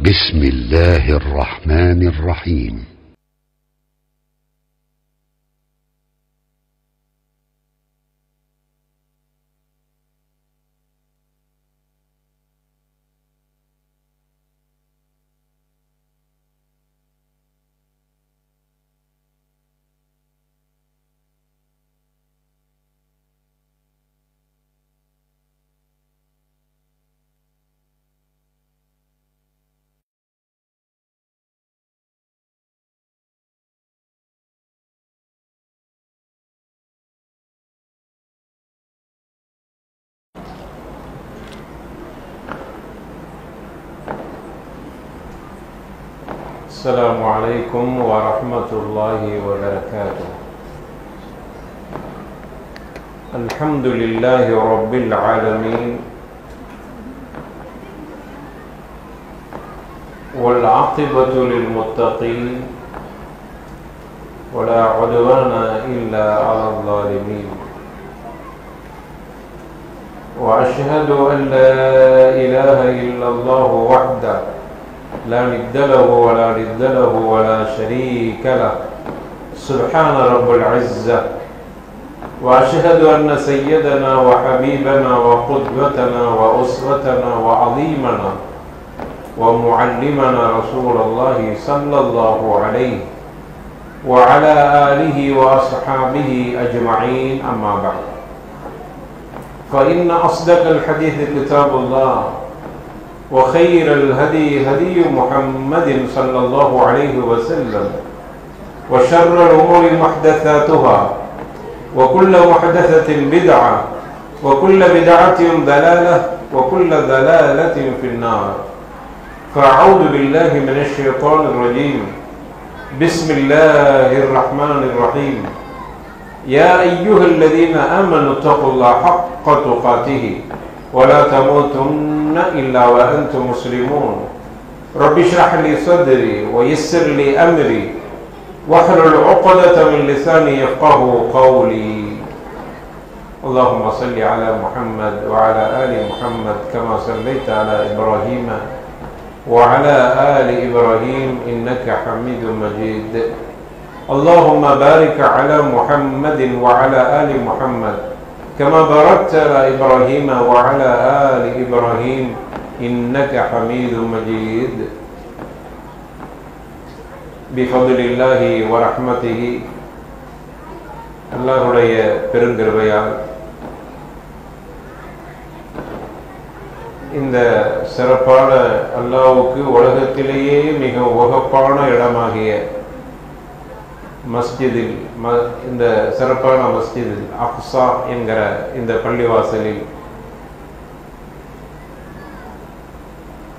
بسم الله الرحمن الرحيم. السلام عليكم ورحمة الله وبركاته. الحمد لله رب العالمين، والعاقبة للمتقين، ولا عدوان إلا على الظالمين، وأشهد أن لا إله إلا الله وحده لا ند له ولا ند له ولا شريك له، سبحان رب العزة. وأشهد أن سيدنا وحبيبنا وقدوتنا وأسوتنا وعظيمنا ومعلمنا رسول الله صلى الله عليه وعلى آله وأصحابه أجمعين، أما بعد، فإن أصدق الحديث كتاب الله، وخير الهدي هدي محمد صلى الله عليه وسلم، وشر الأمور محدثاتها، وكل محدثة بدعة، وكل بدعة ضلالة، وكل ضلالة في النار. فأعوذ بالله من الشيطان الرجيم. بسم الله الرحمن الرحيم. يا أيها الذين آمنوا اتقوا الله حق تقاته ولا تموتن إلا وأنتم مسلمون. رب اشرح لي صدري ويسر لي أمري واحلل عقدة من لساني يفقه قولي. اللهم صل على محمد وعلى آل محمد كما صليت على إبراهيم وعلى آل إبراهيم إنك حميد مجيد. اللهم بارك على محمد وعلى آل محمد كما باركت على إبراهيم وعلى آل إبراهيم إنك حميد مجيد. بفضل الله ورحمته، அல்லாஹ்வுடைய பெருங்கிருபையால் இந்த சிறப்பான அல்லாஹ்வுக்கு உலகத்திலேயே மிக உகப்பான இடமாகிய மஸ்ஜிதில், இந்த சிறப்பான மஸ்ஜிதில் அக்ஸா என்கிற இந்த பள்ளிவாசலில்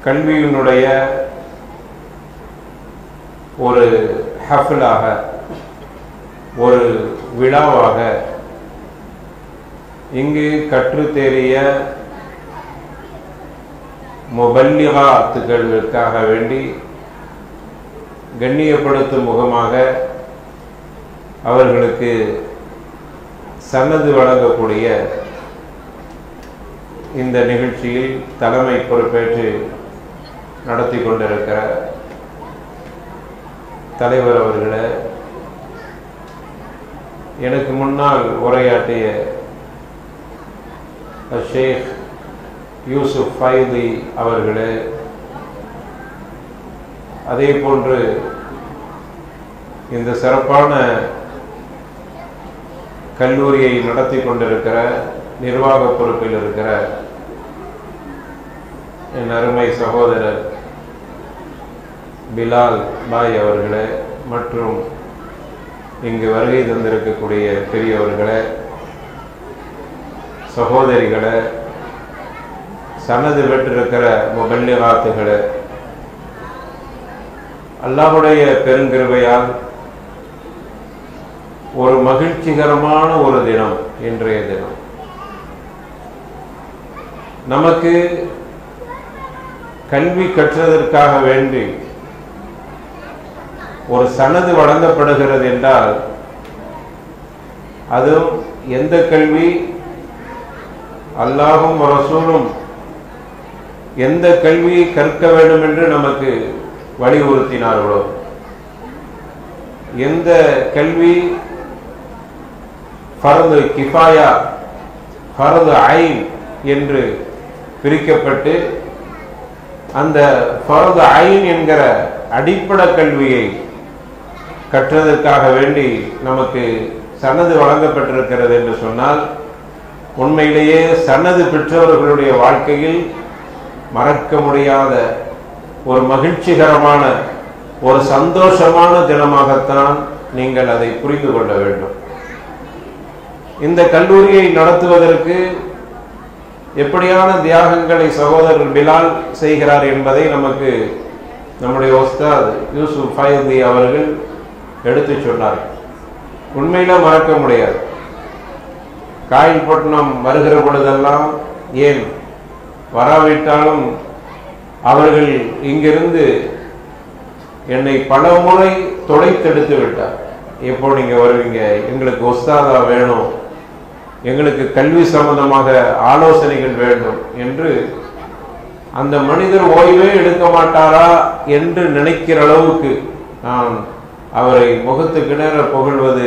கல்வியினுடைய ஒரு ஹஃப்லாக, ஒரு விழாவாக இங்கு கற்றுத்தேறிய முபல்லிகாத்துகளுக்காக வேண்டி கண்ணியப்படுத்தும் முகமாக அவர்களுக்கு சன்னது வழங்கக்கூடிய இந்த நிகழ்ச்சியில் தலைமை பொறுப்பேற்று நடத்தி கொண்டிருக்கிற தலைவர் அவர்களே, எனக்கு முன்னால் உரையாற்றிய ஷேக் யூசுப் ஃபைதி அவர்களே, அதே போன்று இந்த சிறப்பான கல்லூரியை நடத்தி கொண்டிருக்கிற நிர்வாக பொறுப்பில் இருக்கிற என் அருமை சகோதரர் பிலால் பாய் அவர்களே, மற்றும் இங்கு வருகை தந்திருக்கக்கூடிய பெரியவர்களே, சகோதரிகளே, சன்னது பெற்றிருக்கிற முபல்லிகாத்துகளே, அல்லாஹ்வுடைய பெருங்கிருபையால் ஒரு மகிழ்ச்சிகரமான ஒரு தினம் இன்றைய தினம். நமக்கு கல்வி கற்றதற்காக வேண்டி ஒரு சனது வழங்கப்படுகிறது என்றால், அதுவும் எந்த கல்வி அல்லாஹும் ரசூலும் எந்த கல்வியை கற்க வேண்டும் என்று நமக்கு வலியுறுத்தினார்களோ, எந்த கல்வி ஃபர்து கிஃபாயா ஃபர்து ஐன் என்று பிரிக்கப்பட்டு அந்த ஃபர்து ஐன் என்கிற அடிப்படை கல்வியை கற்றதற்காக வேண்டி நமக்கு சனது வழங்கப்பட்டிருக்கிறது என்று சொன்னால், உண்மையிலேயே சனது பெற்றவர்களுடைய வாழ்க்கையில் மறக்க முடியாத ஒரு மகிழ்ச்சிகரமான ஒரு சந்தோஷமான தினமாகத்தான் நீங்கள் அதை புரிந்து கொள்ள வேண்டும். இந்த கல்லூரியை நடத்துவதற்கு எப்படியான தியாகங்களை சகோதரர் பிலால் செய்கிறார் என்பதை நமக்கு நம்முடைய உஸ்தாத் யூசுப் ஃபைதி அவர்கள் எடுத்து சொன்னார். உண்மையில மறக்க முடியாது. காயல்பட்டினம் வருகிற பொழுதெல்லாம், ஏன் வராவிட்டாலும் அவர்கள் இங்கிருந்து என்னை பல முறை தொலைத்தெடுத்து விட்டார். எப்போ நீங்க வருவீங்க, எங்களுக்கு உஸ்தாதா வேணும், எங்களுக்கு கல்வி சம்பந்தமாக ஆலோசனைகள் வேண்டும் என்று அந்த மனிதர் ஓய்வே எடுக்க மாட்டாரா என்று நினைக்கிற அளவுக்கு நான் அவரை முகத்துக்கு நேர புகழ்வது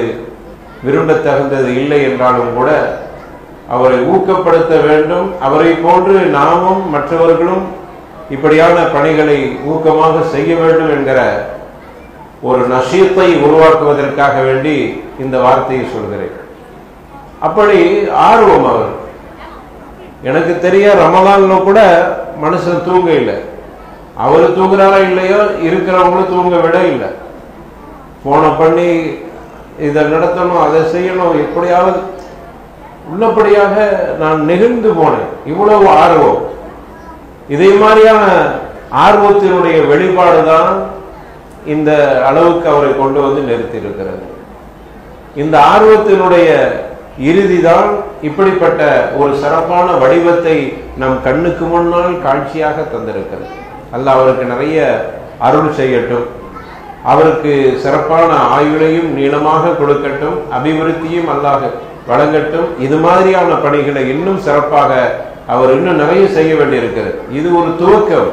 விரும்பத்தகுந்தது இல்லை என்றாலும் கூட அவரை ஊக்கப்படுத்த வேண்டும். அவரை போன்று நாமும் மற்றவர்களும் இப்படியான பணிகளை ஊக்கமாக செய்ய வேண்டும் என்கிற ஒரு நஷீத்தை உருவாக்குவதற்காக வேண்டி இந்த வார்த்தையை சொல்கிறேன். அப்படி ஆர்வம் அவர். எனக்கு தெரிய ரமலான்ல கூட மனுஷன் தூங்க இல்லை. அவரு தூங்குறாரா இல்லையோ, இருக்கிறவங்களும் தூங்க விட இல்லை. போன பண்ணி இதை நடத்தணும், அதை செய்யணும், எப்படியாவது உள்ளபடியாக நான் நெகிழ்ந்து போனேன். இவ்வளவு ஆர்வம். இதே மாதிரியான ஆர்வத்தினுடைய வெளிப்பாடுதான் இந்த அளவுக்கு அவரை கொண்டு வந்து நிறுத்தி இருக்கிறது. இந்த ஆர்வத்தினுடைய இறுதிதான் இப்படிப்பட்ட ஒரு சிறப்பான வடிவத்தை நம் கண்ணுக்கு முன்னால் காட்சியாக தந்திருக்கிறது. அல்லாஹ் அவருக்கு நிறைய அருள் செய்யட்டும், அவருக்கு சிறப்பான ஆயுளையும் நீளமாக கொடுக்கட்டும், அபிவிருத்தியும் அல்லாஹ் வழங்கட்டும். இது மாதிரியான பணிகளை இன்னும் சிறப்பாக அவர் இன்னும் நிறைய செய்ய வேண்டியிருக்கிறது. இது ஒரு துவக்கம்,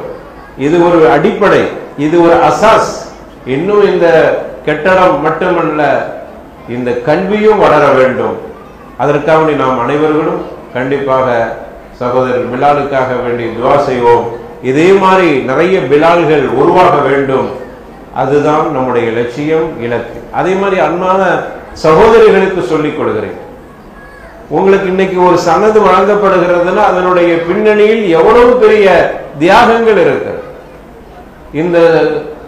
இது ஒரு அடிப்படை, இது ஒரு அசாஸ். இன்னும் இந்த கட்டடம் மட்டுமல்ல, இந்த கல்வியும் வளர வேண்டும். அதற்காக நாம் அனைவர்களும் கண்டிப்பாக சகோதரர் பிலாலுக்காக வேண்டி துஆ செய்வோம். இதே மாதிரி நிறைய பிலால்கள் உருவாக வேண்டும். அதுதான் நம்முடைய லட்சியம், இலக்கு. அதே மாதிரி அன்பான சகோதரிகளுக்கு சொல்லிக் கொடுக்கிறேன், உங்களுக்கு இன்னைக்கு ஒரு சனது வழங்கப்படுகிறதுனா அதனுடைய பின்னணியில் எவ்வளவு பெரிய தியாகங்கள் இருக்கிறது. இந்த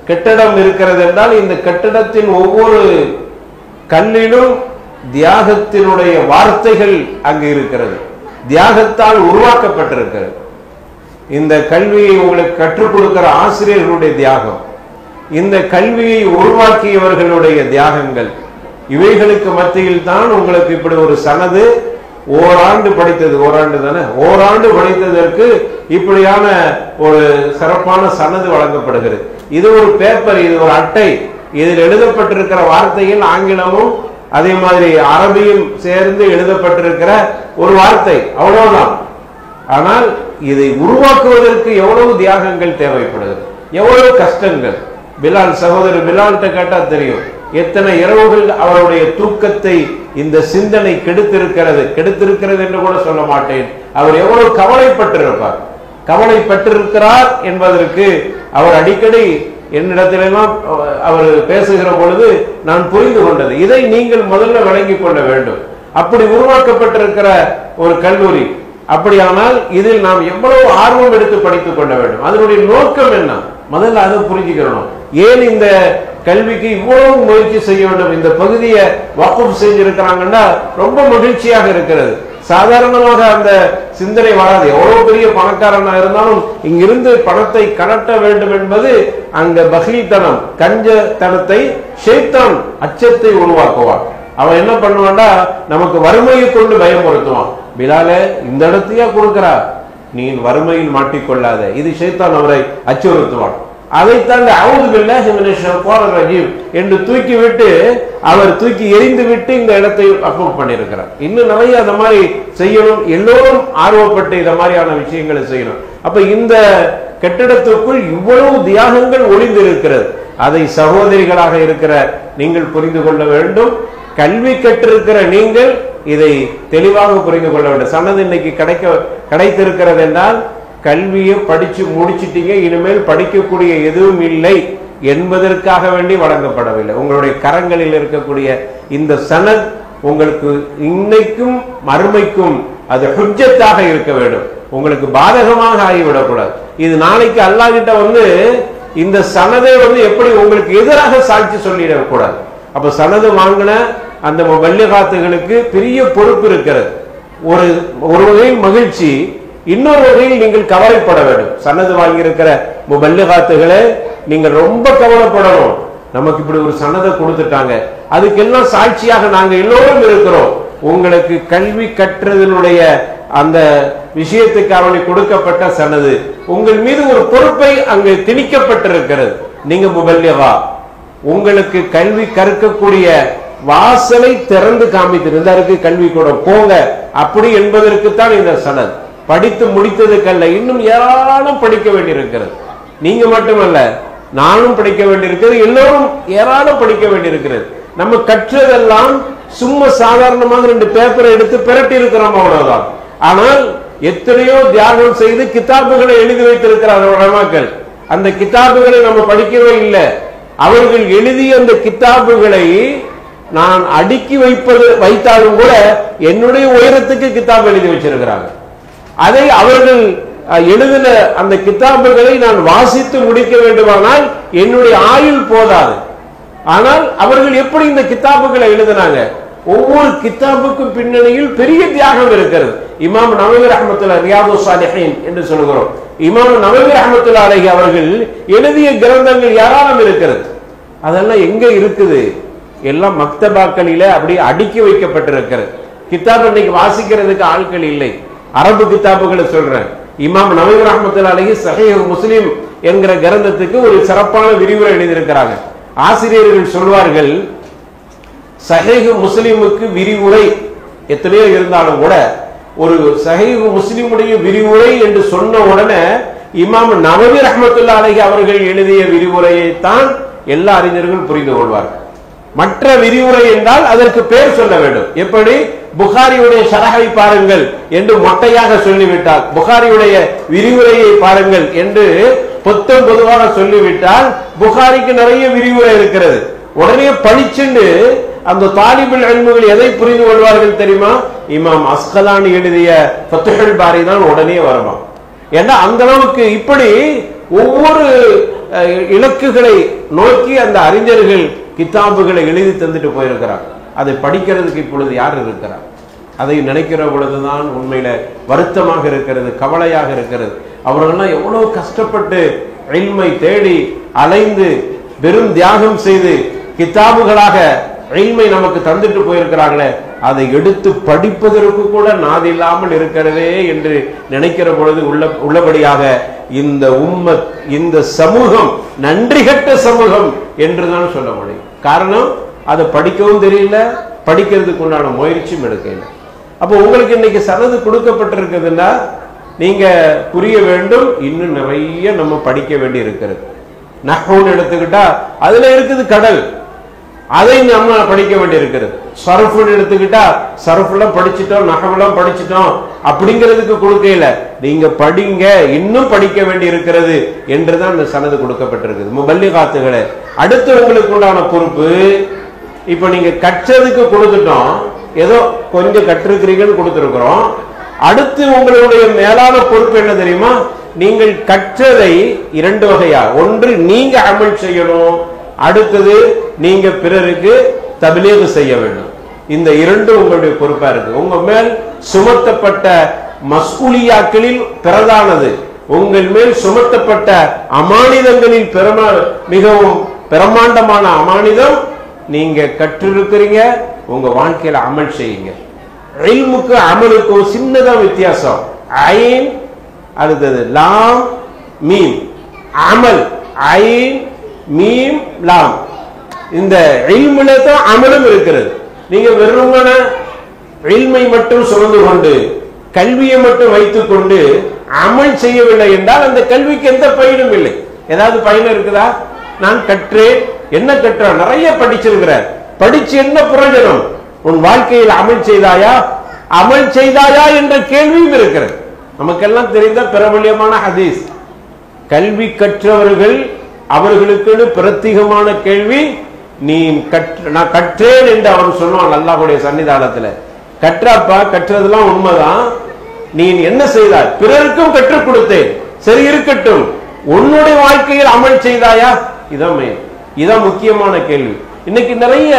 கட்டடம் இருக்கிறது என்றால் இந்த கட்டடத்தின் ஒவ்வொரு கல்லிலும் தியாகத்தினுடைய வார்த்தைகள் அங்கு இருக்கிறது, தியாகத்தால் உருவாக்கப்பட்டிருக்கிறது. இந்த கல்வியை உங்களுக்கு கற்றுக் கொடுக்கிற ஆசிரியர்களுடைய தியாகம், இந்த கல்வியை உருவாக்கியவர்களுடைய தியாகங்கள், இவைகளுக்கு மத்தியில் தான் உங்களுக்கு இப்படி ஒரு சனது ஓராண்டு படித்தது, ஓராண்டு தானே, ஓராண்டு படித்ததற்கு இப்படியான ஒரு சிறப்பான சனது வழங்கப்படுகிறது. இது ஒரு பேப்பர், இது ஒரு அட்டை, இதில் எழுதப்பட்டிருக்கிற வார்த்தையில் ஆங்கிலமும் அதே மாதிரி அரபியும் சேர்ந்து எழுதப்பட்டிருக்கிற ஒரு வார்த்தை, அவ்வளவுதான். ஆனால் இதை உருவாக்குவதற்கு எவ்வளவு தியாகங்கள் தேவைப்படுகிறது, எவ்வளவு கஷ்டங்கள். பிலால், சகோதரர் பிலால்கிட்ட கேட்டா தெரியும் எத்தனை இரவுகள் அவருடைய தூக்கத்தை இந்த சிந்தனை கெடுத்திருக்கிறது என்று கூட சொல்ல மாட்டேன். அவர் எவ்வளவு கவலைப்பட்டிருப்பார், கவலைப்பட்டிருக்கிறார் என்பதற்கு அவர் அடிக்கடி என்னிடத்திலெல்லாம் அவர் பேசுகிற பொழுது நான் புரிந்து கொண்டது. இதை நீங்கள் முதல்ல விளங்கிக் கொள்ள வேண்டும். அப்படி உருவாக்கப்பட்டிருக்கிற ஒரு கல்லூரி, அப்படியானால் இதில் நாம் எவ்வளவு ஆர்வம் எடுத்து படித்துக் கொள்ள வேண்டும், அதனுடைய நோக்கம் என்ன, முதல்ல அதை புரிஞ்சுக்கிறோம். ஏன் இந்த கல்விக்கு இவ்வளவு முயற்சி செய்ய வேண்டும், இந்த பகுதியை வக்ஃப் செஞ்சிருக்கிறாங்கன்னா ரொம்ப மகிழ்ச்சியாக இருக்கிறது. சாதாரணமாக அந்த சிந்தனை வராது. எவ்வளவு பெரிய பணக்காரனா இருந்தாலும் இங்கிருந்து பணத்தை கணட்ட வேண்டும் என்பது அங்க பகீல்தனம், கஞ்சத்தனத்தை, ஷைத்தான் அச்சத்தை உருவாக்குவான். அவன் என்ன பண்ணுவான்டா, நமக்கு வறுமையை கொண்டு பயமுறுத்துவான். பிலாலே, இந்த இடத்தையா கொடுக்கிறா, நீ வறுமையில் மாட்டிக்கொள்ளாத, இது ஷைத்தான் அவரை அச்சுறுத்துவான். அதைத்தான் அஊது பில்லாஹி மினஷ் ஷைத்தானிர் ரஜீம் என்று தூக்கிவிட்டு அவர் தூக்கி எரிந்து விட்டு இந்த இடத்தை அப்ரூவ் பண்ணியிருக்கிறார். இன்னும் நிறைய அந்த மாதிரி செய்யணும். எல்லோரும் ஆர்வப்பட்டு இந்த மாதிரியான விஷயங்களை செய்யணும். அப்ப இந்த கட்டிடத்துக்குள் இவ்வளவு தியாகங்கள் ஒளிந்திருக்கிறது. அதை சகோதரிகளாக இருக்கிற நீங்கள் புரிந்து கொள்ள வேண்டும். கல்வி கற்றிருக்கிற நீங்கள் இதை தெளிவாக புரிந்து கொள்ள வேண்டும். சனது இன்னைக்கு கிடைத்திருக்கிறது என்றால் கல்வியை படிச்சு முடிச்சிட்டீங்க, இனிமேல் படிக்கக்கூடிய எதுவும் இல்லை என்பதற்காக வேண்டி வழங்கப்படவில்லை. உங்களுடைய கரங்களில் இருக்கக்கூடிய இந்த சனத் உங்களுக்கு இன்னைக்கும் மறுமைக்கும் அது ஹுஜ்ஜத்தாக இருக்க வேண்டும், உங்களுக்கு பாதகமாக ஆகிவிடக்கூடாது. இது நாளைக்கு அல்லாஹ் கிட்ட இந்த சனதை எப்படி உங்களுக்கு எதிராக சாட்சி சொல்லிடக்கூடாது. அப்ப சனது வாங்கின அந்த முபல்லிகாத்துகளுக்கு பெரிய பொறுப்பு இருக்கிறது. ஒரு வகையில் மகிழ்ச்சி, இன்னொரு வகையில் நீங்கள் கவலைப்பட வேண்டும். சனது வாங்கியிருக்கிற முபல்லிகாத்துகளை நீங்கள் ரொம்ப கவலைப்படணும். நமக்கு இப்படி ஒரு சனதை கொடுத்துட்டாங்க, அதுக்கெல்லாம் சாட்சியாக நாங்க எல்லோரும் இருக்கிறோம். உங்களுக்கு கல்வி கற்றதனுடைய அந்த விஷயத்துக்கு அவனை கொடுக்கப்பட்ட சனது உங்கள் மீது ஒரு பொறுப்பை அங்கு திணிக்கப்பட்டிருக்கிறது. நீங்க முபல்லிகா, உங்களுக்கு கல்வி கற்கக்கூடிய வாசலை திறந்து காமித்திருந்தாருக்கு கல்வி கூட போங்க அப்படி என்பதற்குத்தான் இந்த சனத். படித்து முடித்ததுக்கல்ல, இன்னும் ஏராளம் படிக்க வேண்டியிருக்கிறது. நீங்க மட்டுமல்ல, நானும் படிக்க வேண்டியிருக்கிறது, எல்லோரும் ஏராளம் படிக்க வேண்டியிருக்கிறது. நம்ம கற்றதெல்லாம் சும்மா சாதாரணமாக 2 பேப்பரை எடுத்து பிரட்டி இருக்கிறோம், அவ்வளவுதான். ஆனால் எத்தனையோ தியாகம் செய்து கிதாபுகளை எழுதி வைத்திருக்கிறார் உலமாக்கள். அந்த கிதாபுகளை நம்ம படிக்கவே இல்லை. அவர்கள் எழுதிய அந்த கிதாபுகளை நான் அடுக்கி வைத்தாலும் கூட என்னுடைய உயரத்துக்கு கிதாப் எழுதி வச்சிருக்கிறாங்க. அதை அவர்கள் எழுதின அந்த கிதாபுகளை நான் வாசித்து முடிக்க வேண்டுமானால் என்னுடைய ஆயுள் போதாது. ஆனால் அவர்கள் எப்படி இந்த கிதாபுகளை எழுதினாங்க? ஒவ்வொரு கிதாபுக்கும் பின்னணியில் பெரிய தியாகம் இருக்கிறது. இமாம் நவவி ரஹ்மத்துல்லாஹி ரியாது ஸாலிஹீன் என்று சொல்கிறோம். இமாம் நவவி ரஹ்மத்துல்லாஹி அலைஹி அவர்கள் எழுதிய கிரந்தங்கள் ஏராளம் இருக்கிறது. அதெல்லாம் எங்க இருக்குது? எல்லாம் மக்தபாக்களிலே அப்படி அடுக்கி வைக்கப்பட்டிருக்கிறது. கிதாப் இன்னைக்கு வாசிக்கிறதுக்கு ஆட்கள் இல்லை. அரபு கிதாபுகளை சொல்றேன். இமாம் நவவி ரஹ்மத்துல்லாஹி அலைஹி ஸஹீஹ் முஸ்லிம் என்கிற கிரந்தத்துக்கு ஒரு சிறப்பான விரிவுரை எழுதியிருக்கிறாங்க. ஆசிரியர்கள் சொல்வார்கள், ஸஹீஹ் முஸ்லிமுக்கு விரிவுரை எத்தனையோ இருந்தாலும் கூட ஒரு ஸஹீஹ் முஸ்லிமுடைய விரிவுரை என்று சொன்ன உடனே இமாம் நவவி ரஹ்மத்துல்லாஹி அலைஹி அவர்கள் எழுதிய விரிவுரையை தான் எல்லா அறிஞர்களும் புரிந்து கொள்வார்கள். மற்ற விரிவுரை என்றால் அதற்கு பேர் சொல்ல வேண்டும். எப்படி? புகாரியுடைய ஷரஹை பாருங்கள் என்று மொட்டையாக சொல்லிவிட்டால், புகாரியுடைய விரிவுரையை பாருங்கள் என்று பொதுவாக சொல்லிவிட்டால், புகாரிக்கு நிறைய விரிவுரை இருக்கிறது. உடனே படிச்சுண்டு அந்த தாலிபுல் இல்முகள் எதை புரிந்து கொள்வார்கள் தெரியுமா? இமாம் அஸ்கலானி எழுதிய ஃபத்ஹுல் பாரி தான் உடனே வருமா. ஏன்னா அந்த அளவுக்கு இப்படி ஒவ்வொரு இலக்குகளை நோக்கி அந்த அறிஞர்கள் கிதாபுகளை எழுதி தந்துட்டு போயிருக்கிறார். அதை படிக்கிறதுக்கு இப்பொழுது யார் இருக்கிறார்? அதை நினைக்கிற பொழுதுதான் உண்மையில வருத்தமாக இருக்கிறது, கவலையாக இருக்கிறது. அவர்கள்லாம் எவ்வளவு கஷ்டப்பட்டு இல்மை தேடி அலைந்து பெரும் தியாகம் செய்து கிதாபுகளாக இல்மை நமக்கு தந்துட்டு போயிருக்கிறாங்களே, அதை எடுத்து படிப்பதற்கு கூட நாதி இல்லாமல் இருக்கிறதே என்று நினைக்கிற பொழுது உள்ளபடியாக இந்த உம்மத், இந்த சமூகம் நன்றிகட்ட சமூகம் என்றுதான் சொல்ல முடியும். காரணம், அதை படிக்கவும் தெரியல, படிக்கிறதுக்கு உண்டான முயற்சியும் எடுக்கல. அப்போ உங்களுக்கு இன்னைக்கு சனது கொடுக்கப்பட்டிருக்குதுன்னா நீங்க புரிய வேண்டும், இன்னும் நிறைய நம்ம படிக்க வேண்டி இருக்கிறது. நஹ்வுன்னு எடுத்துக்கிட்டா அதுல இருக்குது கடல், அதை நம்ம படிக்க வேண்டி இருக்கிறது. சர்ஃப்னு எடுத்துக்கிட்டா சர்ஃப்லாம் படிச்சுட்டோம், நஹ்வெல்லாம் படிச்சுட்டோம் அப்படிங்கிறதுக்கு கொடுக்கல. நீங்க படிங்க, இன்னும் படிக்க வேண்டி இருக்கிறது என்றுதான் இந்த சனது கொடுக்கப்பட்டிருக்குது. முபல்லிகாத்துகளை அடுத்து உங்களுக்கு உண்டான பொறுப்பு, இப்ப நீங்க கற்றதுக்கு கொடுத்துட்டோம், ஏதோ கொஞ்சம் கற்றிருக்கிறீங்கன்னு கொடுத்துருக்கிறோம். அடுத்து உங்களுடைய மேலான பொறுப்பு என்ன தெரியுமா? நீங்கள் கற்றதை 2 வகையா, ஒன்று நீங்க அமல் செய்யணும், அடுத்தது நீங்க பிறருக்கு தப்லீக் செய்ய வேண்டும். இந்த 2 உங்களுடைய பொறுப்பா இருக்கு. உங்க மேல் சுமத்தப்பட்ட மஸ்ஊலியாக்களில் பிரதானது, உங்கள் மேல் சுமத்தப்பட்ட அமானிதங்களில் மிகவும் பிரமாண்டமான அமானிதம், நீங்க கற்றிருக்கிறீங்க, உங்க வாழ்க்கையில அமல் செய்யுங்க. இல்முக்கு அமலுக்கும் சின்னதா வித்தியாசம். ஐன் அடுத்தது லாம் மீம், அமல் ஐன் மீம் லாம். இந்த இல்முல தான் அமலும் இருக்கிறது. நீங்க வெறுமன இல்மை மட்டும் சுமந்து கொண்டு கல்வியை மட்டும் வைத்துக் கொண்டு அமல் செய்யவில்லை என்றால் அந்த கல்விக்கு எந்த பயனும் இல்லை. ஏதாவது பயன் இருக்குதா? நான் கற்றேன், என்ன கற்ற? நிறைய படிச்சிருக்கிறார், படிச்சு என்ன பிரயோஜனம்? உன் வாழ்க்கையில் அமல் செய்தாயா? அமல் செய்தாயா என்ற கேள்வியும் இருக்கிறது. நமக்கெல்லாம் தெரிந்த பிரபல்யமான ஹதீஸ், கல்வி கற்றவர்கள் அவர்களுக்கு பிரத்யேகமான கேள்வி, நீ நான் கற்றேன் என்று அவன் சொல்லுவான் அல்லாஹ்வுடைய சன்னிதானத்துல. கற்றப்பா, கற்றதெல்லாம் உண்மைதான், நீ என்ன செய்தாய்? பிறருக்கும் கற்றுக் கொடுத்தேன், சரி இருக்கட்டும், உன்னுடைய வாழ்க்கையில் அமல் செய்தாயா? இதான் முக்கியமான கேள்வி. இன்னைக்கு நிறைய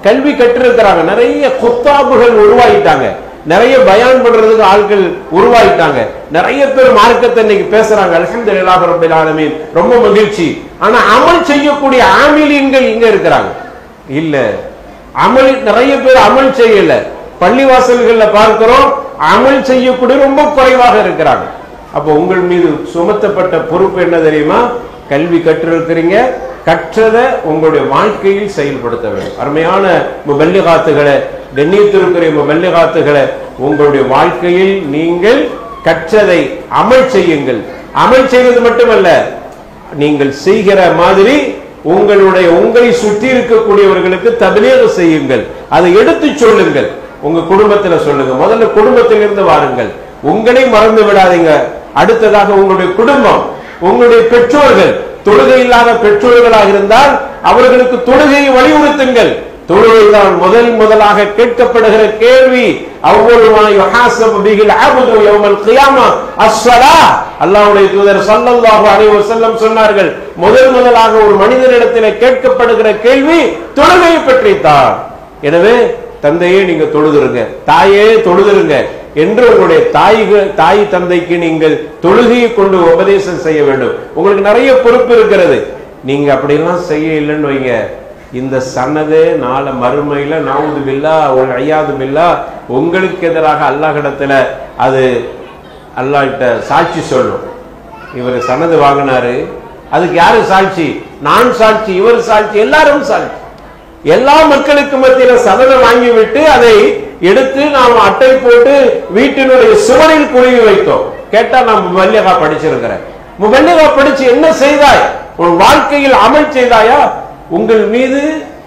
கல்வி கற்றிருக்கிறாங்க, நிறைய குத்தாபுகள் உருவாயிட்டாங்க, நிறைய பயான் பண்றதுக்கு ஆட்கள் உருவாயிட்டாங்க, நிறைய பேர் மார்க்கத்தை இன்னைக்கு பேசுறாங்க. அல்ஹம்துலில்லாஹ் ரப்பில் ஆலமீன், ரொம்ப மகிழ்ச்சி. ஆனா அமல் செய்யக்கூடிய ஆமிலீன்கள் இங்க இருக்கிறாங்க இல்ல. அமல் நிறைய பேர் அமல் செய்யல. பள்ளிவாசல்கள்ல பார்க்கிறோம், அமல் செய்யக்கூடிய ரொம்ப குறைவாக இருக்கிறாங்க. அப்போ உங்கள் மீது சுமத்தப்பட்ட பொறுப்பு என்ன தெரியுமா? கல்வி கற்றிருக்கிறீங்க, கற்றதை உங்களுடைய வாழ்க்கையில் செயல்படுத்த வேண்டும். அருமையான முபல்லிகாத்துகளை, கண்ணியத்திற்குரிய முபல்லிகாத்துகளை, உங்களுடைய வாழ்க்கையில் நீங்கள் கற்றதை அமல் செய்யுங்கள். அமல் செய்வது மட்டுமல்ல, நீங்கள் செய்கிற மாதிரி உங்களை சுற்றி இருக்கக்கூடியவர்களுக்கு தப்லீக் செய்யுங்கள், அதை எடுத்து சொல்லுங்கள். உங்க குடும்பத்தில் சொல்லுங்க. முதல்ல குடும்பத்திலிருந்து வாருங்கள், உங்களை மறந்து விடாதீங்க. அடுத்ததாக உங்களுடைய குடும்பம், உங்களுடைய பெற்றோர்கள், தொழுகை இல்லாத பெற்றோர்களாக இருந்தால் அவர்களுக்கு தொழுகையை வலியுறுத்துங்கள். தொழுகைதான் முதலாக கேட்கப்படுகிற கேள்வி. அல்லாஹ்வுடைய தூதர் ஸல்லல்லாஹு அலைஹி வஸல்லம் சொன்னார்கள், முதலாக ஒரு மனிதனிடத்தில் கேட்கப்படுகிற கேள்வி தொழுகையை பற்றித்தான். எனவே தந்தையே நீங்க தொழுதுருங்க, தாயே தொழுதுருங்க என்று உங்களுடைய தாய் தந்தைக்கு நீங்கள் தொழுகையை கொண்டு உபதேசம் செய்ய வேண்டும். உங்களுக்கு நிறைய பொறுப்பு இருக்கிறது. நீங்க அப்படிலாம் செய்ய இல்லைன்னு வைங்க, இந்த சன்னதே நாள மறுமையில நவுது பில்லா ஒரு ஐயாது பில்லா உங்களுக்கு எதிராக அல்லாஹ்விடத்துல அது அல்லாஹ்கிட்ட சாட்சி சொல்லும். இவர் சன்னது வாங்கினாரு, அதுக்கு யாரு சாட்சி? நான் சாட்சி, இவர் சாட்சி, எல்லாரும் சாட்சி. எல்லா மக்களுக்கு மத்தியில சன்னதை வாங்கிவிட்டு அதை எடுத்து நாம் அட்டை போட்டு வீட்டினுடைய சுவரில் குழுவி வைத்தோம். கேட்டா நான் முபல்லிகா படிச்சிருக்கிறேன். முபல்லிகா படிச்சு என்ன செய்தாய்? உன் வாழ்க்கையில் அமல் செய்தாயா? உங்கள் மீது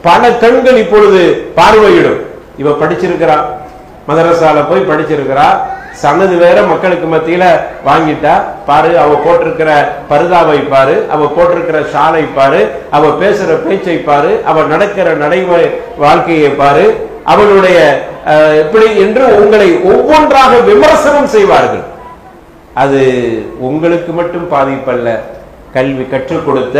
பல கண்கள் இப்பொழுது பார்வையிடும். இவ படிச்சிருக்கிறா, மதரசால போய் படிச்சிருக்கிறா, சன்னது வேற மக்களுக்கு மத்தியில வாங்கிட்டா பாரு, அவ போட்டிருக்கிற பருதாவை பாரு, அவ போட்டிருக்கிற ஷாலை பாரு, அவ பேசுற பேச்சை பாரு, அவ நடக்கிற நடைமுறை வாழ்க்கையை பாரு, அவளுடைய எப்படி என்று உங்களை ஒவ்வொன்றாக விமர்சனம் செய்வார்கள். அது உங்களுக்கு மட்டும் பாதிப்பல்ல, கல்வி கற்றுக் கொடுத்த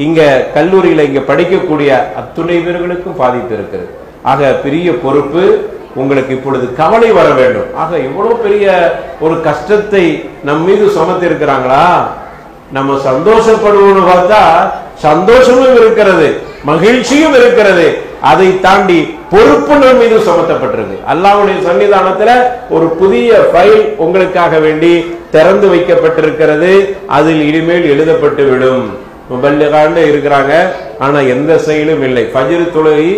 இங்க கல்லூரியில இங்க படிக்கக்கூடிய அத்துணை பேர்களுக்கும் பாதிப்பு இருக்கிறது. ஆக பெரிய பொறுப்பு உங்களுக்கு இப்பொழுது. கவலை வர வேண்டும். ஆக இவ்வளவு பெரிய ஒரு கஷ்டத்தை நம் மீது சுமத்தி இருக்கிறாங்களா? நம்ம சந்தோஷப்படுவோம்னு பார்த்தா சந்தோஷமும் இருக்கிறது, மகிழ்ச்சியும் இருக்கிறது. அதை தாண்டி பொறுப்பு நம் மீது சுமத்தப்பட்டிருக்கு. அல்லாஹ்வுடைய சன்னிதானத்துல ஒரு புதிய ஃபைல் உங்களுக்காக வேண்டி திறந்து வைக்கப்பட்டிருக்கிறது. அதில் இனிமேல் எழுதப்பட்டு விடும். முபல்லிகான்னு இருக்கிறாங்க, ஆனா எந்த செயலும் இல்லை. ஃபஜ்ர் தொழுகை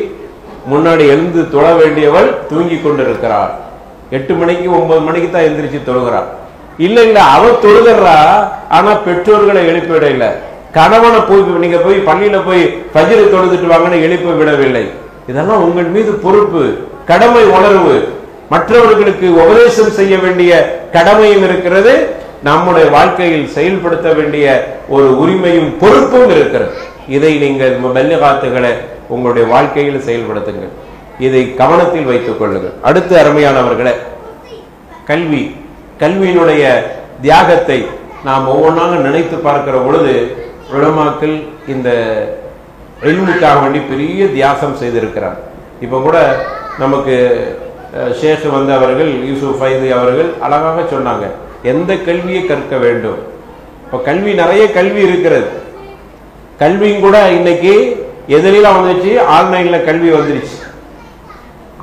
முன்னாடி எழுந்து தொழ வேண்டியவள் தூங்கி கொண்டிருக்கிறார். 8 மணிக்கு 9 மணிக்கு தான் எந்திரிச்சு தொழுகிறார். இல்ல அவ தொழுகிறா, ஆனா பெற்றோர்களை எழுப்பிவிட இல்லை. கணவனை போய் நீங்க போய் பள்ளியில போய் ஃபஜ்ர் தொழுதுட்டு வாங்கன்னு எழுப்ப விடவில்லை. இதெல்லாம் உங்கள் மீது பொறுப்பு, கடமை உணர்வு. மற்றவர்களுக்கு உபதேசம் செய்ய வேண்டிய கடமையும் இருக்கிறது, நம்முடைய வாழ்க்கையில் செயல்படுத்த வேண்டிய ஒரு உரிமையும் பொறுப்பும் இருக்கிறது. இதை நீங்கள் முபல்லிகாத்துகளை உங்களுடைய வாழ்க்கையில் செயல்படுத்துங்கள். இதை கவனத்தில் வைத்துக் கொள்ளுங்கள். அடுத்து அருமையானவர்களே, கல்வியினுடைய தியாகத்தை நாம் ஒவ்வொன்றாக நினைத்து பார்க்கிற பொழுது உலமாக்கள் இந்த இல்முக்காக வேண்டி பெரிய தியாகம் செய்திருக்கிறார். இப்போ கூட நமக்கு ஷேக் அவர்கள், யூசுப் ஃபைதி அவர்கள் அழகாக சொன்னாங்க, எந்த கல்வியை கற்க வேண்டும். இப்போ நிறைய கல்வி இருக்கிறது. கல்வியும் கூட இன்னைக்கு எதிரெல்லாம் வந்துச்சு, ஆன்லைன்ல கல்வி வந்துருச்சு.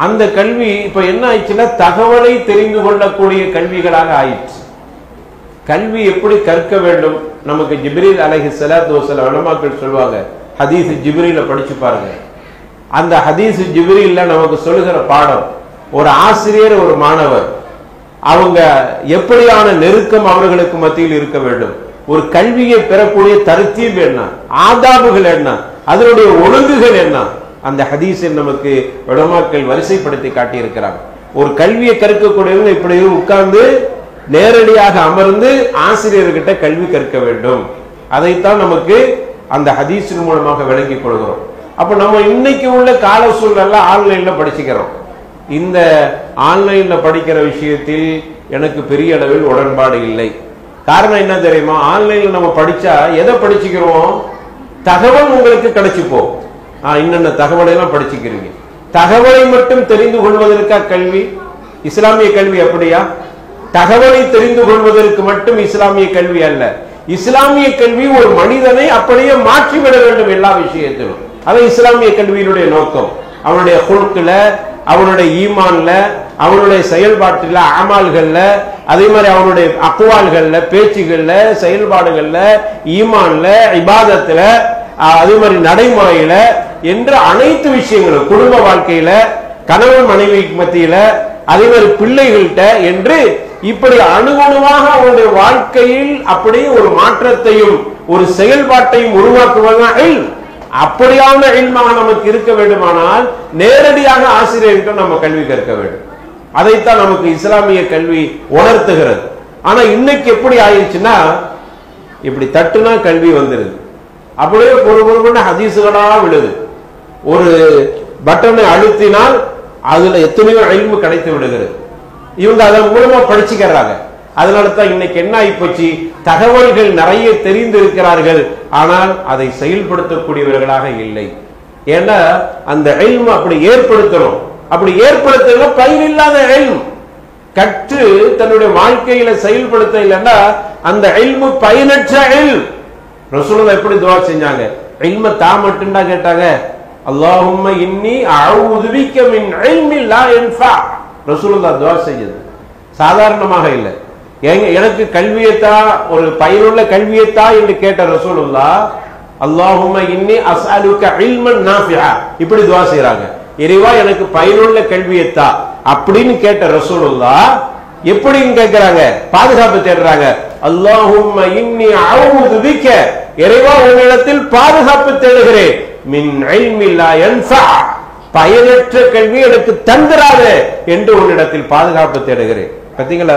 அந்த கல்வி இப்ப என்ன ஆயிடுச்சுன்னா தகவலை தெரிந்து கொள்ளக்கூடிய கல்விகளாக ஆயிடுச்சு. கல்வி எப்படி கற்க வேண்டும்? நமக்கு ஜிப்ரீல் அலைஹிஸ்ஸலாத்து வஸலாம் உலமாக்கள் சொல்லுவாங்க, ஹதீஸ் ஜிப்ரீல படிச்சு பாருங்க. அந்த ஹதீஸ் ஜிப்ரீல்ல நமக்கு சொல்லுகிற பாடம், ஒரு ஆசிரியர் ஒரு மாணவர், அவங்க எப்படியான நெருக்கம் அவர்களுக்கு மத்தியில் இருக்க வேண்டும், ஒரு கல்வியை பெறக்கூடிய தர்த்தீப் என்ன, ஆதாபுகள் என்ன, அதனுடைய ஒழுங்குகள் என்ன, அந்த ஹதீஸில் நமக்கு உலமாக்கள் வரிசைப்படுத்தி காட்டியிருக்கிறாங்க. ஒரு கல்வியை கற்கக்கூடியவங்க இப்படி உட்கார்ந்து நேரடியாக அமர்ந்து ஆசிரியர்கிட்ட கல்வி கற்க வேண்டும். அதைத்தான் நமக்கு அந்த ஹதீஸின் மூலமாக விளங்கிக் கொள்கிறோம். அப்ப நம்ம இன்னைக்கு உள்ள கால சூழ்நிலை ஆன்லைன்ல படிச்சுக்கிறோம். இந்த ஆன்லைன்ல படிக்கிற விஷயத்தில் எனக்கு பெரிய அளவில் உடன்பாடு இல்லை. காரணம் என்ன தெரியுமா? ஆன்லைன்ல நம்ம படிச்சா எதை படிச்சுக்கிறோம்? தகவல் உங்களுக்கு கிடைச்சுப்போ, இன்னென்ன தகவலை எல்லாம் படிச்சுக்கிறீங்க. தகவலை மட்டும் தெரிந்து கொள்வதற்கா கல்வி? இஸ்லாமிய கல்வி அப்படியா? தகவலை தெரிந்து கொள்வதற்கு மட்டும் இஸ்லாமிய கல்வி அல்ல. இஸ்லாமிய கல்வி ஒரு மனிதனை அப்படியே மாற்றிவிட வேண்டும் எல்லா விஷயத்திலும். அது இஸ்லாமிய கல்வியினுடைய நோக்கம். அவனுடைய குல்குல, அவனுடைய ஈமான்ல, அவனுடைய செயல்பாட்டுல, அமால்கள்ல, அதே மாதிரி அவனுடைய அக்வால்கள்ல, பேச்சுகள்ல, செயல்பாடுகள்ல, ஈமான்ல, இபாதத்துல, அதே மாதிரி நடைமுறையில என்று அனைத்து விஷயங்களும், குடும்ப வாழ்க்கையில, கணவன் மனைவி மத்தியில, அதே மாதிரி பிள்ளைகள்கிட்ட என்று இப்படி அணுகுணுவாக அவனுடைய வாழ்க்கையில் அப்படியே ஒரு மாற்றத்தையும் ஒரு செயல்பாட்டையும் உருவாக்குவதுதான் இல்ம். அப்படியான இல்மாக நமக்கு இருக்க வேண்டுமானால் நேரடியாக ஆசிரியர்கள் நம்ம கல்வி கற்க வேண்டும். அதைத்தான் நமக்கு இஸ்லாமிய கல்வி உணர்த்துகிறது. ஆனா இன்னைக்கு எப்படி ஆயிடுச்சுன்னா, இப்படி தட்டுனா கல்வி வந்துருது, அப்படியே பொறுப்பு ஹதீசுகளா விழுது. ஒரு பட்டனை அழுத்தினால் அதுல எத்தனையோ இல்மு கிடைத்து விடுகிறது. இவங்க அதன் மூலமா படிச்சுக்கிறாங்க. அதனால தான் இன்னைக்கு என்ன ஆயிப்போச்சு, தகவல்கள் நிறைய தெரிந்து இருக்கிறார்கள், ஆனால் அதை செயல்படுத்தக்கூடியவர்களாக இல்லை. ஏன்னா அந்த இல்மு அப்படி ஏற்படுத்தணும். அப்படி ஏற்படுத்த பயனில்லாத இல்மு கற்று தன்னுடைய வாழ்க்கையில செயல்படுத்த இல்லைன்னா அந்த இல்மு பயனற்ற இல்ம். ரசூலுல்லாஹ் எப்படி துஆ செஞ்சாங்க? இல்ம தா மட்டும்டா கேட்டாங்க. அல்லாஹும்ம இன்னி அஊது பிக்க மின் இல்மி லா யன்ஃபா. ரசூலுல்லாஹ் துஆ செஞ்சது சாதாரணமாக இல்லை. எனக்கு கல்வியத்தா, ஒரு பயனுள்ள கல்வியத்தா என்று கேட்ட ரசூலுல்லாஹ் அல்லாஹும்ம இன்னி அஸ்அலுக இல்மன் நாஃபிஆ இப்படி துஆ செய்றாங்க. இறைவா எனக்கு பயனுள்ள கல்வியத்தா அப்படின்னு கேட்ட ரசூலுல்லாஹ் எப்படின்னு கேட்கிறாங்க? பாதுகாப்பு தேடுறாங்க. அல்லாஹும்ம இன்னி அஊது பிக்க, இறைவா உன்னிடத்தில் பாதுகாப்பு தேடுகிறேன், மின் இல்மி லா யன்ஃபா, பயனற்ற கல்வி எனக்கு தந்துராது என்று உன்னிடத்தில் பாதுகாப்பு தேடுகிறேன். பாத்தீங்களா,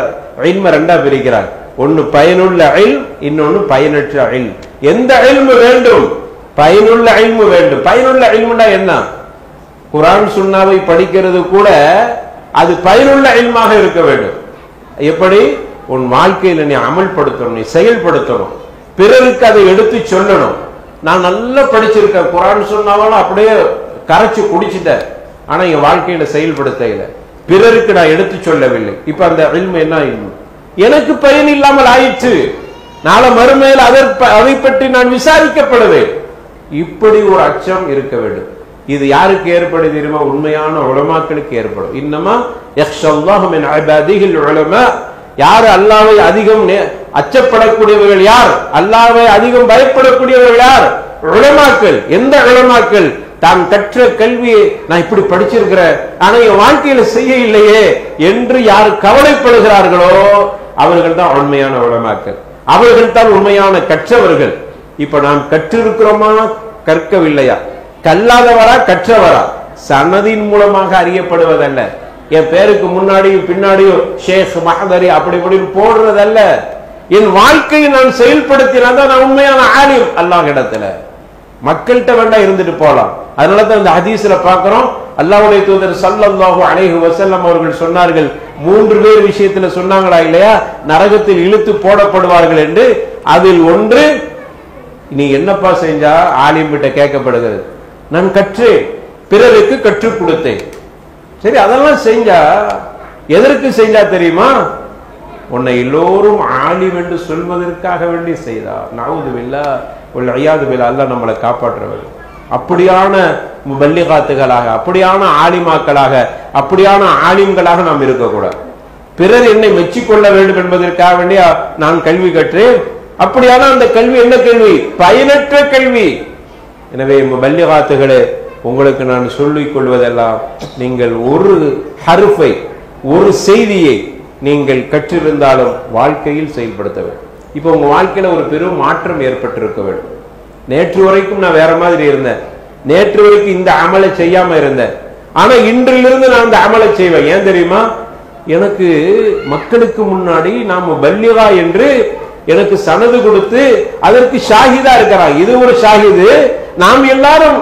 இல்ம ரெண்டா பிரிக்கிறார். ஒன்னு பயனுள்ள இல்ம், இன்னொன்னு பயனற்ற இல்ம். எந்த இல்மு வேண்டும்? பயனுள்ள இல்மு வேண்டும். பயனுள்ள இல்முனா என்ன? குர்ஆன் சுன்னாவை படிக்கிறது கூட அது பயனுள்ள இல்மாக இருக்க வேண்டும். எப்படி? உன் வாழ்க்கையில நீ அமல்படுத்தணும், நீ செயல்படுத்தணும், பிறருக்கு அதை எடுத்து சொல்லணும். நான் நல்லா படிச்சிருக்கேன், குர்ஆன் சுன்னாவால அப்படியே கரைச்சு குடிச்சிட்ட, ஆனா என் வாழ்க்கையில செயல்படுத்த இல்லை, பிறருக்கு நான் எடுத்து சொல்லவில்லை. இப்ப அந்த இல்மு என்ன இல்மு? எனக்கு பயன் இல்லாமல் ஆயிற்று, நாளை மறுமையில் அதை பற்றி நான் விசாரிக்கப்படுவேன். இப்படி ஒரு அச்சம் இருக்க வேண்டும். இது யாருக்கு ஏற்படுது தெரியுமா? உண்மையான உலமாக்களுக்கு ஏற்படும். இன்னமா யக்ஷல்லாஹு மின் இபாதிஹில் உலமா. யார் அல்லாஹ்வை அதிகம் அச்சப்படக்கூடியவர்கள் யார்? அல்லாஹ்வை அதிகம் பயப்படக்கூடியவர்கள் யார்? உலமாக்கள். எந்த உலமாக்கள்? தான் கற்ற கல்வியை நான் இப்படி படிச்சிருக்கிறேன், ஆனா என் வாழ்க்கையில செய்ய இல்லையே என்று யார் கவலைப்படுகிறார்களோ அவர்கள் தான் உண்மையான உலமாக்கள், அவர்கள் தான் உண்மையான கற்றவர்கள். இப்ப நாம் கற்றிருக்கிறோமா, கற்கவில்லையா? கல்லாதவரா, கற்றவரா? சனதின் மூலமாக அறியப்படுவதல்ல, என் பேருக்கு முன்னாடியும் பின்னாடியும் ஷேக் மஹதரி அப்படி இப்படின்னு போடுறதல்ல. என் வாழ்க்கையை நான் செயல்படுத்தினா தான் நான் உண்மையான ஆலிம் அல்லாஹ் இடத்துல. மக்கள்கிட்ட வேண்டா இருந்துட்டு போலாம். அதனாலதான் இந்த ஹதீஸ்ல பார்க்கிறோம், அல்லாஹ்வுடைய தூதர் ஸல்லல்லாஹு அலைஹி வஸல்லம் அவர்கள் சொன்னார்கள், 3 பேர் விஷயத்துல சொன்னாங்களா இல்லையா, நரகத்தில் இழுத்து போடப்படுவார்கள் என்று. அதில் ஒன்று, நீ என்னப்பா செஞ்சா ஆலிம் கிட்ட கேட்கப்படுகிறது. நான் கற்றேன், பிறருக்கு கற்றுக் கொடுத்தேன். சரி, அதெல்லாம் செஞ்சா எதற்கு செஞ்சா தெரியுமா? உன்னை எல்லோரும் ஆலிம் என்று சொல்வதற்காக வேண்டி செய்தா. நஊது பில்லாஹ் வல் இயாது பில்லாஹ். அல்லாஹ் நம்மளை காப்பாற்றுவார். அப்படியான முபல்லிகாத்துகளாக, அப்படியான ஆலிமாக்களாக, அப்படியான ஆலிம்களாக நாம் இருக்கக்கூடாது. பிறர் என்னை மெச்சிக்கொள்ள வேண்டும் என்பதற்காக வேண்டிய நான் கல்வி கற்றேன். அப்படியான அந்த கல்வி என்ன கல்வி? பயனற்ற கல்வி. எனவே முபல்லிகாத்துகளே, உங்களுக்கு நான் சொல்லிக் கொள்வதெல்லாம், நீங்கள் ஒரு ஹர்ஃபை, ஒரு செய்தியை நீங்கள் கற்றிருந்தாலும் வாழ்க்கையில் செயல்படுத்த வேண்டும். இப்போ உங்க வாழ்க்கையில ஒரு பெரும் மாற்றம் ஏற்பட்டிருக்க வேண்டும். நேற்று வரைக்கும் நான் வேற மாதிரி இருந்தேன், நேற்று வரைக்கும் இந்த அமலை செய்யாம இருந்தேன், ஆனா இன்றிலிருந்து நான் இந்த அமலை செய்வேன். ஏன் தெரியுமா? எனக்கு மக்களுக்கு முன்னாடி நாம பல்லிகா என்று எனக்கு சனது கொடுத்து அதற்கு ஷாஹிதா இருக்கிறார். இது ஒரு ஷாஹிது. நாம் எல்லாரும்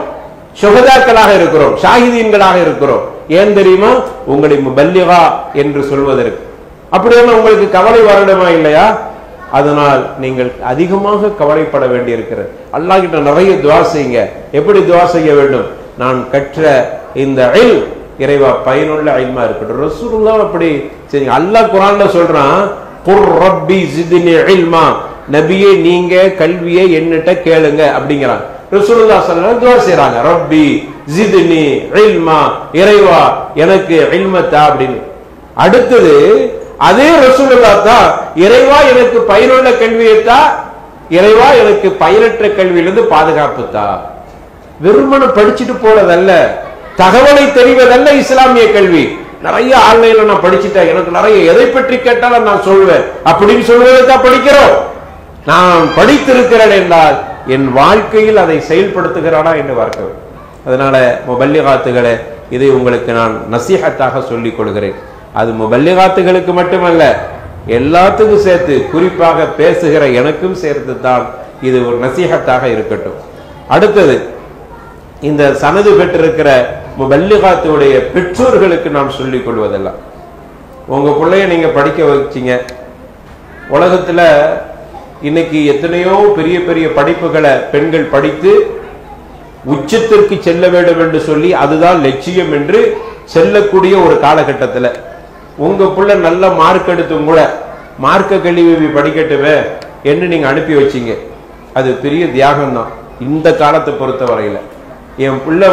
சுகதாக்களாக இருக்கிறோம், ஷாஹிதீன்களாக இருக்கிறோம். ஏன் தெரியுமா? உங்களை பல்லிகா என்று சொல்வதற்கு. அப்படியான உங்களுக்கு கவலை வரணுமா இல்லையா? அதனால் நீங்கள் அதிகமாக கவலைப்பட வேண்டி இருக்கிறது. அல்லாஹ் கிட்ட நிறைய துஆ செய்யுங்க. எப்படி துஆ செய்ய வேண்டும்? நான் கற்ற இந்த இல்ம் இறைவா பயனுள்ள இல்மா இருக்கட்டும். ரசூலுல்லாஹ் அப்படி சரி, அல்லாஹ் குர்ஆன்ல சொல்றான், குர் ரப்பி ஜித்னி இல்மா, நபியே நீங்க கல்வியை என்னட்ட கேளுங்க அப்படிங்கிறான். ரசூலுல்லாஹ் ஸல்லல்லாஹு அலைஹி வஸல்லம் துஆ செய்றாங்க, ரப்பி ஜித்னி இல்மா, இறைவா எனக்கு இல்ம தா அப்படின்னு. அடுத்தது அதே ரசூலுல்லாஹ் தான், இறைவா எனக்கு பயனுள்ள கல்வியை தா, இறைவா எனக்கு பயனற்ற கல்வியிலிருந்து பாதுகாப்பு தா. வெறுமன படிச்சுட்டு போறதல்ல, தகவலை தெரிவதல்ல இஸ்லாமிய கல்வி. நிறைய ஆன்லைன்ல நான் படிச்சுட்டேன், எனக்கு நிறைய எதை பற்றி கேட்டாலும் நான் சொல்வேன் அப்படின்னு சொல்வதைத்தான் படிக்கிறோம். நான் படித்திருக்கிறேன் என்றால் என் வாழ்க்கையில் அதை செயல்படுத்துகிறானா என்று பார்க்க. அதனால முபல்லிகாத்துகளே, இதை உங்களுக்கு நான் நசீஹத்தாக சொல்லிக் கொள்கிறேன். அது முபல்லிகாத்துகளுக்கு மட்டுமல்ல, எல்லாத்துக்கும் சேர்த்து, குறிப்பாக பேசுகிற எனக்கும் சேர்த்து தான் இது ஒரு நசீஹத்தாக இருக்கட்டும். அடுத்தது, இந்த சனது பெற்றிருக்கிற முபல்லிகாத்துடைய பெற்றோர்களுக்கு நாம் சொல்லிக் கொள்வதெல்லாம், உங்க பிள்ளைய நீங்க படிக்க வச்சீங்க. உலகத்துல இன்னைக்கு எத்தனையோ பெரிய பெரிய படிப்புகளை பெண்கள் படித்து உச்சத்திற்கு செல்ல வேண்டும் என்று சொல்லி அதுதான் லட்சியம் என்று செல்லக்கூடிய ஒரு காலகட்டத்தில் உங்க பிள்ளை நல்ல மார்க் எடுத்தும் கூட மார்க்க கல்வி படிக்கட்டுமே என்று நீங்க அனுப்பி வச்சீங்க. அது பெரிய தியாகம் தான் இந்த காலத்தை பொறுத்த வரையில. என் பிள்ளை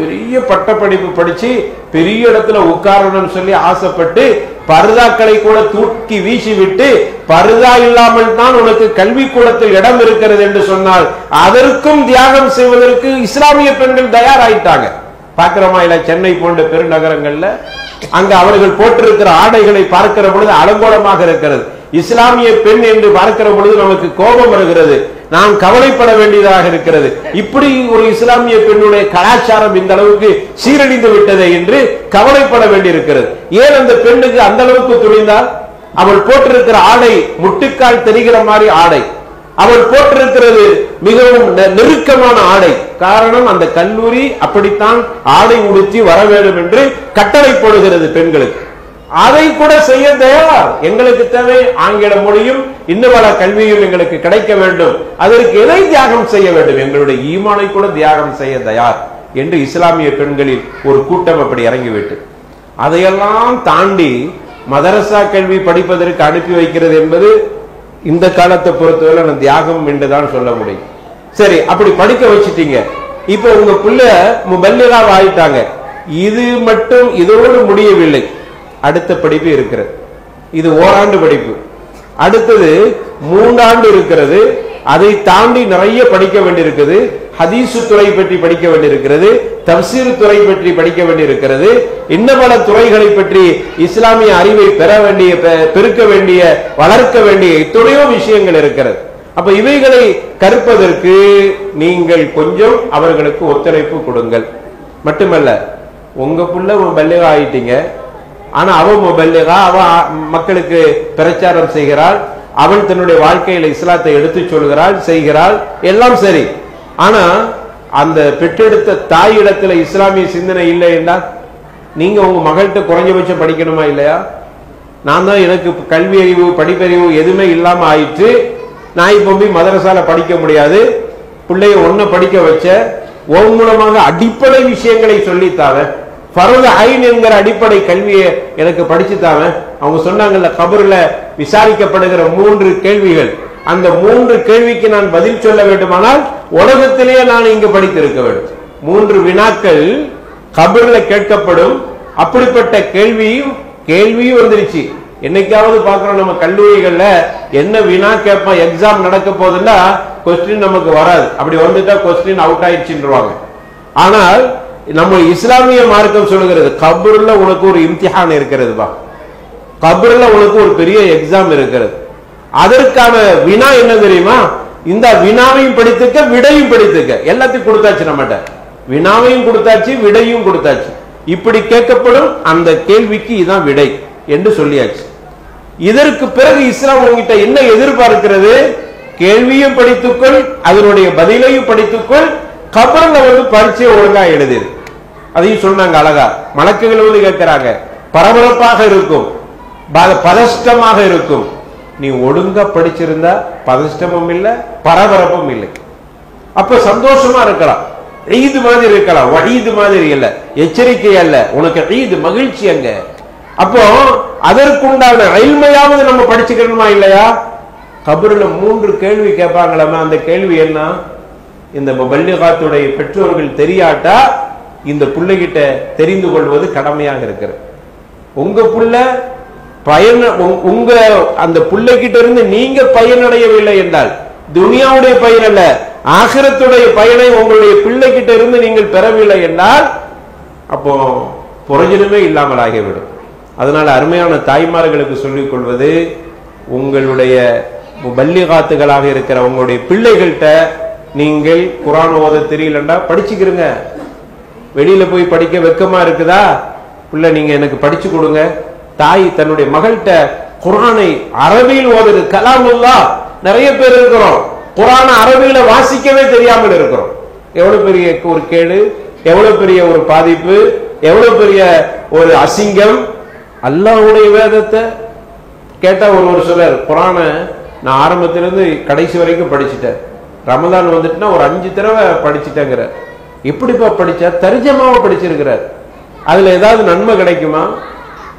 பெரிய பட்டப்படிப்பு படிச்சு பெரிய இடத்துல உட்காரணும்னு சொல்லி ஆசைப்பட்டு பர்தாக்களை கூட தூக்கி வீசி விட்டு, பர்தா இல்லாமல் தான் உனக்கு கல்வி கூடத்தில் இடம் இருக்கிறது என்று சொன்னால் அதற்கும் தியாகம் செய்வதற்கு இஸ்லாமிய பெண்கள் தயாராயிட்டாங்க. பார்க்கிறோமா இல்ல? சென்னை போன்ற பெருநகரங்கள்ல அங்க அவர்கள் போட்டிருக்கிற ஆடைகளை பார்க்கிற பொழுது அலங்கோலமாக இருக்கிறது. இஸ்லாமிய பெண் என்று பார்க்கிற பொழுது நமக்கு கோபம் வருகிறது, நாம் கவலைப்பட வேண்டியதாக இருக்கிறது. இப்படி ஒரு இஸ்லாமிய பெண்ணுடைய கலாச்சாரம் இந்த அளவுக்கு சீரழிந்து விட்டதே என்று கவலைப்பட வேண்டியிருக்கிறது. ஏன் அந்த பெண்ணுக்கு அந்த அளவுக்கு துணிந்தால்? அவள் போட்டிருக்கிற ஆடை முட்டுக்கால் தெரிகிற மாதிரி ஆடை, அவள் போட்டிருக்கிறது மிகவும் நெருக்கமான ஆடை. காரணம், அந்த கல்லூரி அப்படித்தான் ஆடை உடுத்தி வர வேண்டும் என்று கட்டளை போடுகிறது பெண்களுக்கு. அதை கூட செய்ய தயார். எங்களுக்கு தேவை ஆங்கில மொழியும் இன்னும் பல கல்வியும் எங்களுக்கு கிடைக்க வேண்டும், அதற்கு எதை தியாகம் செய்ய வேண்டும்? எங்களுடைய ஈமானை கூட தியாகம் செய்ய தயார் என்று இஸ்லாமிய பெண்களில் ஒரு கூட்டம் அப்படி இறங்கிவிட்டு, அதையெல்லாம் தாண்டி மதரசா கல்வி படிப்பதற்கு அனுப்பி வைக்கிறது என்பது இந்த காலத்தை பொறுத்தவரை தியாகம் என்றுதான் சொல்ல முடியும். சரி, அப்படி படிக்க வச்சுட்டீங்க. இப்ப உங்க பிள்ளை முபல்லிகா ஆயிட்டாங்க. இது மட்டும் இதோடு முடியவில்லை, அடுத்த படிப்பு இருக்கிறது. இது ஓராண்டு படிப்பு. அடுத்தது 3 ஆண்டு இருக்கிறது. அதை தாண்டி நிறைய படிக்க வேண்டியிருக்கிறது. ஹதீசு துறை பற்றி படிக்க வேண்டியிருக்கிறது, தப்சீர் துறை பற்றி படிக்க வேண்டியிருக்கிறது, இன்னும் பல துறைகளை பற்றி இஸ்லாமிய அறிவை பெற வேண்டிய, பெருக்க வேண்டிய, வளர்க்க வேண்டிய எத்தனையோ விஷயங்கள் இருக்கிறது. அப்ப இவைகளை கற்பதற்கு நீங்கள் கொஞ்சம் அவர்களுக்கு ஒத்துழைப்பு கொடுங்கள். மட்டுமல்ல, உங்க புள்ள முபல்லிகா ஆயிட்டீங்க, ஆனா அவ முபல்லிகா, அவ மக்களுக்கு பிரச்சாரம் செய்கிறாள், அவன் தன்னுடைய வாழ்க்கையில இஸ்லாத்தை எடுத்து சொல்கிறாள், செய்கிறாள், எல்லாம் சரி. ஆனா அந்த பெற்றெடுத்த தாய் இடத்துல இஸ்லாமிய சிந்தனை இல்லை என்றால் நீங்க உங்க மகள்கிட்ட குறைஞ்சபட்சம் படிக்கணுமா இல்லையா? நான் தான் எனக்கு கல்வி அறிவு படிப்பறிவு எதுவுமே இல்லாம ஆயிற்று, நான் இப்ப போய் மதரசால படிக்க முடியாது, பிள்ளைய ஒன்ன படிக்க வச்ச, உன் மூலமாக அடிப்படை விஷயங்களை சொல்லித்தாவ, ஃபர்து ஐன் என்கிற அடிப்படை கல்வியை எனக்கு படிச்சுத்தாவ. அவங்க சொன்னாங்கல்ல, கபர்ல விசாரிக்கப்படுகிற 3 கேள்விகள், அந்த 3 கேள்விக்கு நான் பதில் சொல்ல வேண்டுமானால் உலகத்திலேயே நான் இங்கு படித்திருக்க வேண்டும். 3 வினாக்கள் கபர்ல கேட்கப்படும். அப்படிப்பட்ட கேள்வியும் வந்துருச்சு. என்னைக்காவது பாக்குறோம் நம்ம கல்லூரிகள்ல என்ன வினா கேட்போம், எக்ஸாம் நடக்க போதுன்னா கொஸ்டின் நமக்கு வராது, அப்படி வந்துட்டா கொஸ்டின் அவுட் ஆயிடுச்சுருவாங்க. ஆனால் நம்ம இஸ்லாமிய மார்க்கம் சொல்லுகிறது, கபர்ல உனக்கு ஒரு இம்திஹான் இருக்கிறதுப்பா, கபர்ல உனக்கு ஒரு பெரிய எக்ஸாம் இருக்கிறது. அதற்கான வினா என்ன தெரியுமா? இந்த வினாவையும் படித்துக்க, விடையும் படித்துக்க. எல்லாத்தையும் கொடுத்தாச்சு நம்மகிட்ட. வினாவையும் கொடுத்தாச்சு, விடையும் கொடுத்தாச்சு. இப்படி கேட்கப்படும் அந்த கேள்விக்கு இதான் விடை என்று சொல்லியாச்சு. இதற்கு பிறகு இஸ்லாம் உங்ககிட்ட என்ன எதிர்பார்க்கிறது? கேள்வியும் படித்துக்கொள், அதனுடைய பதிலையும் படித்துக்கொள், கபர்ல வந்து பரீட்சையை ஒழுங்கா எழுதிரு. அதையும் சொன்னாங்க அழகா. மலக்குகள் வந்து கேட்கிறாங்க, பரபரப்பாக இருக்கும், பதஷ்டமாக இருக்கும். நீ ஒழுங்கா படிச்சிருந்தா பதஷ்டமும் இல்லை, பரபரப்பும் இல்லை. அப்ப சந்தோஷமா இருக்கலாம், ஈது மாதிரி இருக்கலாம், வஹீது மாதிரி இல்ல, எச்சரிக்கை அல்ல, உனக்கு ஈது மகிழ்ச்சி அங்க. அப்போ அதற்குண்டான இல்மையாவது நம்ம படிச்சுக்கணுமா இல்லையா? கபர்ல 3 கேள்வி கேட்பாங்களாமா. அந்த கேள்வி என்ன? இந்த முபல்லிகாத்துடைய பெற்றோர்கள் தெரியாட்டா இந்த பிள்ளைகிட்ட தெரிந்து கொள்வது கடமையாக இருக்கிறது. உங்க புள்ள பயன், உங்க அந்த பிள்ளைகிட்ட இருந்து நீங்க பயனடையவில்லை என்றால், துனியாவுடைய பயன் அல்ல, ஆகிரத்துடைய பயனை உங்களுடைய பிள்ளைகிட்ட இருந்து நீங்கள் பெறவில்லை என்றால் அப்போ பிரயோஜனமே இல்லாமல் ஆகிவிடும். அதனால அருமையான தாய்மார்களுக்கு சொல்லிக் கொள்வது, உங்களுடைய முபல்லிகாத்துகளாக இருக்கிற உங்களுடைய பிள்ளைகள்கிட்ட நீங்கள் குர்ஆன் ஓத தெரியலண்டா படிச்சுக்கிறங்க. வெளியில போய் படிக்க வெக்கமா இருக்குதா? பிள்ளை நீங்க எனக்கு படிச்சு கொடுங்க. தாய் தன்னுடைய மகள்கிட்ட குர்ஆனை அரபியில் ஓதுது, கலாமுல்லாஹ். நிறைய பேர் இருக்கிறோம், குர்ஆனை அரபியில வாசிக்கவே தெரியாமல் இருக்கிறோம். எவ்வளவு பெரிய ஒரு கேடு, எவ்வளவு பெரிய ஒரு பாதிப்பு, எவ்வளவு பெரிய ஒரு அசிங்கம். அல்லாஹ்வுடைய வேதத்தை கேட்டா ஒரு சொல்றார், குர்ஆனை நான் ஆரம்பத்திலிருந்து கடைசி வரைக்கும் படிச்சுட்டேன், ரமதான் வந்துட்டுனா ஒரு 5 தடவை படிச்சுட்டேங்கிற. எப்படிப்பா படிச்சா? தர்ஜமாவை படிச்சிருக்கிறார். அதுல ஏதாவது நன்மை கிடைக்குமா?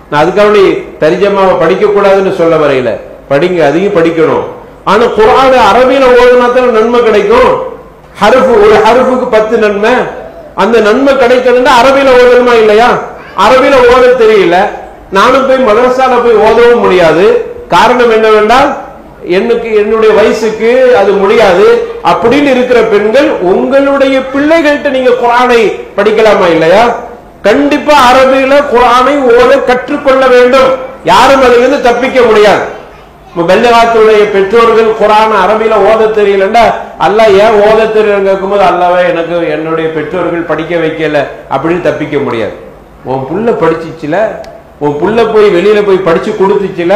நான் அதுக்காக தர்ஜமாவை படிக்க கூடாதுன்னு சொல்ல வரையில, படிங்க, அதையும் படிக்கணும். ஆனா குர்ஆனை அரபியில ஓதுனா தான் நன்மை கிடைக்கும். ஹர்ஃப், ஒரு ஹர்ஃபுக்கு 10 நன்மை. அந்த நன்மை கிடைக்கணும்னா அரபியில ஓதணுமா இல்லையா? அரபியில ஓத தெரியல, நானும் போய் மதரசால போய் ஓதவும் முடியாது. காரணம் என்னவென்றால் என்னுடைய வயசுக்கு அது முடியாது. அப்படின்னு இருக்கிற பெண்கள், உங்களுடைய பிள்ளைகள்கிட்ட நீங்க குர்ஆனை படிக்கலாமா இல்லையா? கண்டிப்பா அரபியில குர்ஆனை ஓத கற்றுக்கொள்ள வேண்டும். யாரும் அதிலிருந்து தப்பிக்க முடியாது. முபல்லிகாத்துடைய பெற்றோர்கள் குர்ஆன் அரபியில ஓத தெரியலண்டா, அல்லாஹ் ஏன் ஓத தெரியலன்னு கேட்கும்போது, அல்லாஹ்வே எனக்கு என்னுடைய பெற்றோர்கள் படிக்க வைக்கல அப்படின்னு தப்பிக்க முடியாது. உன் புள்ள படிச்சுச்சுல, உன் புள்ள போய் வெளியில போய் படிச்சு கொடுத்துச்சுல,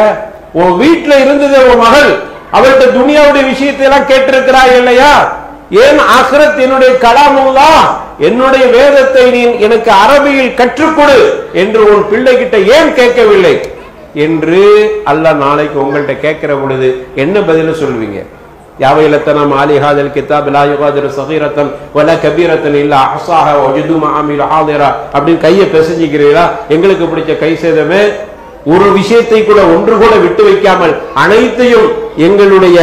உன் வீட்டுல இருந்தது உன் மகள், அவர்கிட்ட துனியாவுடைய விஷயத்தை எல்லாம் கேட்டிருக்கிறாய் இல்லையா? ஏன் ஆகிரத் என்னுடைய கலாமுல்லாஹ், என்னுடைய வேதத்தை நீ எனக்கு அரபியில் கற்றுக்கொடு என்று உன் பிள்ளை கிட்ட ஏன் கேட்கவில்லை என்று அல்லாஹ் நாளைக்கு உங்கள்கிட்ட கேட்கிற பொழுது என்ன பதில சொல்வீங்க? யாவைலத்தன மாலிஹாதல் கிதாப் லா யுகாதிரு ஸகீரத்தன் வலா கபீரத்தன் இல்லா அஹ்ஸாஹா வஜது மா அமிலு ஹாதிரா அப்படின்னு கையை பிசைஞ்சிக்கிறீங்களா? எங்களுக்கு பிடிச்ச கை சேதமே, ஒரு விஷயத்தை கூட ஒன்று கூட விட்டு வைக்காமல் அனைத்தையும் எங்களுடைய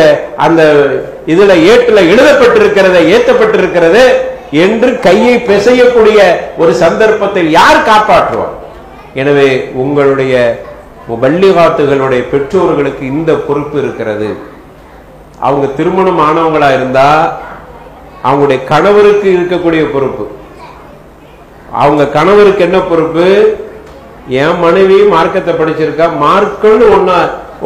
அந்த இதுல ஏட்டுல எழுதப்பட்டிருக்கிறத, ஏற்றப்பட்டிருக்கிறது என்று கையை பிசையக்கூடிய ஒரு சந்தர்ப்பத்தில் யார் காப்பாற்றுவார்? எனவே உங்களுடைய முபல்லிகாத்துகளுடைய பெற்றோர்களுக்கு இந்த பொறுப்பு இருக்கிறது. அவங்க திருமணம் ஆனவங்களா இருந்தா அவங்களுடைய கணவருக்கு இருக்கக்கூடிய பொறுப்பு. அவங்க கணவருக்கு என்ன பொறுப்பு? என் மனைவி மார்க்கத்தை படிச்சிருக்கா, மார்க்கம்னு ஒன்னா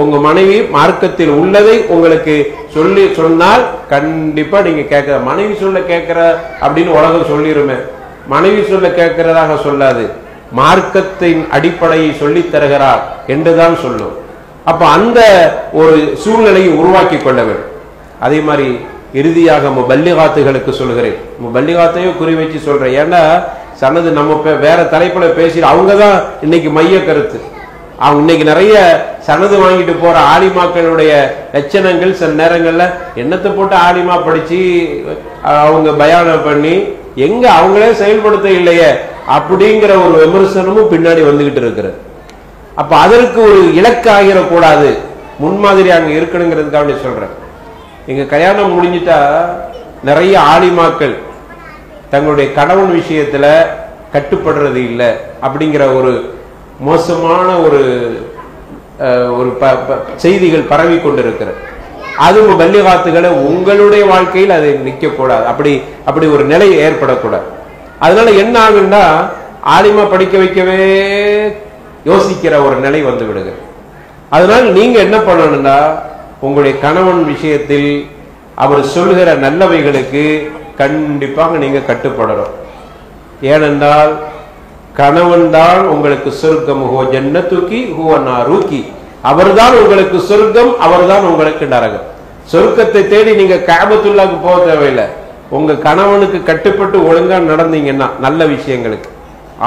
உங்க மனைவி மார்க்கத்தில் உள்ளதை உங்களுக்கு சொல்லி சொன்னால் கண்டிப்பா நீங்க கேட்கிற, மனைவி சொல்ல கேட்கிற அப்படின்னு உலகம் சொல்லிருமே, மனைவி சொல்ல கேட்கிறதாக சொல்லாது, மார்க்கத்தின் அடிப்படையை சொல்லி தருகிறார் என்றுதான் சொல்லும். அப்ப அந்த ஒரு சூழ்நிலையை உருவாக்கி கொள்ள வேண்டும். அதே மாதிரி இறுதியாக முபல்லிகாத்துகளுக்கு சொல்கிறேன், முபல்லிகாத்தையும் குறி வச்சு சொல்றேன். ஏன்னா சனது நம்ம வேற தலைப்புல பேசி அவங்கதான் இன்னைக்கு மைய கருத்து. அவங்க இன்னைக்கு நிறைய சனது வாங்கிட்டு போற ஆலிமாக்களுடைய லட்சணங்கள் சில நேரங்கள்ல என்னத்தை போட்டு ஆலிமா படிச்சு அவங்க பயானம் பண்ணி எங்க அவங்களே செயல்படுத்த இல்லையே அப்படிங்கிற ஒரு விமர்சனமும் பின்னாடி வந்துகிட்டு இருக்கிறது. அப்ப அதற்கு ஒரு இலக்கு ஆகிடக்கூடாது, முன்மாதிரி அங்க இருக்கணுங்கிறதுக்காக சொல்றேன். எங்க கல்யாணம் முடிஞ்சிட்டா நிறைய ஆலிமாக்கள் தங்களுடைய கணவன் விஷயத்துல கட்டுப்படுறது இல்லை அப்படிங்கிற ஒரு மோசமான ஒரு செய்திகள் பரவி கொண்டிருக்கிறது. அது பல்லிகாத்துகளை உங்களுடைய வாழ்க்கையில் அது நிற்க கூடாது, அப்படி ஒரு நிலை ஏற்படக்கூடாது. அதனால என்ன ஆகுன்னா ஆலிமா படிக்க வைக்கவே யோசிக்கிற ஒரு நிலை வந்து விடுகிறது. அதனால் நீங்க என்ன பண்ணணும்னா உங்களுடைய கணவன் விஷயத்தில் அவர் சொல்கிற நல்லவைகளுக்கு கண்டிப்பாக நீங்க கட்டுப்படணும். ஏனென்றால் கணவன் தான் உங்களுக்கு சொர்க்கம், ஹுவ ஜன்னத்துக்கி ஹுவ நாருக்கி, அவர்தான் உங்களுக்கு சொர்க்கம், அவர்தான் உங்களுக்கு நரகம். சொர்க்கத்தை தேடி நீங்க கஅபத்துல்லாஹ்க்கு போக தேவையில்லை. உங்க கணவனுக்கு கட்டுப்பட்டு ஒழுங்கா நடந்தீங்கன்னா நல்ல விஷயங்களுக்கு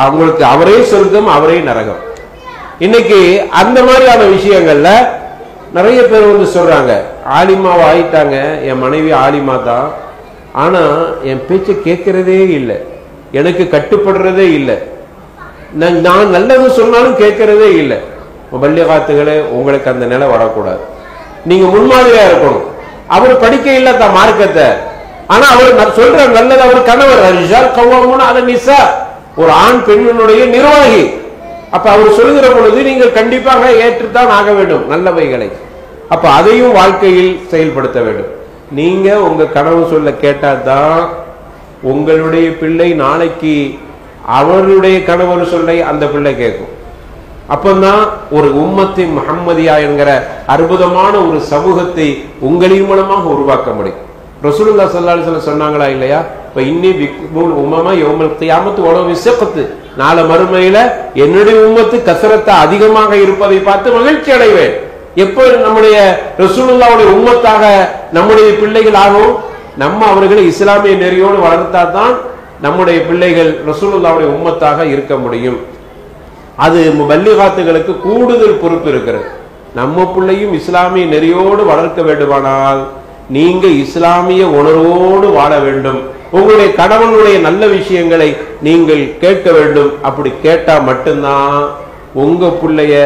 அவங்களுக்கு அவரே சொர்க்கம், அவரே நரகம். இன்னைக்கு அந்த மாதிரியான விஷயங்கள்ல நிறைய பேர் வந்து சொல்றாங்க, ஆலிமாவை ஆயிட்டாங்க, என் மனைவி ஆலிமா தான், ஆனா என் பேச்சை கேட்கறதே இல்லை, எனக்கு கட்டுப்படுறதே இல்லை, நான் நல்லது சொன்னாலும் கேட்கறதே இல்லை. பல்லிகாத்துகளே, உங்களுக்கு அந்த நிலை வரக்கூடாது. நீங்க முன்மாதிரியா இருக்கணும். அவர் படிக்க இல்லை தான் மார்க்கத்தை, ஆனா அவர் சொல்ற நல்லது அவர் கணவர். ஒரு ஆண் பெண்ணுடைய நிர்வாகி. அப்ப அவர் சொல்லுகிற பொழுது நீங்கள் கண்டிப்பாக ஏற்றுத்தான் ஆக வேண்டும் நல்லவைகளை. அப்ப அதையும் வாழ்க்கையில் செயல்படுத்த வேண்டும். நீங்க உங்க கணவன் சொல்ல கேட்டாதான் உங்களுடைய பிள்ளை நாளைக்கு அவருடைய கணவர் சொல்லை அந்த பிள்ளை கேட்கும். அப்பதான் ஒரு உம்மத்தி முஹம்மதியா என்கிற அற்புதமான ஒரு சமூகத்தை உங்களின் மூலமாக உருவாக்க முடியும். ரசூலுல்லாஹி ஸல்லல்லாஹு அலைஹி வஸல்லம் சொன்னாங்களா இல்லையா? இப்ப இன்னி பிக்முல் உம்மமா யௌமல் கியாமத்து வலவ் விஸகத், நாளை மறுமையில என்னுடைய உம்மத்து கஸரத்தா அதிகமாக இருப்பதை பார்த்து மகிழ்ச்சி அடைவேன். எப்போ நம்முடைய ரசூலுல்லாஹ்வுடைய உம்மத்தாக நம்முடைய பிள்ளைகள் ஆகும்? நம்ம அவர்களை இஸ்லாமிய நெறியோடு வளர்த்தாதான் நம்முடைய பிள்ளைகள் ரசூலுல்லாஹ்வுடைய உம்மத்தாக இருக்க முடியும். அது முபல்லிகாத்துகளுக்கு கூடுதல் பொறுப்பு இருக்கிறது. நம்ம பிள்ளையும் இஸ்லாமிய நெறியோடு வளர்க்க வேண்டுமானால் நீங்க இஸ்லாமிய உணர்வோடு வாழ வேண்டும். உங்களுடைய கணவனுடைய நல்ல விஷயங்களை நீங்கள் கேட்க வேண்டும். அப்படி கேட்டா மட்டும்தான் உங்க பிள்ளைய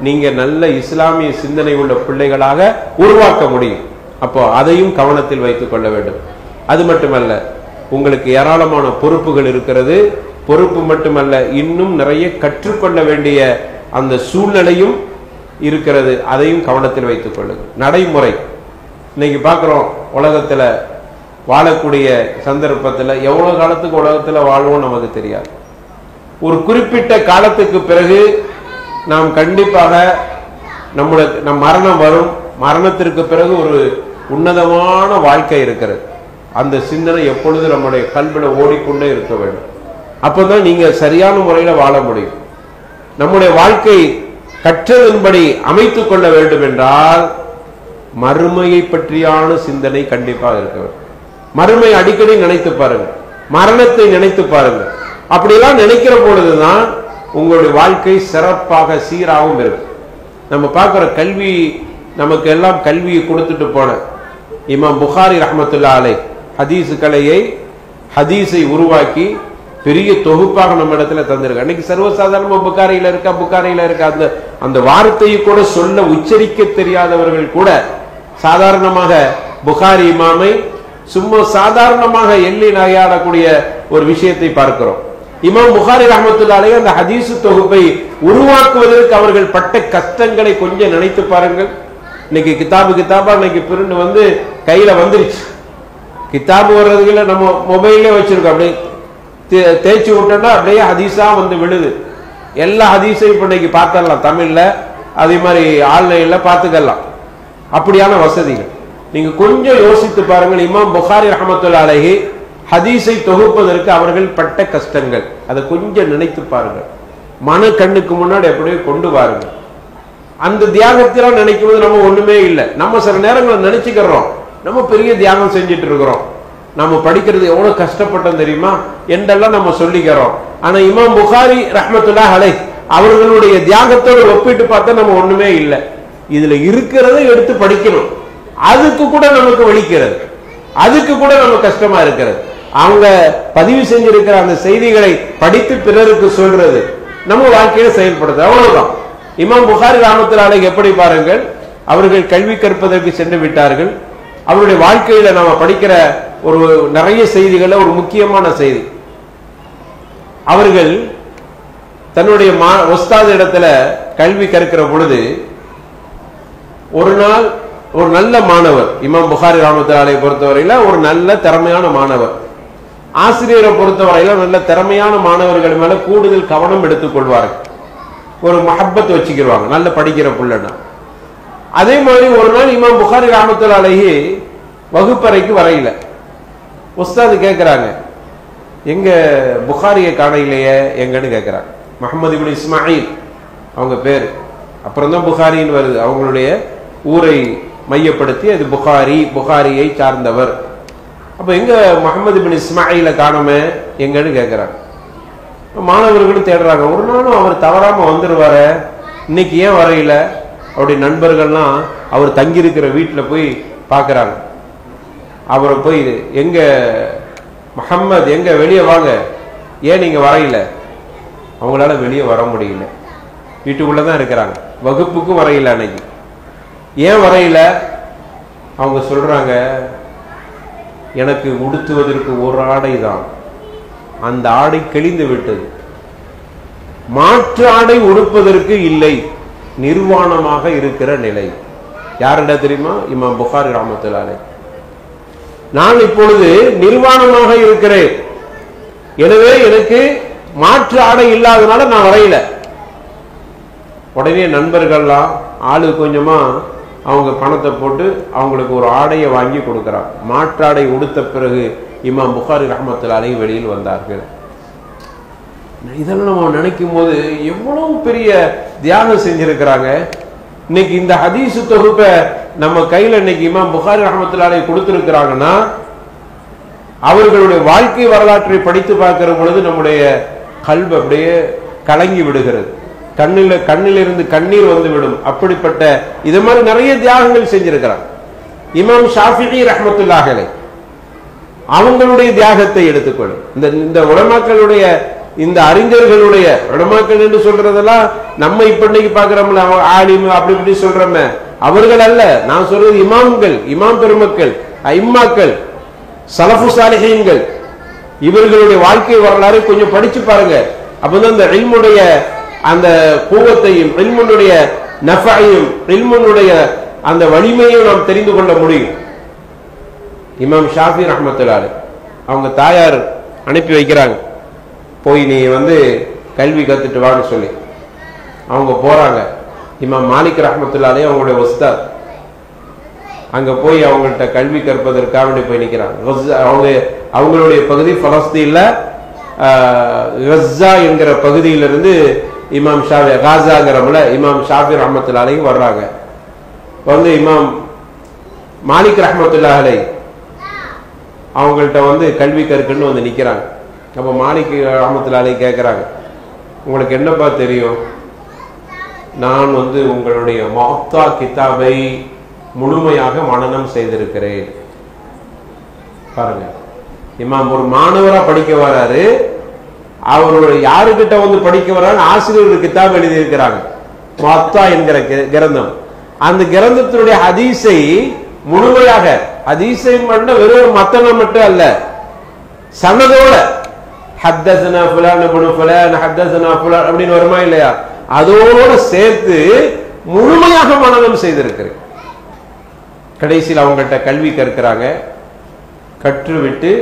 நீங்க நல்ல இஸ்லாமிய சிந்தனை உள்ள பிள்ளைகளாக உருவாக்க முடியும். அப்போ அதையும் கவனத்தில் வைத்துக் கொள்ள வேண்டும். அது மட்டுமல்ல, உங்களுக்கு ஏராளமான பொறுப்புகள் இருக்கிறது. பொறுப்பு மட்டுமல்ல, இன்னும் நிறைய கற்றுக்கொள்ள வேண்டிய அந்த சூழ்நிலையும் இருக்கிறது. அதையும் கவனத்தில் வைத்துக் கொள்ளுங்கள். நடைமுறை இன்னைக்கு பார்க்கிறோம், உலகத்துல வாழக்கூடிய சந்தர்ப்பத்தில் எவ்வளவு காலத்துக்கு உலகத்துல வாழ்வோம் நமக்கு தெரியாது. ஒரு குறிப்பிட்ட காலத்துக்கு பிறகு நாம் கண்டிப்பாக நம் மரணம் வரும். மரணத்திற்கு பிறகு ஒரு உன்னதமான வாழ்க்கை இருக்கிறது. அந்த சிந்தனை எப்பொழுது நம்முடைய கல்வில ஓடிக்கொண்டே இருக்க வேண்டும். அப்பதான் நீங்க சரியான முறையில வாழ முடியும். நம்முடைய வாழ்க்கை கற்றதன்படி அமைத்துக் கொள்ள வேண்டும் என்றால் மறுமையை பற்றியான சிந்தனை கண்டிப்பாக இருக்க வேண்டும். மறுமை அடிக்கடி நினைத்து பாருங்க, மரணத்தை நினைத்து பாருங்க. அப்படியெல்லாம் நினைக்கிற பொழுதுதான் உங்களுடைய வாழ்க்கை சிறப்பாக சீராகவும் இருக்கு. நம்ம பார்க்கிற கல்வி, நமக்கு எல்லாம் கல்வியை கொடுத்துட்டு போன இமாம் புகாரி ரஹ்மத்துல்லாஹி அலைஹி ஹதீஸ் கலையை, ஹதீஸை உருவாக்கி பெரிய தொகுப்பாக நம்ம இடத்துல தந்திருக்க. அன்னைக்கு சர்வசாதாரணமா புகாரியில இருக்க அந்த வார்த்தையை கூட சொல்ல உச்சரிக்க தெரியாதவர்கள் கூட சாதாரணமாக புகாரி இமாமை சும்மா சாதாரணமாக எள்ளி நகையாடக்கூடிய ஒரு விஷயத்தை பார்க்கிறோம். இமாம் புகாரி ரஹ்மத்துல்லாஹி அலைஹி அந்த ஹதீஸ் தொகுப்பை உருவாக்குவதற்கு அவர்கள் பட்ட கஷ்டங்களை கொஞ்சம் நினைத்து பாருங்கள். இன்னைக்கு கிதாபா இன்னைக்கு பிரிண்ட் வந்து கையில வந்துருச்சு. கிதாபு வர்றதுல நம்ம மொபைல்லே வச்சிருக்கோம். அப்படியே தேய்ச்சி விட்டோம்னா அப்படியே ஹதீஸா வந்து விழுது. எல்லா ஹதீஸையும் இப்ப இன்னைக்கு பார்த்தரலாம். தமிழ்ல அதே மாதிரி ஆன்லைன்ல பார்த்துக்கலாம். அப்படியான வசதிகள். நீங்க கொஞ்சம் யோசித்து பாருங்கள். இமாம் புகாரி ரஹ்மத்துல்லாஹி அலைஹி ஹதீஸை தொகுப்பதற்கு அவர்கள் பட்ட கஷ்டங்கள், அதை கொஞ்சம் நினைத்து பாருங்கள். மன கண்ணுக்கு முன்னாடி அப்படியே கொண்டு வாருங்கள். அந்த தியாகத்திலாம் நினைக்கும் போது நம்ம ஒண்ணுமே இல்லை. நம்ம சில நேரங்களை நினைச்சுக்கிறோம் நம்ம பெரிய தியாகம் செஞ்சுட்டு இருக்கிறோம், நம்ம படிக்கிறது எவ்வளவு கஷ்டப்பட்டோம் தெரியுமா என்றெல்லாம் நம்ம சொல்லிக்கிறோம். ஆனா இமாம் புகாரி ரஹ்மத்துல்லாஹி அலைஹி அவர்களுடைய தியாகத்தோடு ஒப்பிட்டு பார்த்தா நம்ம ஒண்ணுமே இல்லை. இதுல இருக்கிறத எடுத்து படிக்கணும், அதுக்கு கூட நமக்கு வலிக்கிறது, அதுக்கு கூட நம்ம கஷ்டமா இருக்கிறது. அவங்க பதிவு செஞ்சிருக்கிற அந்த செய்திகளை படித்து பிறருக்கு சொல்றது, நம்ம வாழ்க்கையில செயல்படுது, அவ்வளவுதான். இமாம் புகாரி ரஹ்மத்துல்லாஹி அலைஹி எப்படி பாருங்கள், அவர்கள் கல்வி கற்பதற்கு சென்று விட்டார்கள். அவருடைய வாழ்க்கையில நாம படிக்கிற ஒரு நிறைய செய்திகள்ல ஒரு முக்கியமான செய்தி, அவர்கள் தன்னுடைய உஸ்தாத் இடத்துல கல்வி கற்கிற பொழுது ஒரு நாள் ஒரு நல்ல மாணவர், இமாம் புகாரி ரஹ்மத்துல்லாஹி அலைஹி பொறுத்தவரையில ஒரு நல்ல திறமையான மாணவர், ஆசிரியரை பொறுத்தவரையில நல்ல திறமையான மாணவர்கள் மேல கூடுதல் கவனம் எடுத்துக் கொள்வார்கள். ஒரு மஹப்பத் வச்சுக்கிடுவாங்க. நல்ல படிக்கிற புள்ளனா அதே மாதிரி ஒரு நாள் இமாம் புகாரி ரஹ்மத்துல்லாஹி அலைஹி வகுப்பறைக்கு வரையில. உஸ்தாது கேட்கிறாங்க, எங்க புகாரியை காணையிலேயே எங்கன்னு கேட்கிறாங்க. முஹம்மது இப்னு இஸ்மாயில் அவங்க பேர், அப்புறம் தான் புகாரின்னு வருது. அவங்களுடைய ஊரை மையப்படுத்தி அது புகாரியை சார்ந்தவர். அப்ப எங்க முஹம்மது இப்னு இஸ்மாயில காணோமே எங்கன்னு கேட்கிறாங்க. மாணவர்களும் தேடுறாங்க. ஒரு நாளும் அவர் தவறாம வந்துருவார, இன்னைக்கு ஏன் வரையில? அவருடைய நண்பர்கள்லாம் அவர் தங்கியிருக்கிற வீட்டில் போய் பார்க்கறாங்க. அவரை போய், எங்க முஹம்மது எங்க, வெளியே வாங்க, ஏன் நீங்க வரையில? அவங்களால வெளியே வர முடியல, வீட்டுக்குள்ளதான் இருக்கிறாங்க, வகுப்புக்கும் வரையில. அன்னைக்கு ஏன் வரையில? அவங்க சொல்றாங்க, எனக்கு உடுத்துவதற்கு ஒரு ஆடை தான், அந்த ஆடை கிழிந்து விட்டது, மாற்று ஆடை உடுப்பதற்கு இல்லை, நிர்வாணமாக இருக்கிற நிலை. யாரிட தெரியுமா? இமாம் புகாரி ரஹ்மத்துல்லாஹி அலைஹி. நான் இப்பொழுது நிர்வாணமாக இருக்கிறேன், எனவே எனக்கு மாற்று ஆடை இல்லாதனால நான் வரையில. உடனே நண்பர்கள்லாம் ஆளு கொஞ்சமா அவங்க பணத்தை போட்டு அவங்களுக்கு ஒரு ஆடையை வாங்கி கொடுக்கிறார். மாற்றாடை உடுத்த பிறகு இமாம் புகாரி ரஹ்மத்துல்லாஹி அலைஹி வெளியில் வந்தார்கள். இதெல்லாம் நம்ம நினைக்கும் போது எவ்வளவு பெரிய தியானம் செஞ்சிருக்கிறாங்க. இன்னைக்கு இந்த ஹதீஸ் தொகுப்பை நம்ம கையில இன்னைக்கு இமாம் புகாரி ரஹ்மத்துல்லாஹி அலைஹி கொடுத்திருக்கிறாங்கன்னா, அவர்களுடைய வாழ்க்கை வரலாற்றை படித்து பார்க்கிற பொழுது நம்முடைய கல்வி அப்படியே கலங்கி விடுகிறது. கண்ணிலிருந்து கண்ணீர் வந்து விடும். அப்படிப்பட்ட இது மாதிரி நிறைய தியாகங்கள் செஞ்சிருக்கிறார். இமாம் ஷாஃபிஈ ரஹ்மத்துல்லாஹி அலைஹி அவங்களுடைய தியாகத்தை எடுத்துக்கொள்ளும். இந்த உலமாக்களுடைய, இந்த அறிஞர்களுடைய, உலமாக்கள் என்று சொல்றதெல்லாம் நம்ம இப்ப இன்னைக்கு பாக்குறோம்ல, ஆலிம் அப்படி இப்படி சொல்றோமே, அவர்கள் அல்ல. நான் சொல்றது இமாம்கள், இமாம் பெருமக்கள், ஐம்மாக்கள், சலஃபு சாலிஹீன்கள், இவர்களுடைய வாழ்க்கை வரலாறு கொஞ்சம் படிச்சு பாருங்க. அப்பதான் இந்த இல்முடைய அந்த கூவத்தையும், இல்முடைய நஃபையும், இல்முடைய அந்த வலிமையும் நாம் தெரிந்து கொள்ள முடியும். இமாம் ஷாஃபி ரஹ்மத்துல்லாஹி அலைஹி அவங்க தாயார் அனுப்பி வைக்கிறாங்க, போய் நீ கல்வி கத்துட்டு வான்னு சொல்லி. அவங்க போறாங்க. இமாம் மாலிக் ரஹ்மத்துல்லாஹி அலைஹி அவங்களுடைய உஸ்தாத் அங்க போய் அவங்கள்ட்ட கல்வி கற்பதற்காக போய் நிற்கிறாங்க. அவங்களுடைய பகுதி பலஸ்தீன்ல கஸா என்கிற பகுதியிலிருந்து இமாம் ஷாஃபி, காசாங்கிறவங்கள இமாம் ஷாஃபி ரஹ்மத்துல்லாஹி அலைஹி வர்றாங்க. இமாம் மாலிக் ரஹ்மத்துல்லாஹி அலைஹி அவங்கள்ட்ட கல்வி கற்கன்னு நிக்கிறாங்க. அப்ப மாலிக் ரஹ்மத்துல்லாஹி அலைஹி கேட்கிறாங்க, உங்களுக்கு என்னப்பா தெரியும்? நான் உங்களுடைய முஅத்தா கிதாபை முழுமையாக மனனம் செய்திருக்கிறேன். பாருங்க, இமாம் ஒரு மாணவரா படிக்க வராரு, அவருடைய யாருக்கிட்ட படிக்க வர்றாரு? ஆசிரியர் கிதாப் எழுதி இருக்கிறாங்க, முஅத்தா என்கிற கிரந்தம். அந்த கிரந்தத்தினுடைய ஹதீஸை முழுமையாக, ஹதீஸை வெறும் மத்தனம் மட்டும் அல்ல, சனதோட ஹத்தஸனா ஃபுலான் இப்னு ஃபுலான் ஹத்தஸனா ஃபுலான் அப்படின்னு வருமா இல்லையா, அதோட சேர்த்து முழுமையாக மனனம் செய்திருக்கிறேன். கடைசியில் அவங்கள்ட்ட கல்வி கற்கிறாங்க. கற்றுவிட்டு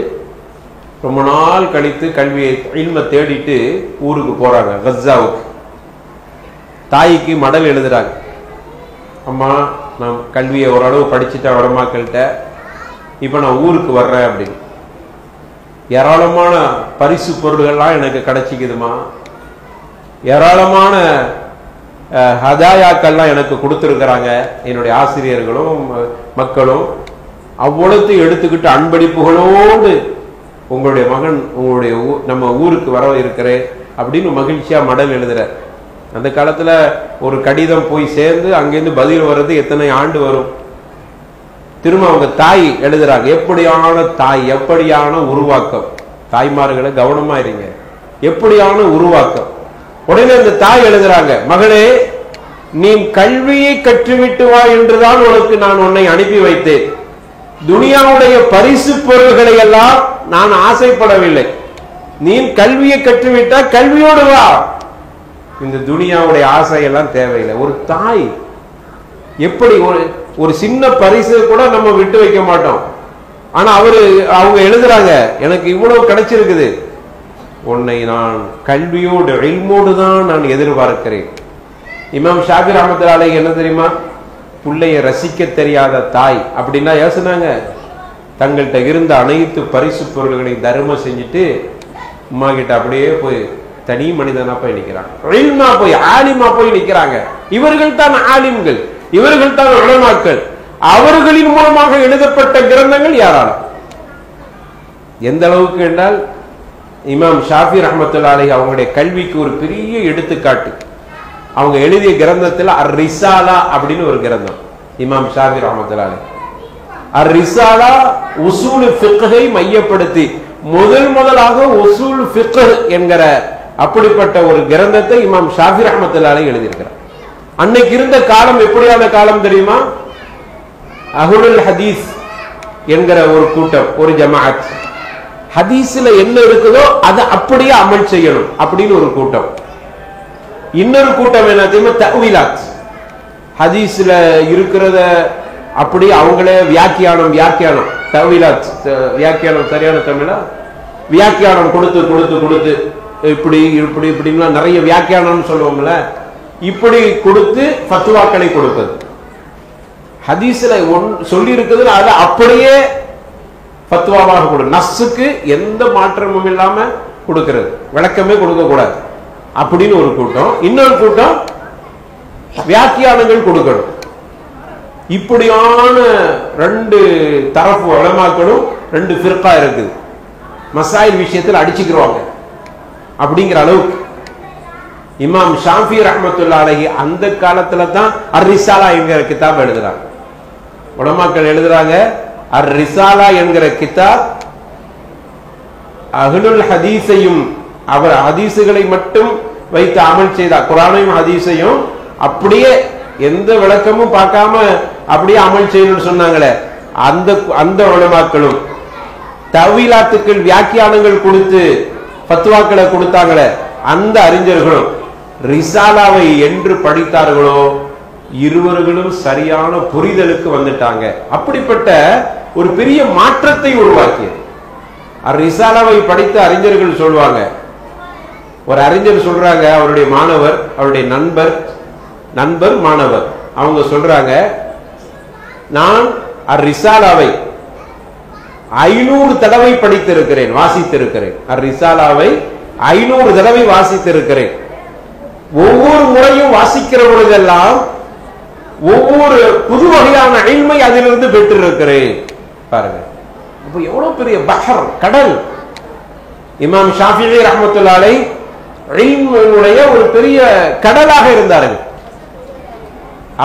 ரொம்ப நாள் கழித்து கல்வியை இல்ம தேடிட்டு ஊருக்கு போறாங்க, கஸாவுக்கு. தாய்க்கு மடல் எழுதுறாங்க, அம்மா நான் கல்வியை ஓரளவு படிச்சுட்டேன் வடமாக்கள்கிட்ட, இப்ப நான் ஊருக்கு வர்றேன் அப்படின்னு. ஏராளமான பரிசு பொருள்கள்லாம் எனக்கு கிடைச்சிக்குதுமா, ஏராளமான ஹதாயாக்கள்லாம் எனக்கு கொடுத்துருக்கிறாங்க என்னுடைய ஆசிரியர்களும் மக்களும். அவ்வளோத்தையும் எடுத்துக்கிட்டு அன்பளிப்புகளோடு உங்களுடைய மகன் உங்களுடைய நம்ம ஊருக்கு வர இருக்கிறேன் அப்படின்னு மகிழ்ச்சியா மடல் எழுதுற. அந்த காலத்துல ஒரு கடிதம் போய் சேர்ந்து அங்கேருந்து பதில் வர்றது எத்தனை ஆண்டு வரும்? திரும்ப அவங்க தாய் எழுதுறாங்க, எப்படியான தாய், எப்படியான உருவாக்கம். தாய்மார்களை கவனமா இருங்க, எப்படியான உருவாக்கம். உடனே அந்த தாய் எழுதுறாங்க, மகளே நீ கல்வியை கற்றுவிட்டு வா என்றுதான் உனக்கு நான் உன்னை அனுப்பி வைத்தேன். துனியாவுடைய பரிசு பொருள்களை எல்லாம் நான் ஆசைப்படவில்லை. நீ கல்வியை கற்றுவிட்டா கல்வியோடு வா, இந்த துனியாவுடைய ஆசையெல்லாம் தேவையில்லை. ஒரு தாய் எப்படி ஒரு சின்ன பரிசு கூட நம்ம விட்டு வைக்க மாட்டோம். ஆனா அவங்க எழுதுறாங்க, எனக்கு இவ்வளவு கிடைச்சிருக்குது, உன்னை நான் கல்வியோடு இல்மோடு தான் நான் எதிர்பார்க்கிறேன். இமாம் ஷாஃபி ரஹ்மத்துல்லாஹி அலைஹி என்ன தெரியுமா, பிள்ளைய ரசிக்க தெரியாத தாய் அப்படின்னா யோசனாங்க. தங்கள்கிட்ட இருந்த அனைத்து பரிசு பொருள்களை தர்மம் செஞ்சுட்டு அம்மா கிட்ட அப்படியே போய் தனி மனிதனா போய் நிக்கிறாங்க. போய் ஆலிமா போய் நிக்கிறாங்க. இவர்கள் தான் ஆலிம்கள், இவர்கள் தான் உலமாக்கள். அவர்களின் மூலமாக எழுதப்பட்ட கிரந்தங்கள் யாரால எந்த அளவுக்கு என்றால் இமாம் ஷாஃபி ரஹ்மத்துல்லாஹி அலைஹி அவங்களுடைய கல்விக்கு ஒரு பெரிய எடுத்துக்காட்டு. அவங்க எழுதிய கிரந்தத்தில் அர்-ரிசாலா அப்படின்னு ஒரு கிரந்தம். இமாம் ஷாஃபி ரஹ்மத்துல்லாஹி அலைஹி அர்-ரிசாலா உசூல் ஃபிக்ஹை மையப்படுத்தி முதலாக உசூல் ஃபிக்ஹ் என்கிற அப்படிப்பட்ட ஒரு கிரந்தத்தை இமாம் ஷாஃபி ரஹ்மத்துல்லாஹி அலைஹி எழுதியிருக்கிறார். அன்னைக்கு இருந்த காலம் எப்படியான காலம் தெரியுமா? அஹ்லுல் ஹதீஸ் என்கிற ஒரு கூட்டம், ஒரு ஜமாஅத். ஹதீஸ்ல என்ன இருக்குதோ அதை அப்படியே அமல் செய்யணும் அப்படின்னு ஒரு கூட்டம். இன்னொரு கூட்டம் என்ன தெரியுமா? தஅவீலாத். ஹதீஸ்ல இருக்கிறத அப்படியே அவங்களே வியாக்கியானம் தஅவீலாத். வியாக்கியானம் சரியான தமிழா? வியாக்கியானம் கொடுத்து இப்படி இப்படி இப்படின்னா நிறைய வியாக்கியானம்னு சொல்லுவோம்ல, இப்படி கொடுத்து ஃபத்வாக்களை கொடுப்பது. ஹதீஸ்ல சொல்லி இருக்குது அதை அப்படியே ஃபத்வாவாக கொடு, நஸ்ஸுக்கு எந்த மாற்றமும் இல்லாம கொடுக்கிறது, விளக்கமே கொடுக்க கூடாது அப்படின்னு ஒரு கூட்டம். இன்னொரு கூட்டம் வியாக்கியானங்கள் கொடுக்கணும். இப்படியான ரெண்டு தரப்பு உலமாக்களும் ரெண்டு ஃபிர்கா இருக்குது. மசாயில் விஷயத்தில் அடிச்சுக்கிறவாங்க அப்படிங்கிற அளவுக்கு. இமாம் ஷாஃபி ரஹ்மத்துல்லாஹி அலைஹி அந்த காலத்துல தான் அர்-ரிசாலா என்கிற கிதாப் எழுதுறாங்க. உலமாக்கள் எழுதுறாங்க, அர்-ரிசாலா என்கிற கிதாப் அஹ்லுல் ஹதீஸையும் அவர் ஹதீஸுகளை மட்டும் வைத்து அமல் செய்தார். குர்ஆனையும் ஹதீஸையும் அப்படியே எந்த விளக்கமும் பார்க்காம அப்படியே அமல் செய்யணும்னு சொன்னாங்களே, அந்த உலமாக்களும் தஅவீலாத்துக்கு வியாக்கியானங்கள் கொடுத்து ஃபத்வாக்களை கொடுத்தாங்களே அந்த அறிஞர்களும் ரிசாலாவை என்று படித்தார்களோ இருவர்களும் சரியான புரிதலுக்கு வந்துட்டாங்க. அப்படிப்பட்ட ஒரு பெரிய மாற்றத்தை உருவாக்கியது. ரிசாலாவை படித்த அறிஞர்கள் சொல்லுவாங்க, ஒரு அறிஞர் சொல்றாங்க, அவருடைய மாணவர், அவருடைய நண்பர் மாணவர், அவங்க சொல்றாங்க, நான் ரிசாலாவை 500 தடவை படித்திருக்கிறேன், வாசித்திருக்கிறேன். ரிசாலாவை 500 தடவை வாசித்திருக்கிறேன். ஒவ்வொரு முறையும் வாசிக்கிற பொழுதெல்லாம் ஒவ்வொரு புது வகையான இல்மை அதிலிருந்து பெற்றிருக்கிறேன். பாருங்க, அப்ப எவ்வளவு பெரிய பஹர், கடல். இமாம் ஷாஃபிஈ ரஹ்மத்துல்லாஹி அலைஹி இல்முடைய ஒரு பெரிய கடலாக இருந்தார்கள்.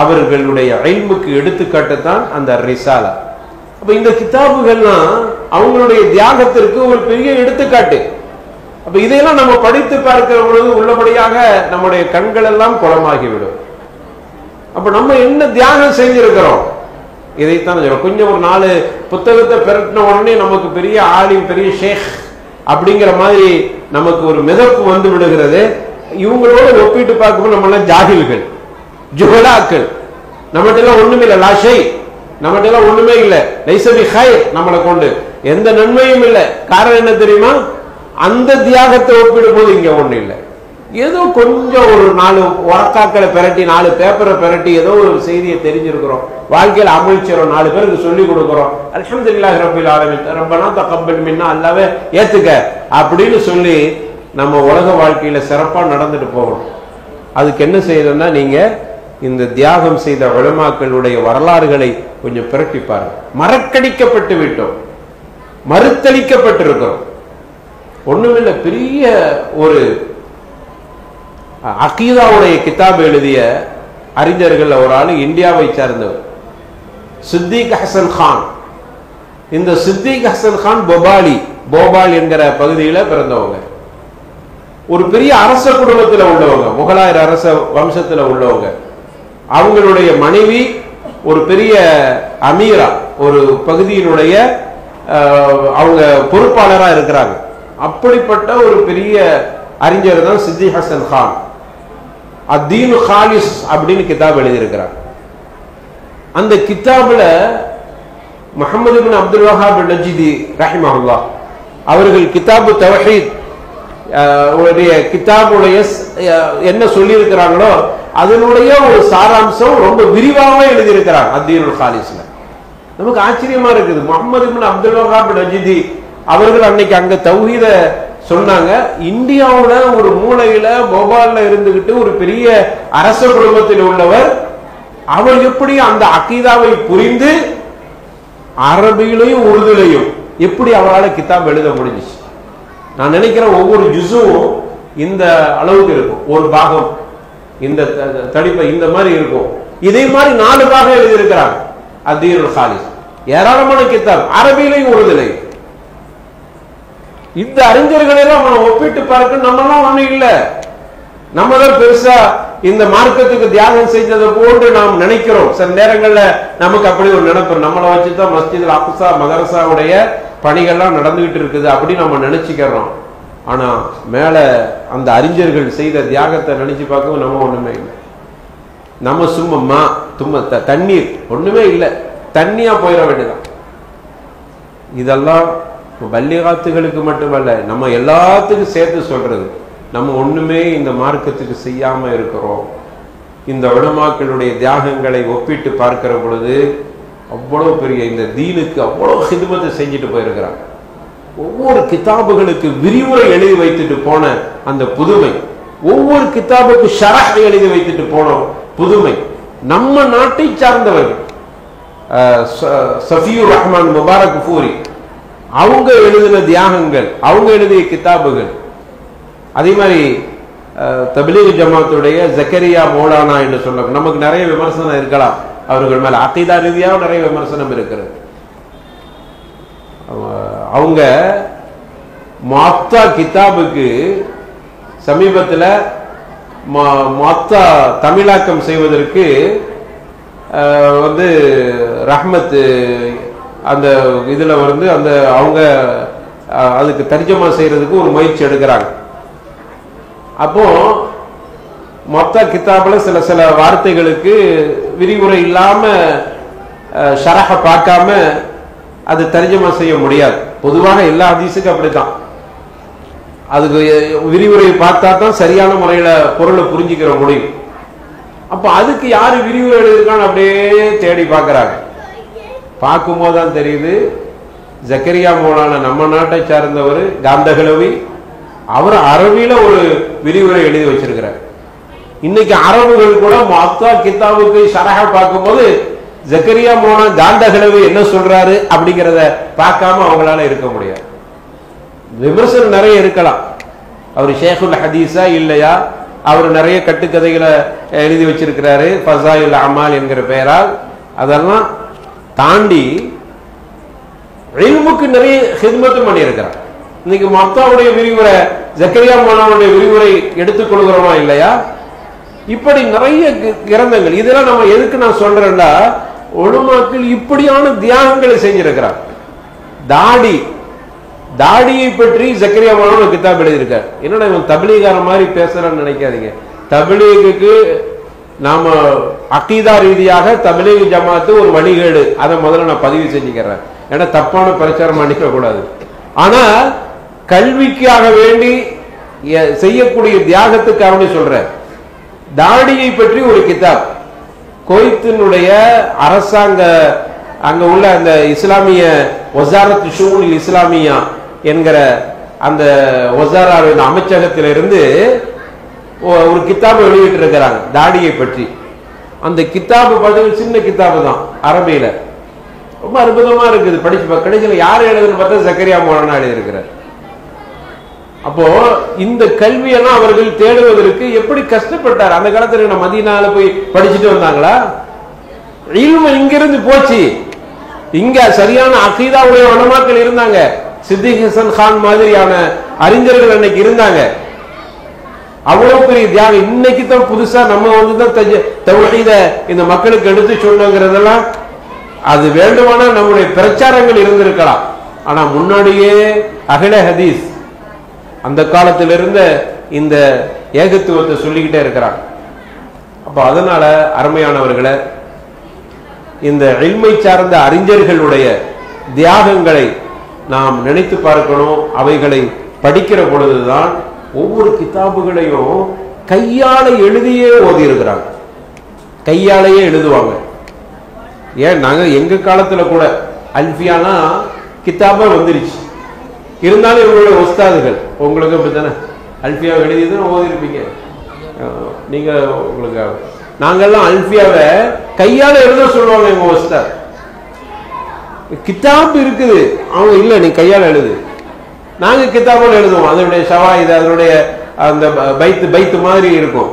அவர்களுடைய இல்முக்கு எடுத்துக்காட்டுத்தான் அந்த ரிசாலா. அப்ப இந்த கிதாபுகள்லாம் அவங்களுடைய தியாகத்திற்கு ஒரு பெரிய எடுத்துக்காட்டு. அப்ப இதையெல்லாம் நம்ம படித்து பார்க்கிற பொழுது உள்ளபடியாக நம்முடைய கண்கள் எல்லாம் குளமாகிவிடும். அப்ப நம்ம என்ன தியாகம் செஞ்சிருக்கிறோம் இதைத்தான் கொஞ்சம் ஒரு 4 புத்தகத்தை பெறட்டின உடனே நமக்கு பெரிய ஆலிம், பெரிய ஷேக் அப்படிங்கிற மாதிரி நமக்கு ஒரு மிதப்பு வந்து விடுகிறது. இவங்களோட ஒப்பிட்டு பார்க்கும்போது நம்ம எல்லாம் ஜாகில்கள், ஜுஹலாக்கள். நம்மகிட்ட எல்லாம் ஒண்ணுமே இல்லை, லாஷை, நம்மகிட்ட எல்லாம் ஒண்ணுமே இல்லை, லைசபி ஹைர், நம்மளை கொண்டு எந்த நன்மையும் இல்லை. காரணம் என்ன தெரியுமா? அந்த தியாகத்தை ஒப்பிடும் போது இங்க ஒண்ணு இல்லை. ஏதோ கொஞ்சம் ஒரு 4 வரக்காக்களை பெரட்டி, 4 பேப்பரை பெரட்டி ஏதோ ஒரு செய்தியை தெரிஞ்சிருக்கிறோம், வாழ்க்கையில் அமல் செய்றோம், 4 பேருக்கு சொல்லி கொடுக்கிறோம். அல்ஹம்துலில்லாஹி ரப்பில் ஆலமீன், ரப்பனா தகப்பல் மின்னா, அல்லாஹ்வே ஏத்துக்க அப்படின்னு சொல்லி நம்ம உலக வாழ்க்கையில சிறப்பா நடந்துட்டு போகணும். அதுக்கு என்ன செய்யணும்னா, நீங்க இந்த தியாகம் செய்த உலமாக்களுடைய வரலாறுகளை கொஞ்சம் பிரட்டி பாருங்க. மறக்கடிக்கப்பட்டு விட்டோம், மறுத்தளிக்கப்பட்டிருக்கிறோம். ஒண்ணுமில்ல, பெரிய ஒரு அகீதாவுடைய கிதாப் எழுதிய அறிஞர்கள் ஒரு ஆளு இந்தியாவை சார்ந்தவர், சித்திக் ஹசன் கான். இந்த சித்திக் ஹசன் கான் போபால் என்கிற பகுதியில் பிறந்தவங்க. ஒரு பெரிய அரச குடும்பத்தில் உள்ளவங்க, முகலாயர் அரச வம்சத்தில் உள்ளவங்க. அவங்களுடைய மனைவி ஒரு பெரிய அமீரா, ஒரு பகுதியினுடைய அவங்க பொறுப்பாளராக இருக்கிறாங்க. அப்படிப்பட்ட ஒரு பெரிய அறிஞர் தான் சித்திக் ஹசன் கான். அத்தீனு ஹாலிஸ் அப்படின்னு கிதாப் எழுதியிருக்கிறார். அந்த கிதாபுல முஹம்மது இப்னு அப்துல் வஹாப் நஜ்தி ரஹிமஹுல்லாஹ் அவர்கள் கிதாபு தவ்ஹீத் உடைய கிதாபுடைய என்ன சொல்லி இருக்கிறாங்களோ அதனுடைய ஒரு சாராம்சம் ரொம்ப விரிவாகவே எழுதியிருக்கிறார் அத்தீனுல் காலிஸ்ல. நமக்கு ஆச்சரியமா இருக்குது. முகமது இப்னு அப்துல் வஹாப் நஜ்தி அவர்கள் அன்னைக்கு அங்க தௌஹீத சொன்னாங்க. இந்தியாவுல ஒரு மூலையில போபால்ல இருந்துகிட்டு ஒரு பெரிய அரச குடும்பத்தில் உள்ளவர், அவர் எப்படி அந்த அகீதாவை புரிந்து அரபியிலையும் உருதுலையும் எப்படி அவரால் கிதாப் எழுத முடிஞ்சிச்சு? நான் நினைக்கிறேன் ஒவ்வொரு ஜுஸும் இந்த அளவுக்கு இருக்கும். ஒரு பாகம் இந்த தடிப்பை இந்த மாதிரி இருக்கும். இதே மாதிரி 4 பாகம் எழுதியிருக்கிறாங்க அத்தீனுல் காலிஸ். ஏராளமான கிதாப் அரபியிலையும் உருதுலையும். இந்த அறிஞர்களை எல்லாம் நம்ம ஒப்பிட்டு பார்க்க நம்மளாம் ஒண்ணும் இல்லை. நம்ம தான் பெருசா இந்த மார்க்கத்துக்கு தியாகம் செஞ்சதை போன்று நாம் நினைக்கிறோம். சில நேரங்கள்ல நமக்கு அப்படி ஒரு நினைப்பு, நம்மளை வச்சுதான் மஸ்ஜித் அக்ஸா மதரசாவுடைய பணிகள்லாம் நடந்துகிட்டு இருக்குது அப்படி நம்ம நினைச்சுக்கிறோம். ஆனா மேல அந்த அறிஞர்கள் செய்த தியாகத்தை நினைச்சு பார்க்கவும் நம்ம ஒண்ணுமே இல்லை. நம்ம சும்மா தண்ணீர் ஒண்ணுமே இல்லை, தண்ணியா போயிட வேண்டியதான். இதெல்லாம் பல்லிகாத்துகளுக்கு மட்டுமல்ல, நம்ம எல்லாத்துக்கும் சேர்த்து சொல்றது. நம்ம ஒண்ணுமே இந்த மார்க்கத்துக்கு செய்யாம இருக்கிறோம். இந்த உலமாக்களுடைய தியாகங்களை ஒப்பிட்டு பார்க்கிற பொழுது அவ்வளவு பெரிய இந்த தீனுக்கு அவ்வளவு ஹிதுமத்தை செஞ்சுட்டு போயிருக்கிறாங்க. ஒவ்வொரு கிதாபுகளுக்கு விரிவுரை எழுதி வைத்துட்டு போன அந்த புதுமை, ஒவ்வொரு கிதாபுக்கு ஷரஹ் எழுதி வைத்துட்டு போன புதுமை, நம்ம நாட்டை சார்ந்தவர்கள் சஃபியுர் ரஹ்மான் முபாரக் ஃபூரி அவங்க எழுதின தியாகங்கள், அவங்க எழுதிய கிதாபுகள். அதே மாதிரி தப்லீக் ஜமாத்துடைய ஜக்கரியா மௌலானா என்று சொல்ல நமக்கு நிறைய விமர்சனம் இருக்கலாம் அவர்கள் மேல, அகீதா ரீதியாக நிறைய விமர்சனம் இருக்கிறது. அவங்க முஅத்தா கிதாபுக்கு சமீபத்தில் முஅத்தா தமிழாக்கம் செய்வதற்கு ரஹ்மத் அந்த இதுல அந்த அவங்க அதுக்கு தர்ஜமா செய்யறதுக்கு ஒரு முயற்சி எடுக்கிறாங்க. அப்போ மொத்த கிதாபுல சில வார்த்தைகளுக்கு விரிவுரை இல்லாம ஷரஹ பார்க்காம அது தர்ஜமா செய்ய முடியாது. பொதுவாக எல்லா ஹதீஸுக்கும் அப்படித்தான். அதுக்கு விரிவுரை பார்த்தா தான் சரியான முறையில பொருளை புரிஞ்சுக்கிற முடியும். அப்ப அதுக்கு யாரு விரிவுரை எழுதிருக்கான்னு அப்படியே தேடி பார்க்கறாங்க. பார்க்கும்போது தான் தெரியுது ஜக்கரியா மௌலானா நம்ம நாட்டை சார்ந்தவர், காந்தகலவி. அவர் அரபியில ஒரு விரிவுரை எழுதி வச்சிருக்கிறார். இன்னைக்கு அரபுகள் கூட முஅத்தா கிதாபுக்கு ஷரஹ பார்க்கும்போது ஜக்கரியா மௌலானா காந்தகலவி என்ன சொல்றாரு அப்படிங்கிறத பார்க்காம அவங்களால இருக்க முடியாது. விமர்சனம் நிறைய இருக்கலாம். அவர் ஷேகுல் ஹதீஸா இல்லையா, அவர் நிறைய கட்டுக்கதைகளை எழுதி வச்சிருக்கிறாரு ஃபஸாயில் அமால் என்கிற பெயரால். அதெல்லாம் தாண்டி இல்முக்கு நிறைய ஹித்மத்தும் பண்ணியிருக்கிறார். இன்னைக்கு மொத்தாவுடைய விரிவுரை, ஜக்கரியா மௌலானாவுடைய விரிவுரை எடுத்துக்கொள்கிறோமா இல்லையா? இப்படி நிறைய கிரந்தங்கள். இதெல்லாம் நம்ம எதுக்கு நான் சொல்றேன்னா, உலமாக்கள் இப்படியான தியாகங்களை செஞ்சிருக்கிறார். தாடியை பற்றி ஜக்கரியா மௌலானா கிதாப் எழுதியிருக்கார். என்னடா இவன் தப்லீகார மாதிரி பேசுறான்னு நினைக்காதீங்க. தப்லீகுக்கு நாம அகீதா ரீதியாக தப்லீக் ஜமாத்து ஒரு வழிகேடு, அதை முதல்ல நான் பதிவு செஞ்சுக்கிறேன். ஏன்னா தப்பான பிரச்சாரம் பண்ணிக்க கூடாது. ஆனா கல்விக்காக வேண்டி செய்யக்கூடிய தியாகத்துக்காக சொல்றேன். தாடியை பற்றி ஒரு கிதாப், குவைத்தினுடைய அரசாங்க அங்க உள்ள அந்த இஸ்லாமிய வஸாரத் ஷுஊன் இஸ்லாமியா என்கிற அந்த வஸாராவின் அமைச்சகத்திலிருந்து ஒரு கிதாபை வெளியிட்டு இருக்கிறாங்க தாடியை பற்றி. அந்த கிதாபு பார்த்தீங்கன்னா சின்ன கிதாபு தான், அரபியில ரொம்ப அற்புதமா இருக்குது. படிச்சு கடைசியில் யார் எழுதுன்னு பார்த்தா ஜக்கரியா மௌலானா எழுதியிருக்கிறார். அப்போ இந்த கல்வியெல்லாம் அவர்கள் தேடுவதற்கு எப்படி கஷ்டப்பட்டார். அந்த காலத்துல மதீனால போய் படிச்சுட்டு வந்தாங்களா? இல்மு இங்கிருந்து போச்சு. இங்க சரியான அகீதாவுடைய உலமாக்கள் இருந்தாங்க. சித்திக் ஹசன் கான் மாதிரியான அறிஞர்கள் அன்னைக்கு இருந்தாங்க. அவ்வளவு பெரிய தியாகம். இன்னைக்கு தான் புதுசா நம்ம தான் தௌஹீத இந்த மக்களுக்கு எடுத்து சொன்னங்கிறதெல்லாம் அது வேண்டுமான நம்முடைய பிரச்சாரங்கள் இருந்திருக்கலாம். ஆனா முன்னாடியே அஹ்லே ஹதீஸ் அந்த காலத்தில் இருந்த இந்த ஏகத்துவத்தை சொல்லிக்கிட்டே இருக்கிறாங்க. அப்ப அதனால அருமையானவர்களை, இந்த இல்மை சார்ந்த அறிஞர்களுடைய தியாகங்களை நாம் நினைத்து பார்க்கணும். அவைகளை படிக்கிற பொழுதுதான் ஒவ்வொரு கிதாபுகளையும் கையால எழுதியே ஓதி இருக்கிறாங்க. கையாலேயே எழுதுவாங்க. ஏன் நாங்க எங்க காலத்துல கூட அல்ஃபியானா கிதாபா வந்துருச்சு. இருந்தாலும் இவங்களுடைய உஸ்தாதுகள் உங்களுக்கு அப்படித்தானே அல்ஃபியா எழுதியதுன்னு ஓதி இருப்பீங்க நீங்க. உங்களுக்கு நாங்கெல்லாம் அல்ஃபியாவை கையால எழுத சொல்லுவாங்க எங்க உஸ்தாத். கிதாப் இருக்குது, அவங்க இல்ல நீ கையால எழுது. நாங்க கிதாபால எழுதுவோம். அதனுடைய ஷவாயிது, அதனுடைய அந்த பைத்து மாதிரி இருக்கும்,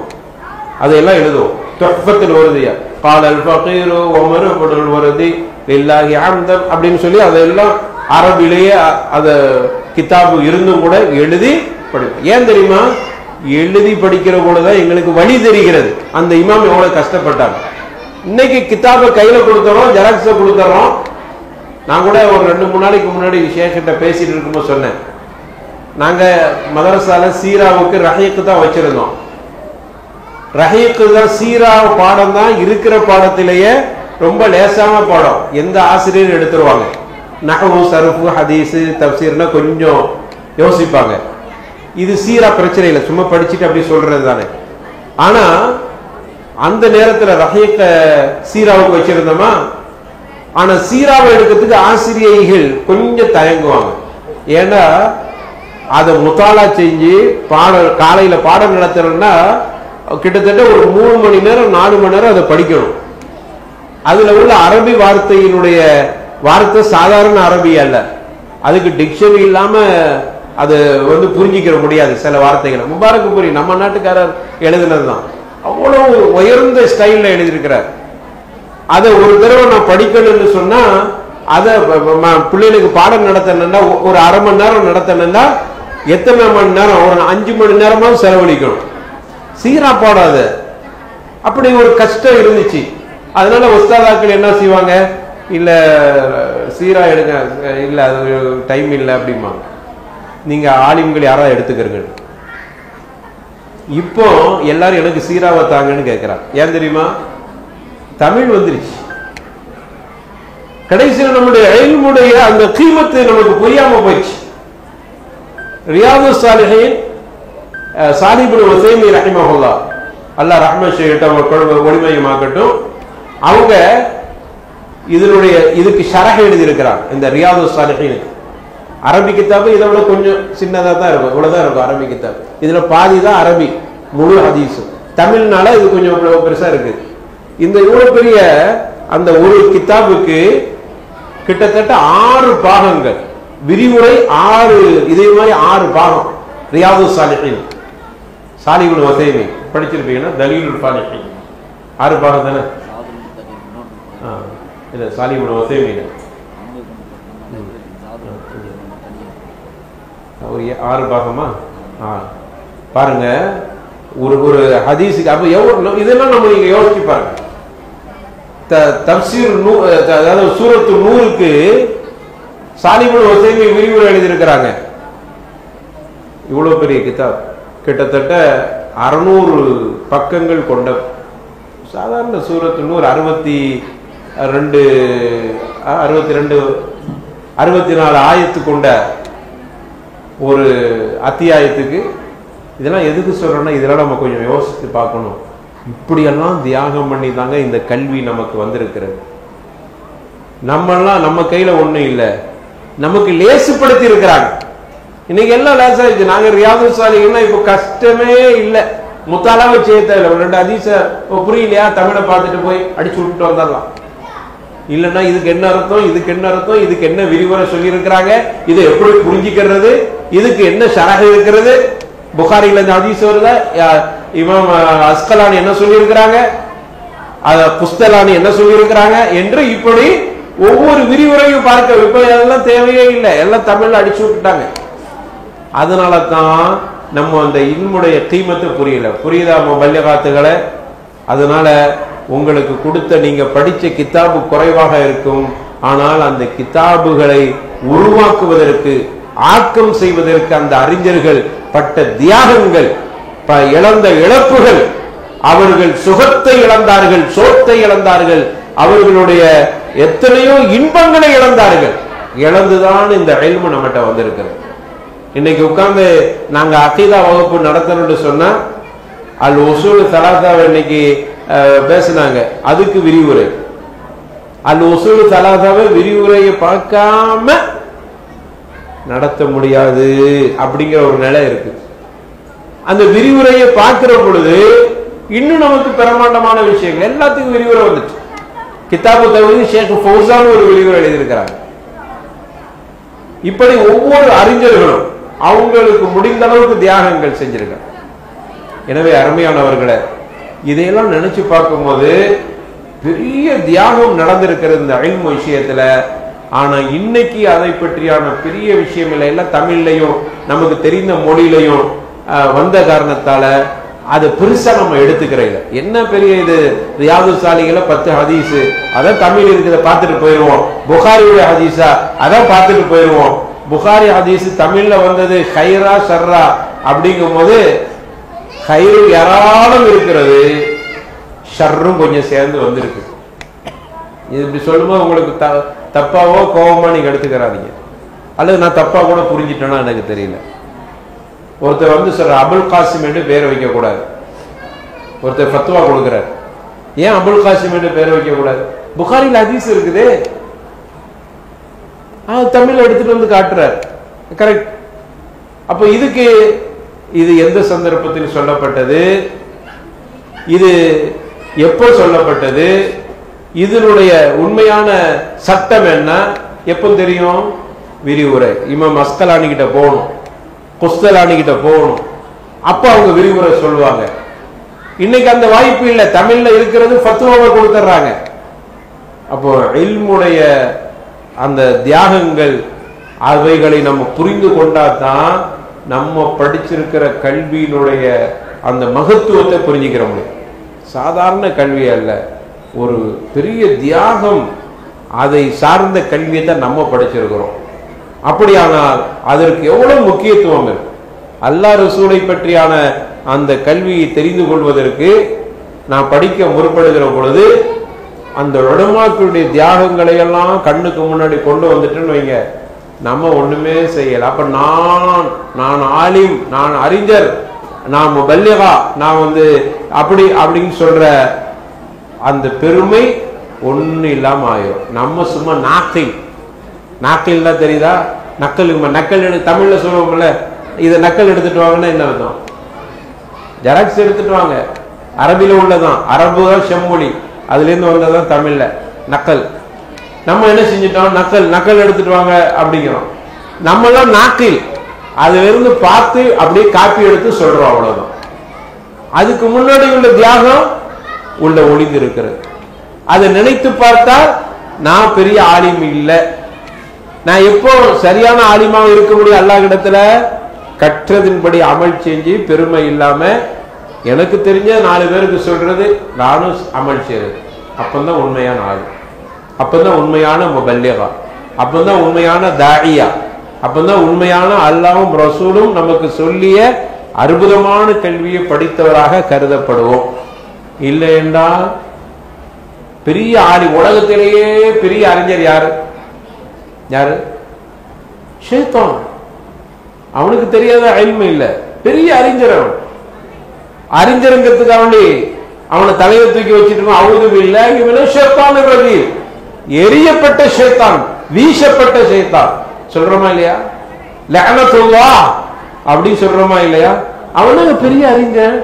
அதையெல்லாம் எழுதுவோம். துஹ்ஃபத்துல் வர்தியா காலல் ஃபகீரு வமருபுல் வர்தி லில்லாஹி ஹம்தன் அப்படின்னு சொல்லி அதெல்லாம் அரபிலேயே அத கிதாபு இருந்தும் கூட எழுதி படிப்போம். ஏன் தெரியுமா? எழுதி படிக்கிற போதுதான் எங்களுக்கு வழி தெரிகிறது அந்த இமாம் எவ்வளவு கஷ்டப்பட்டாங்க. இன்னைக்கு கிதாபை கையில கொடுத்துறோம், ஜெராக்ஸை கொடுத்துறோம். நான் கூட ஒரு 2-3 நாளைக்கு முன்னாடி ஷேக்கிட்ட பேசிட்டு இருக்கும்போது சொன்னேன், நாங்க மதரசால சீராவுக்கு ரஹீக்கு தான் வச்சிருந்தோம். ரஹீக்கு தான் சீரா பாடம் தான் இருக்கிற பாடத்திலேயே ரொம்ப லேசான பாடம். எந்த ஆசிரியர் எடுத்துருவாங்க. நஹவு, சர்ஃபு, ஹதீஸ், தப்சீர்னா கொஞ்சம் யோசிப்பாங்க. இது சீரா பிரச்சனை இல்லை, சும்மா படிச்சுட்டு அப்படி சொல்றது தானே. ஆனா அந்த நேரத்துல ரஹீக்க சீராவுக்கு வச்சிருந்தோமா, ஆனா சீராவை எடுக்கிறதுக்கு ஆசிரியைகள் கொஞ்சம் தயங்குவாங்க. ஏன்னா அதை முத்தாலா செஞ்சு காலையில பாடம் நடத்துறோம்னா கிட்டத்தட்ட ஒரு 3 மணி நேரம் 4 மணி நேரம் அதை படிக்கணும். அதுல உள்ள அரபி வார்த்தையினுடைய வார்த்தை சாதாரண அரபி அல்ல, அதுக்கு டிக்ஷனரி இல்லாம அது புரிஞ்சிக்கிற முடியாது சில வார்த்தைகளை. முபாரக் புரி நம்ம நாட்டுக்காரர் எழுதினதுதான், அவ்வளவு உயர்ந்த ஸ்டைல்ல எழுதியிருக்கிறார். அதை ஒரு தடவை நான் படிக்கணும்னு சொன்னா அதை பிள்ளைகளுக்கு பாடம் நடத்தணும்னா ஒரு அரை மணி நேரம் நடத்தணும்னா எத்தனை மணி நேரம்? ஒரு 5 மணி நேரமா செலவழிக்கணும். சீரா பாடாது, அப்படி ஒரு கஷ்டம் இருந்துச்சு. அதனால உஸ்தாதாக்கள் என்ன செய்வாங்க, இல்ல சீரா எடுங்க, இல்ல அது டைம் இல்லை அப்படிம்பாங்க. நீங்க ஆலிம்கள் யாராவது எடுத்துக்கிறீங்க. இப்போ எல்லாரும் எனக்கு சீராவை தாங்கன்னு கேட்கிறாங்க. ஏன் தெரியுமா? தமிழ் வந்துருச்சு. கடைசியில் நம்முடைய இல்முடைய அந்த கீமத்து நமக்கு புரியாம போயிடுச்சு. ரியாது சாலிஹீன் சாலிஹ் இப்னு உஸைமீன் ரஹிமஹுல்லாஹ், அல்லாஹ் ரஹ்மத் செய்யட்டும், ஒளிமயமாக்கட்டும், அவங்க இதுக்கு ஷரஹ் எழுதி இருக்கிறாங்க. இந்த ரியாது சாலிஹீனுக்கு அரபி கிதாபு இதை விட கொஞ்சம் சின்னதா தான் இருக்கும், இவ்வளவுதான் இருக்கும் அரபி கிதாப். இதுல பாதி தான் அரபி, முழு ஹதீஸ். தமிழ்னால இது கொஞ்சம் பெருசா இருக்கு. இந்த இவ்வளவு பெரிய அந்த ஒரு கிதாபுக்கு கிட்டத்தட்ட 6 பாகங்கள், விரிவுரை 6, இதே மாதிரி 6 பாகம். ரியாது சாலிஹீன் சாலிஹ் இப்னு உஸைமீன் படிச்சிருப்பீங்கன்னா தலீலுல் ஃபாலிஹீன் 6 பாகம் தானே. இல்ல சாலிஹ் இப்னு உஸைமீன் ஒரு 6 பாகமா பாருங்க. ஒரு ஹதீஸுக்கு அப்ப எவ்வளவு இதெல்லாம் நம்ம நீங்க யோசிச்சு பாருங்க. தப்சீர் அதாவது சூரத்து நூருக்கு சாலிஹ் இப்னு உஸைமீன் விரிவுரை எழுதியிருக்கிறாங்க. இவ்வளவு பெரிய கிதாப், கிட்டத்தட்ட 600 பக்கங்கள் கொண்ட சாதாரண சூரத்து நூர் 64 ஆயத்து கொண்ட ஒரு அத்தியாயத்துக்கு. இதெல்லாம் எதுக்கு சொல்றோம்னா, இதெல்லாம் நம்ம கொஞ்சம் யோசித்து பார்க்கணும். இப்படியெல்லாம் தியாகம் பண்ணி தாங்க இந்த கல்வி நமக்கு வந்திருக்கிறது. நம்ம கையில ஒண்ணும் இல்லை, நமக்கு லேசுப்படுத்தி இருக்கிறாங்க. இன்னைக்கு எல்லாம் லேசா இருக்கு. நாங்க ரியாது சாலிஹீன்னா இப்ப கஷ்டமே இல்லை, முத்தாலாவை செய்ய தேவை. 2 ஹதீஸ புரியலையா, தமிழை பார்த்துட்டு போய் அடிச்சு விட்டுட்டு வந்துடலாம். இல்லைன்னா இதுக்கு என்ன அர்த்தம், இதுக்கு என்ன அர்த்தம், இதுக்கு என்ன விரிவுரை சொல்லி இருக்கிறாங்க, இதை எப்படி புரிஞ்சுக்கிறது, இதுக்கு என்ன ஷரஹ் இருக்கிறது, புகாரில இந்த ஹதீஸ் வருதா, இமாம் அஸ்கலானி என்ன சொல்லி இருக்கிறாங்க, புஸ்தலானி என்ன சொல்லி இருக்கிறாங்க என்று இப்படி ஒவ்வொரு விரிவுரையும் பார்க்க. இப்ப எல்லாம் தேவையே இல்லை, எல்லாம் தமிழ்ல அடிச்சு விட்டுட்டாங்க. அதனால தான் நம்ம அந்த இல்முடைய கீமத்தை புரியுதா முபல்லிகாத்துகளை. அதனால உங்களுக்கு கொடுத்த நீங்க படிச்ச கிதாபு குறைவாக இருக்கும், ஆனால் அந்த கிதாபுகளை உருவாக்குவதற்கு, ஆக்கம் செய்வதற்கு அந்த அறிஞர்கள் பட்ட தியாகங்கள், இழந்த இழப்புகள், அவர்கள் சுகத்தை இழந்தார்கள், சோத்தை இழந்தார்கள், அவர்களுடைய எத்தனையோ இன்பங்களை இழந்தார்கள். இழந்துதான் இந்த இல்மு நம்மகிட்ட வந்திருக்கிறது. இன்னைக்கு உட்கார்ந்து நாங்க அகீதா வகுப்பு நடத்தணும்னு சொன்னா அல் உசூல் சலாசாவை இன்னைக்கு பேசினாங்க, அதுக்கு விரிவுரை. அல் உசூல் சலாசாவை விரிவுரையை பார்க்காம நடத்த முடியாது அப்படிங்கிற ஒரு நிலை இருக்கு. அந்த விரிவுரையை பார்க்கிற பொழுது இன்னும் நமக்கு பிரமாண்டமான விஷயங்கள் எல்லாத்துக்கும் விரிவுரை வந்துச்சு. கிதாபு தவ்ஹீத் ஷேக் ஃபௌசான் ஒரு விரிவுரை எழுதியிருக்கிறாங்க. இப்படி ஒவ்வொரு அறிஞர்களும் அவங்களுக்கு முடிந்த அளவுக்கு தியாகங்கள் செஞ்சிருக்காங்க. எனவே அருமையானவர்களை, இதையெல்லாம் நினைச்சு பார்க்கும்போது பெரிய தியாகம் நடந்திருக்கிறது இந்த இல்மு விஷயத்துல. ஆனா இன்னைக்கு அதை பற்றியான பெரிய விஷயம் இல்லை, எல்லாம் தமிழ்லையும் நமக்கு தெரிந்த மொழியிலையும் வந்த காரணத்தால அது பெருசா நம்ம எடுத்துக்கிறீங்க. என்ன பெரிய இது ரியாது சாலிகளை 10 ஹதீஸ் அதான் தமிழ் இருக்கிறத பார்த்துட்டு போயிடுவோம். புகாரியுடைய ஹதீஸா அதான் பார்த்துட்டு போயிடுவோம். புகாரி ஹதீஸ் தமிழ்ல வந்தது ஹைரா ஷர்ரா அப்படிங்கும் போது ஹைரு ஏராளம் இருக்கிறது, ஷர்ரும் கொஞ்சம் சேர்ந்து வந்திருக்கு. இது இப்படி சொல்லும்போது உங்களுக்கு தப்பாவோ கோபமா நீங்க எடுத்துக்கிறாதீங்க, அல்லது நான் தப்பா கூட புரிஞ்சிட்டேன்னா எனக்கு தெரியல. ஒருத்தர் வந்து சொல்ற அபுல் காசிம் என்று பேர் வைக்க கூடாது. ஒருத்தர் ஃபத்வா கொடுக்கிறார், ஏன் அபுல் காசிம் என்று பேர் வைக்க கூடாது? புகாரில் ஹதீஸ் இருக்குது, தமிழ் எடுத்துட்டு வந்து காட்டுறார். கரெக்ட். அப்ப இது எந்த சந்தர்ப்பத்தில் சொல்லப்பட்டது, இது எப்போ சொல்லப்பட்டது, இதனுடைய உண்மையான சட்டம் என்ன எப்போ தெரியும்? விரிவுரை இமாம் அஸ்கலானி கிட்ட போகணும், குஸ்தலானி கிட்ட போகணும், அப்ப அவங்க விரிவுரை சொல்லுவாங்க. இன்னைக்கு அந்த வாய்ப்பு இல்லை, தமிழ்ல இருக்கிறது ஃபத்வாவை கொடுத்துறாங்க. அப்போ இல்முடைய அந்த தியாகங்கள் அவைகளை நம்ம புரிந்து கொண்டாதான் நம்ம படிச்சிருக்கிற கல்வியினுடைய அந்த மகத்துவத்தை புரிஞ்சுக்கிற முடியும். சாதாரண கல்வி அல்ல, ஒரு பெரிய தியாகம், அதை சார்ந்த கல்வியை தான் நம்ம படிச்சிருக்கிறோம். அப்படியானால் அதற்கு எவ்வளவு முக்கியத்துவம் இருக்கு. அல்லாஹ் ரசூலை பற்றியான அந்த கல்வியை தெரிந்து கொள்வதற்கு நான் படிக்க முற்படுகிற பொழுது அந்த உலமாக்களுடைய தியாகங்களை எல்லாம் கண்ணுக்கு முன்னாடி கொண்டு வந்துட்டுன்னு வைங்க, நம்ம ஒண்ணுமே செய்யல. அப்ப நான் ஆலிம், நான் அறிஞர், நான் முபல்லிகா, நான் வந்து அப்படின்னு சொல்ற அந்த பெருமை ஒண்ணு இல்லாம ஆயிரும். நம்ம சும்மா நாக்கில் தான் தெரியுதா? நக்கல் தமிழ்ல சொல்லுவோம்ல, இதை நக்கல் எடுத்துட்டு வாங்கன்னா என்ன அர்த்தம்? ஜெராக்ஸ் எடுத்துட்டு வாங்க, அரபில உள்ளதான், அரபு தான் செம்மொழி, அதுல இருந்து வந்ததான் தமிழ்ல நக்கல். நம்ம என்ன செஞ்சிட்டோம்? நக்கல் எடுத்துட்டு வாங்க அப்படிங்கிறோம். நம்மளாம் நாக்கில் அதுல இருந்து பார்த்து அப்படியே காப்பி எடுத்து சொல்றோம், அவ்வளவுதான். அதுக்கு முன்னாடி உள்ள தியாகம் உள்ள ஒளிந்து இருக்கிறது. அதை நினைத்து பார்த்தால் நான் பெரிய ஆலிம் இல்லை. நான் எப்போ சரியான ஆலிமாக இருக்க முடியும்? அல்லாஹ் இடத்துல கற்றதின்படி அமல் செஞ்சு பெருமை இல்லாம எனக்கு தெரிஞ்ச 4 பேருக்கு சொல்றது, நானும் அமல் செய்யறது. அப்பந்தான் உண்மையான ஆளு, அப்பந்தான் உண்மையான முபல்லிகா, அப்பந்தான் உண்மையான தாயியா, அப்பந்தான் உண்மையான அல்லாஹ்வும் ரசூலும் நமக்கு சொல்லிய அற்புதமான கல்வியை படித்தவராக கருதப்படுவோம். இல்லை என்றால் பெரிய ஆளி, உலகத்திலேயே பெரிய அறிஞர் யாரு? ஷைத்தான். அவனுக்கு தெரியாத இல்மு இல்ல, பெரிய அறிஞர். அவன் அறிஞருங்கிறதுக்கு அவனை தலையை தூக்கி வச்சுட்டு அவுது பில்லாஹி மினஷ் ஷைத்தானிர் ரஜீம், எரியப்பட்ட ஷைத்தான், வீசப்பட்ட ஷைத்தான் சொல்றோமா இல்லையா? லஅனத்துல்லாஹ் அப்படி சொல்றோமா இல்லையா? அவனுக்கு பெரிய அறிஞர்.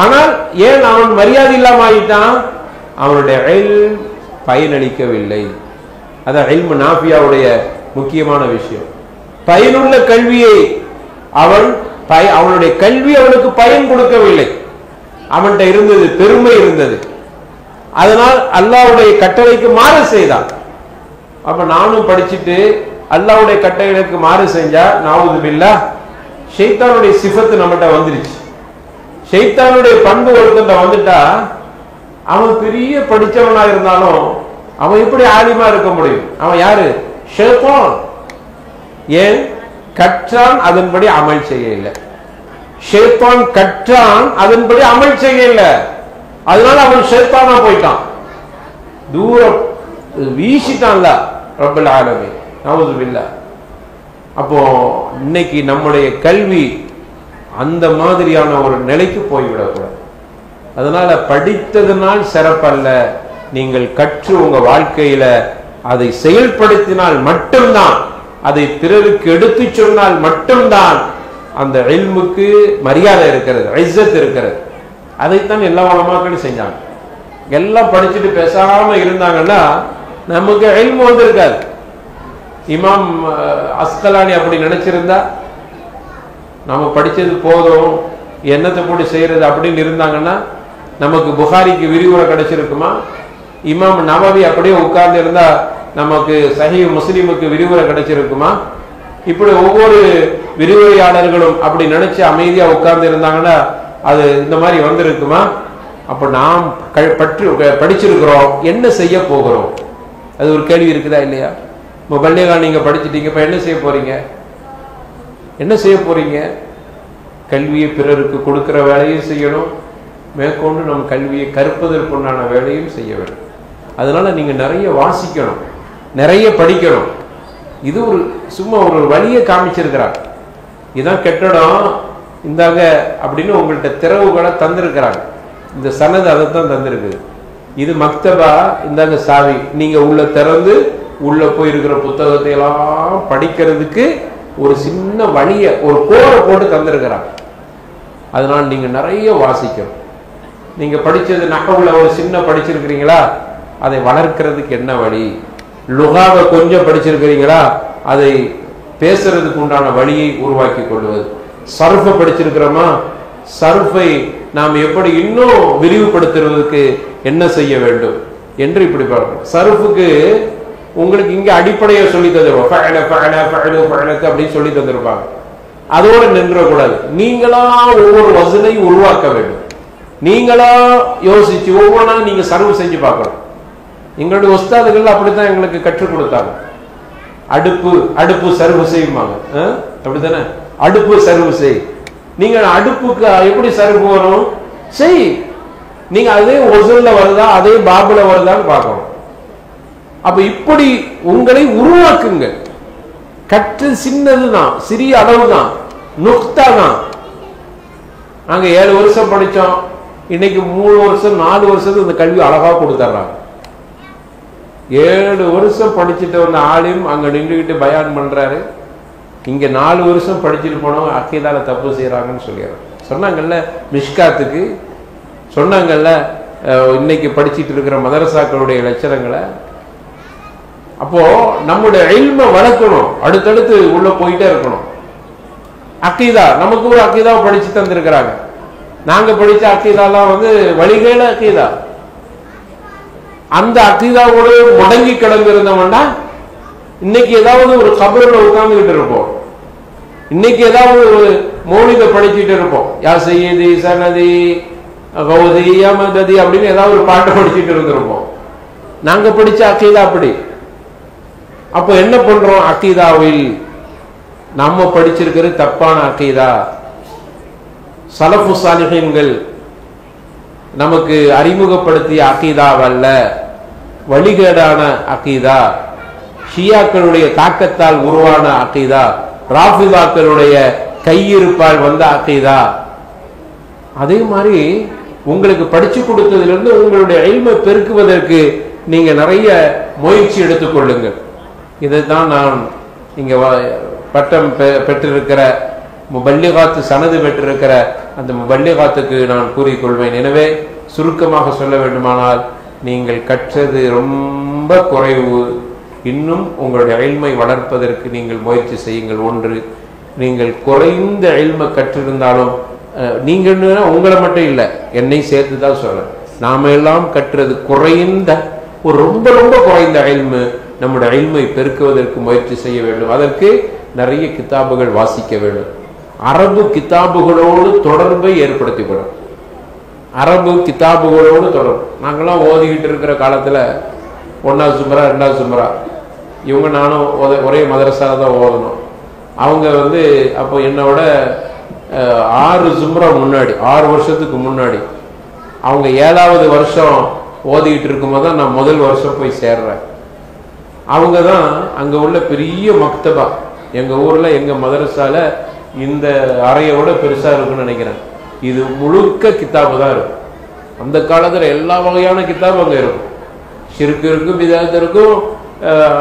ஆனால் ஏன் அவன் மரியாதை இல்லாம ஆயிட்டான்? அவனுடைய இல்ம் பயனளிக்கவில்லை. அதான் இல்மு நாஃபியாவுடைய முக்கியமான விஷயம். பயனுள்ள கல்வியை அவனுடைய கல்வி அவனுக்கு பயன் கொடுக்கவில்லை. அவன்கிட்ட இருந்தது பெருமை இருந்தது, அதனால் அல்லாஹ்வுடைய கட்டளைக்கு மாறு செய்தான். அப்ப நானும் படிச்சுட்டு அல்லாஹ்வுடைய கட்டளைக்கு மாறு செஞ்சா நவுது பில்லாஹ், ஷைத்தானுடைய சிஃபத்து நம்மகிட்ட வந்துருச்சு. ஷைத்தானுடைய பண்பு ஒருத்தன் வந்துட்டா அவன் பெரிய படிச்சவனா இருந்தாலும் அவன் எப்படி ஆலிமா இருக்க முடியும்? அவன் யாரு? ஷைத்தான். ஏன்? கற்றான், அதன்படி அமல் செய்ய இல்லை. ஷைத்தான் கற்றான், அதன்படி அமல் செய்ய இல்லை. அதனால அவன் ஷைத்தானா போயிட்டான், தூரம் வீசிட்டான்ல ரப்பல் ஆலமீன். நவுது பில்லாஹ். அப்போ இன்னைக்கு நம்முடைய கல்வி அந்த மாதிரியான ஒரு நிலைக்கு போய்விடக்கூடாது. அதனால படித்ததனால் சிறப்பல்ல, நீங்கள் கற்று உங்க வாழ்க்கையில அதை செயல்படுத்தினால் மட்டும்தான், அதை பிறருக்கு எடுத்து சொன்னால் மட்டும்தான் அந்த இல்முக்கு மரியாதை இருக்கிறது, இஸ்ஸத் இருக்கிறது. அதைத்தான் எல்லா உலமாக்களும் செஞ்சாங்க. எல்லாம் படிச்சுட்டு பேசாம இருந்தாங்கன்னா நமக்கு இல்மு வந்திருக்காது. இமாம் அஸ்கலானி அப்படி நினைச்சிருந்தா, நம்ம படிச்சது போதும் என்னத்தை போட்டு செய்யறது அப்படின்னு இருந்தாங்கன்னா நமக்கு புகாரிக்கு விரிவுரை கிடைச்சிருக்குமா? இமாம் நவவி அப்படியே உட்கார்ந்து இருந்தா நமக்கு சஹீஹ் முஸ்லிமுக்கு விரிவுரை கிடைச்சிருக்குமா? இப்படி ஒவ்வொரு விரிவுரையாளர்களும் அப்படி நினைச்சு அமைதியா உட்கார்ந்து இருந்தாங்கன்னா அது இந்த மாதிரி வந்திருக்குமா? அப்ப நாம் படிச்சிருக்கிறோம், என்ன செய்ய போகிறோம்? அது ஒரு கேள்வி இருக்குதா இல்லையா? பள்ளிகா நீங்க படிச்சுட்டீங்க, இப்ப என்ன செய்ய போறீங்க? என்ன செய்ய போறீங்க? கல்வியை பிறருக்கு கொடுக்கிற வேலையும் செய்யணும், மேற்கொண்டு நம் கல்வியை கற்பதற்குண்டான வேலையும் செய்ய வேண்டும். அதனால நீங்க நிறைய வாசிக்கணும், நிறைய படிக்கணும். இது ஒரு சும்மா ஒரு வழியை காமிச்சிருக்கிறார். இதான் கெட்டடம் இந்தாங்க அப்படின்னு உங்கள்கிட்ட திறவுகளை தந்திருக்கிறாங்க. இந்த சனது அதைத்தான் தந்திருக்கு. இது மக்தபா, இந்தாங்க சாவி, நீங்க உள்ள திறந்து உள்ள போயிருக்கிற புத்தகத்தை எல்லாம் படிக்கிறதுக்கு ஒரு சின்ன வழிய, ஒரு கோரை போட்டு தந்திருக்கிறாங்க. அதனால நீங்க நிறைய வாசிக்கணும். நீங்க படிச்சது நஹ்வுல ஒரு சின்ன படிச்சிருக்கிறீங்களா, அதை வளர்க்கிறதுக்கு என்ன வழி? லுகாவை கொஞ்சம் படிச்சிருக்கிறீங்களா, அதை பேசுறதுக்கு உண்டான வழியை உருவாக்கி கொள்வது. சர்ஃபை படிச்சிருக்கிறோமா, சர்ஃபை நாம் எப்படி இன்னும் விரிவுபடுத்துறதுக்கு என்ன செய்ய வேண்டும் என்று இப்படி பார்க்கணும். சர்ஃபுக்கு உங்களுக்கு இங்க அடிப்படையை சொல்லி தந்துருவோம், அப்படின்னு சொல்லி தந்திருப்பாங்க. அதோடு நின்றக்கூடாது. நீங்களா ஒவ்வொரு வசனை உருவாக்க வேண்டும். நீங்களா யோசிச்சு ஒவ்வொன்றா நீங்க சர்வ் செஞ்சு பார்க்கணும். எங்களுடைய உஸ்தாதுகள் அப்படித்தான் எங்களுக்கு கற்றுக் கொடுத்தாங்க. அடுப்பு சர்வ் செய்யுமாங்க, அப்படித்தானே? அடுப்பு சர்வ் செய். நீங்க அடுப்புக்கு எப்படி சர்வ் வரும்? செய். நீங்க அதே ஒசல்ல வருதா, அதே பாபுல வருதான்னு பார்க்கணும். அப்ப இப்படி உங்களை உருவாக்குங்க. கற்று சின்னதுதான், சிறிய அளவு தான், நுக்தா தான். நாங்க 7 வருஷம் படிச்சோம், இன்னைக்கு 3 வருஷம் 4 வருஷத்துக்கு இந்த கல்வி அழகா கொடுத்துட்றாங்க. 7 வருஷம் படிச்சுட்டு வந்த ஆளும் அங்க நின்றுகிட்டு பயான் பண்றாரு. இங்க 4 வருஷம் படிச்சுட்டு போனவங்க அக்கீதால தப்பு செய்யறாங்கன்னு சொல்லிடுறாங்க. சொன்னாங்கல்ல மிஷ்காத்துக்கு, சொன்னாங்கல்ல இன்னைக்கு படிச்சுட்டு இருக்கிற மதரசாக்களுடைய லட்சணங்களை. அப்போ நம்முடைய இல்மை வளர்க்கணும், அடுத்தடுத்து உள்ள போயிட்டே இருக்கணும். அக்கீதா, நமக்கு ஒரு அக்கீதாவை படிச்சு தந்திருக்கிறாங்க. நாங்க படிச்ச அக்கீதாலாம் வழிகேட அக்கீதா. அந்த அக்கீதாவோட முடங்கி கிளம்பி இருந்தோம்னா இன்னைக்கு ஏதாவது ஒரு கபர்ல உட்கார்ந்துகிட்டு இருப்போம். இன்னைக்கு ஏதாவது ஒரு மௌலித படிச்சுட்டு இருப்போம். யா சையதி சனதி கௌதி யமததி அப்படின்னு ஏதாவது ஒரு பாட்டு படிச்சுட்டு இருந்திருப்போம். நாங்க படிச்ச அக்கீதா அப்படி. அப்போ என்ன பண்றோம்? அக்கீதாவில் நம்ம படிச்சிருக்கிறது தப்பான அக்கீதா. சலஃபு சாலிஹீன்கள் நமக்கு அறிமுகப்படுத்திய அக்கீதாவல்ல, வழிகேடான அக்கீதா, ஷியாக்களுடைய தாக்கத்தால் உருவான அக்கீதா, ராஃபிதாக்களுடைய கையிருப்பால் வந்த அக்கீதா. அதே மாதிரி உங்களுக்கு படிச்சு கொடுத்ததிலிருந்து உங்களுடைய இல்மை பெருக்குவதற்கு நீங்க நிறைய முயற்சி எடுத்துக்கொள்ளுங்கள். இதைத்தான் நான் இங்க பட்டம் பெற்றிருக்கிற முபல்லிகாத்து சனது பெற்றிருக்கிற அந்த முபல்லிகாத்துக்கு நான் கூறிக்கொள்வேன். எனவே சுருக்கமாக சொல்ல வேண்டுமானால், நீங்கள் கற்றது ரொம்ப குறைவு. இன்னும் உங்களுடைய இல்மை வளர்ப்பதற்கு நீங்கள் முயற்சி செய்யுங்கள். ஒன்று, நீங்கள் குறைந்த இல்மை கற்றிருந்தாலும், நீங்கள் உங்களை மட்டும் இல்லை என்னை சேர்த்து தான் சொல்ல, நாம எல்லாம் கற்றது குறைந்த ஒரு ரொம்ப ரொம்ப குறைந்த இல்மு. நம்முடைய இல்மை பெருக்குவதற்கு முயற்சி செய்ய வேண்டும். அதற்கு நிறைய கிதாபுகள் வாசிக்க வேண்டும். அரபு கிதாபுகளோடு தொடர்பை ஏற்படுத்திவிடும். அரபு கிதாபுகளோடு தொடர்பு. நாங்களாம் ஓதிக்கிட்டு இருக்கிற காலத்துல 1வது சும்ரா 2வது சும்ரா இவங்க நானும் ஒரே மதரசால தான் ஓதணும். அவங்க அப்போ என்னோட 6 சும்ரா முன்னாடி, 6 வருஷத்துக்கு முன்னாடி, அவங்க 7வது வருஷம் ஓதிக்கிட்டு இருக்கும்போது தான் நான் முதல் வருஷம் போய் சேர்றேன். அவங்க தான் அங்க உள்ள பெரிய மக்தபா, எங்க ஊர்ல எங்க மதரசால இந்த அறையை விட பெருசா இருக்குன்னு நினைக்கிறேன். இது முழுக்க கித்தாபு தான் இருக்கும். அந்த காலத்துல எல்லா வகையான கித்தாபு அங்க இருக்கும். ஷிர்க் இருக்கும், பிதாத் இருக்கும்,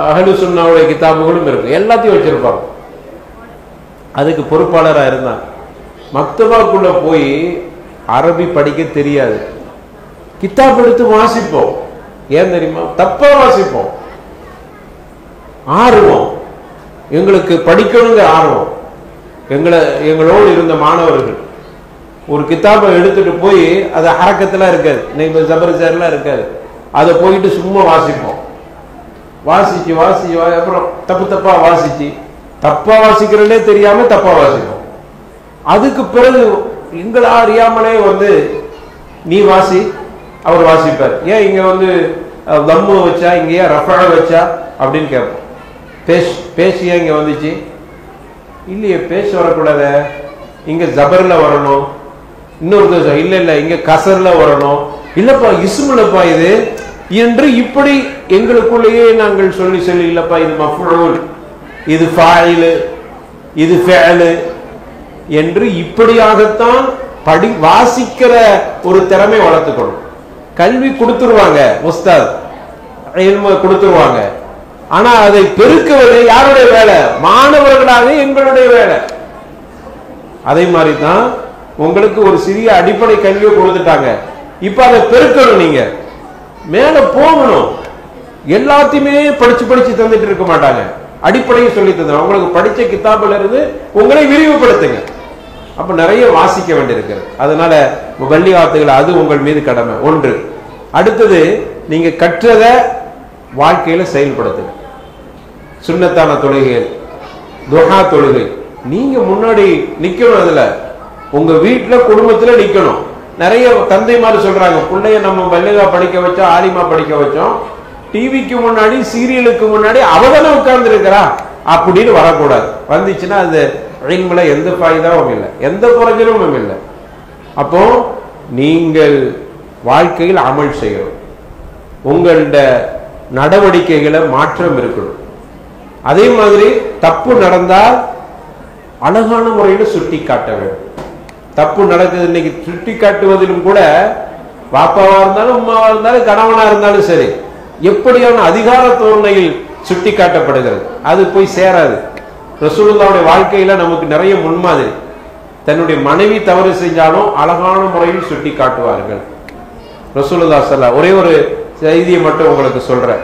அஹ்லு சுன்னாவுடைய கித்தாபுகளும் இருக்கு. எல்லாத்தையும் வச்சிருப்பாங்க. அதுக்கு பொறுப்பாளராக இருந்தாங்க. மக்தபாக்குள்ள போய் அரபி படிக்க தெரியாது. கித்தாப் எடுத்து வாசிப்போம். ஏன் தெரியுமா? தப்பா வாசிப்போம். ஆர்வம், எங்களுக்கு படிக்கணுங்கிற ஆர்வம். எங்களோடு இருந்த மாணவர்கள் ஒரு கித்தாபை எடுத்துட்டு போய் அது அரக்கத்தெல்லாம் இருக்காது, இன்னைக்கு ஜபர்ஜர்லாம் இருக்காது. அதை போயிட்டு சும்மா வாசிப்போம். வாசிச்சு வாசிச்சு அப்புறம் தப்பா வாசிச்சு தப்பா வாசிக்கிறதே தெரியாம தப்பா வாசிப்போம். அதுக்கு பிறகு எங்களா அறியாமலே நீ வாசி, அவர் வாசிப்பார். ஏன் இங்க தம்மு வச்சா, இங்க ஏன் ரஃபா வச்சா அப்படின்னு கேட்போம். பேசியா இங்க வந்துச்சு? இல்லையே, பேச வரக்கூடாத, இங்க ஜபர்ல வரணும். இன்னொரு இல்ல இல்ல இங்க கசர்ல வரணும். இல்லப்பா இஸ்முலப்பா இது என்று இப்படி எங்களுக்குள்ளேயே நாங்கள் சொல்லி சொல்லி, இல்லப்பா இது மஃபூல், இது ஃபாயில், இது ஃபஅல் என்று இப்படியாகத்தான் வாசிக்கிற ஒரு திறமை வளர்த்துக்கணும். கல்வி கொடுத்துருவாங்க, உஸ்தாத் கொடுத்துருவாங்க. ஆனா அதை பெருக்குவது யாருடைய வேலை? மாணவர்களாக எங்களுடைய வேலை. அதே மாதிரி தான் உங்களுக்கு ஒரு சிறிய அடிப்படை கல்வியை கொடுத்துட்டாங்க. இப்ப அதை பெருக்கணும். நீங்க மேல போகணும். எல்லாத்தையுமே படிச்சு படிச்சு தந்துட்டு இருக்க மாட்டாங்க. அடிப்படையை சொல்லி தந்துடும். உங்களுக்கு படிச்ச கித்தாபுல இருந்து உங்களை விரிவுபடுத்துங்க. அப்ப நிறைய வாசிக்க வேண்டியிருக்கிறது. அதனால முபல்லிகாத்துகள் அது உங்கள் மீது கடமை. ஒன்று. அடுத்தது, நீங்க கற்றத வாழ்க்கையில செயல்படுத்துங்க. சுன்னத்தான தொழுகைகள், துஹா தொழுகை, நீங்க முன்னாடி நிக்கணும். அதுல உங்க வீட்டுல குடும்பத்துல நிக்கணும். நிறைய தந்தைமார் சொல்றாங்க, பிள்ளைய நம்ம பல்லிகா படிக்க வச்சோம், ஆலிமா படிக்க வச்சோம், டிவிக்கு முன்னாடி சீரியலுக்கு முன்னாடி அவதானே உட்கார்ந்து இருக்கிறா அப்படின்னு வரக்கூடாது. வந்துச்சுன்னா அது இல்முல எந்த ஃபாயிதாவும் இல்லை, எந்த பிரயோஜனமும் இல்லை. அப்போ நீங்கள் வாழ்க்கையில் அமல் செய்யணும். உங்களோட நடவடிக்கைகளை மாற்றம் இருக்கணும். அதே மாதிரி தப்பு நடந்தால் அழகான முறையில் சுட்டி காட்ட வேண்டும். தப்பு நடக்குது இன்னைக்கு சுட்டி காட்டுவதிலும் கூட, பாப்பாவா இருந்தாலும் உமாவா இருந்தாலும் கணவனா இருந்தாலும் சரி, எப்படியான அதிகார தோரணையில் சுட்டி காட்டப்படுகிறது. அது போய் சேராது. ரசூலுல்லாஹ்வுடைய வாழ்க்கையில நமக்கு நிறைய முன்மாதிரி. தன்னுடைய மனைவி தவறு செஞ்சாலும் அழகான முறையில் சுட்டி காட்டுவார்கள் ரசூலுல்லாஹ் ஸல்லல்லாஹு. ஒரே ஒரு செய்தியை மட்டும் உங்களுக்கு சொல்றேன்,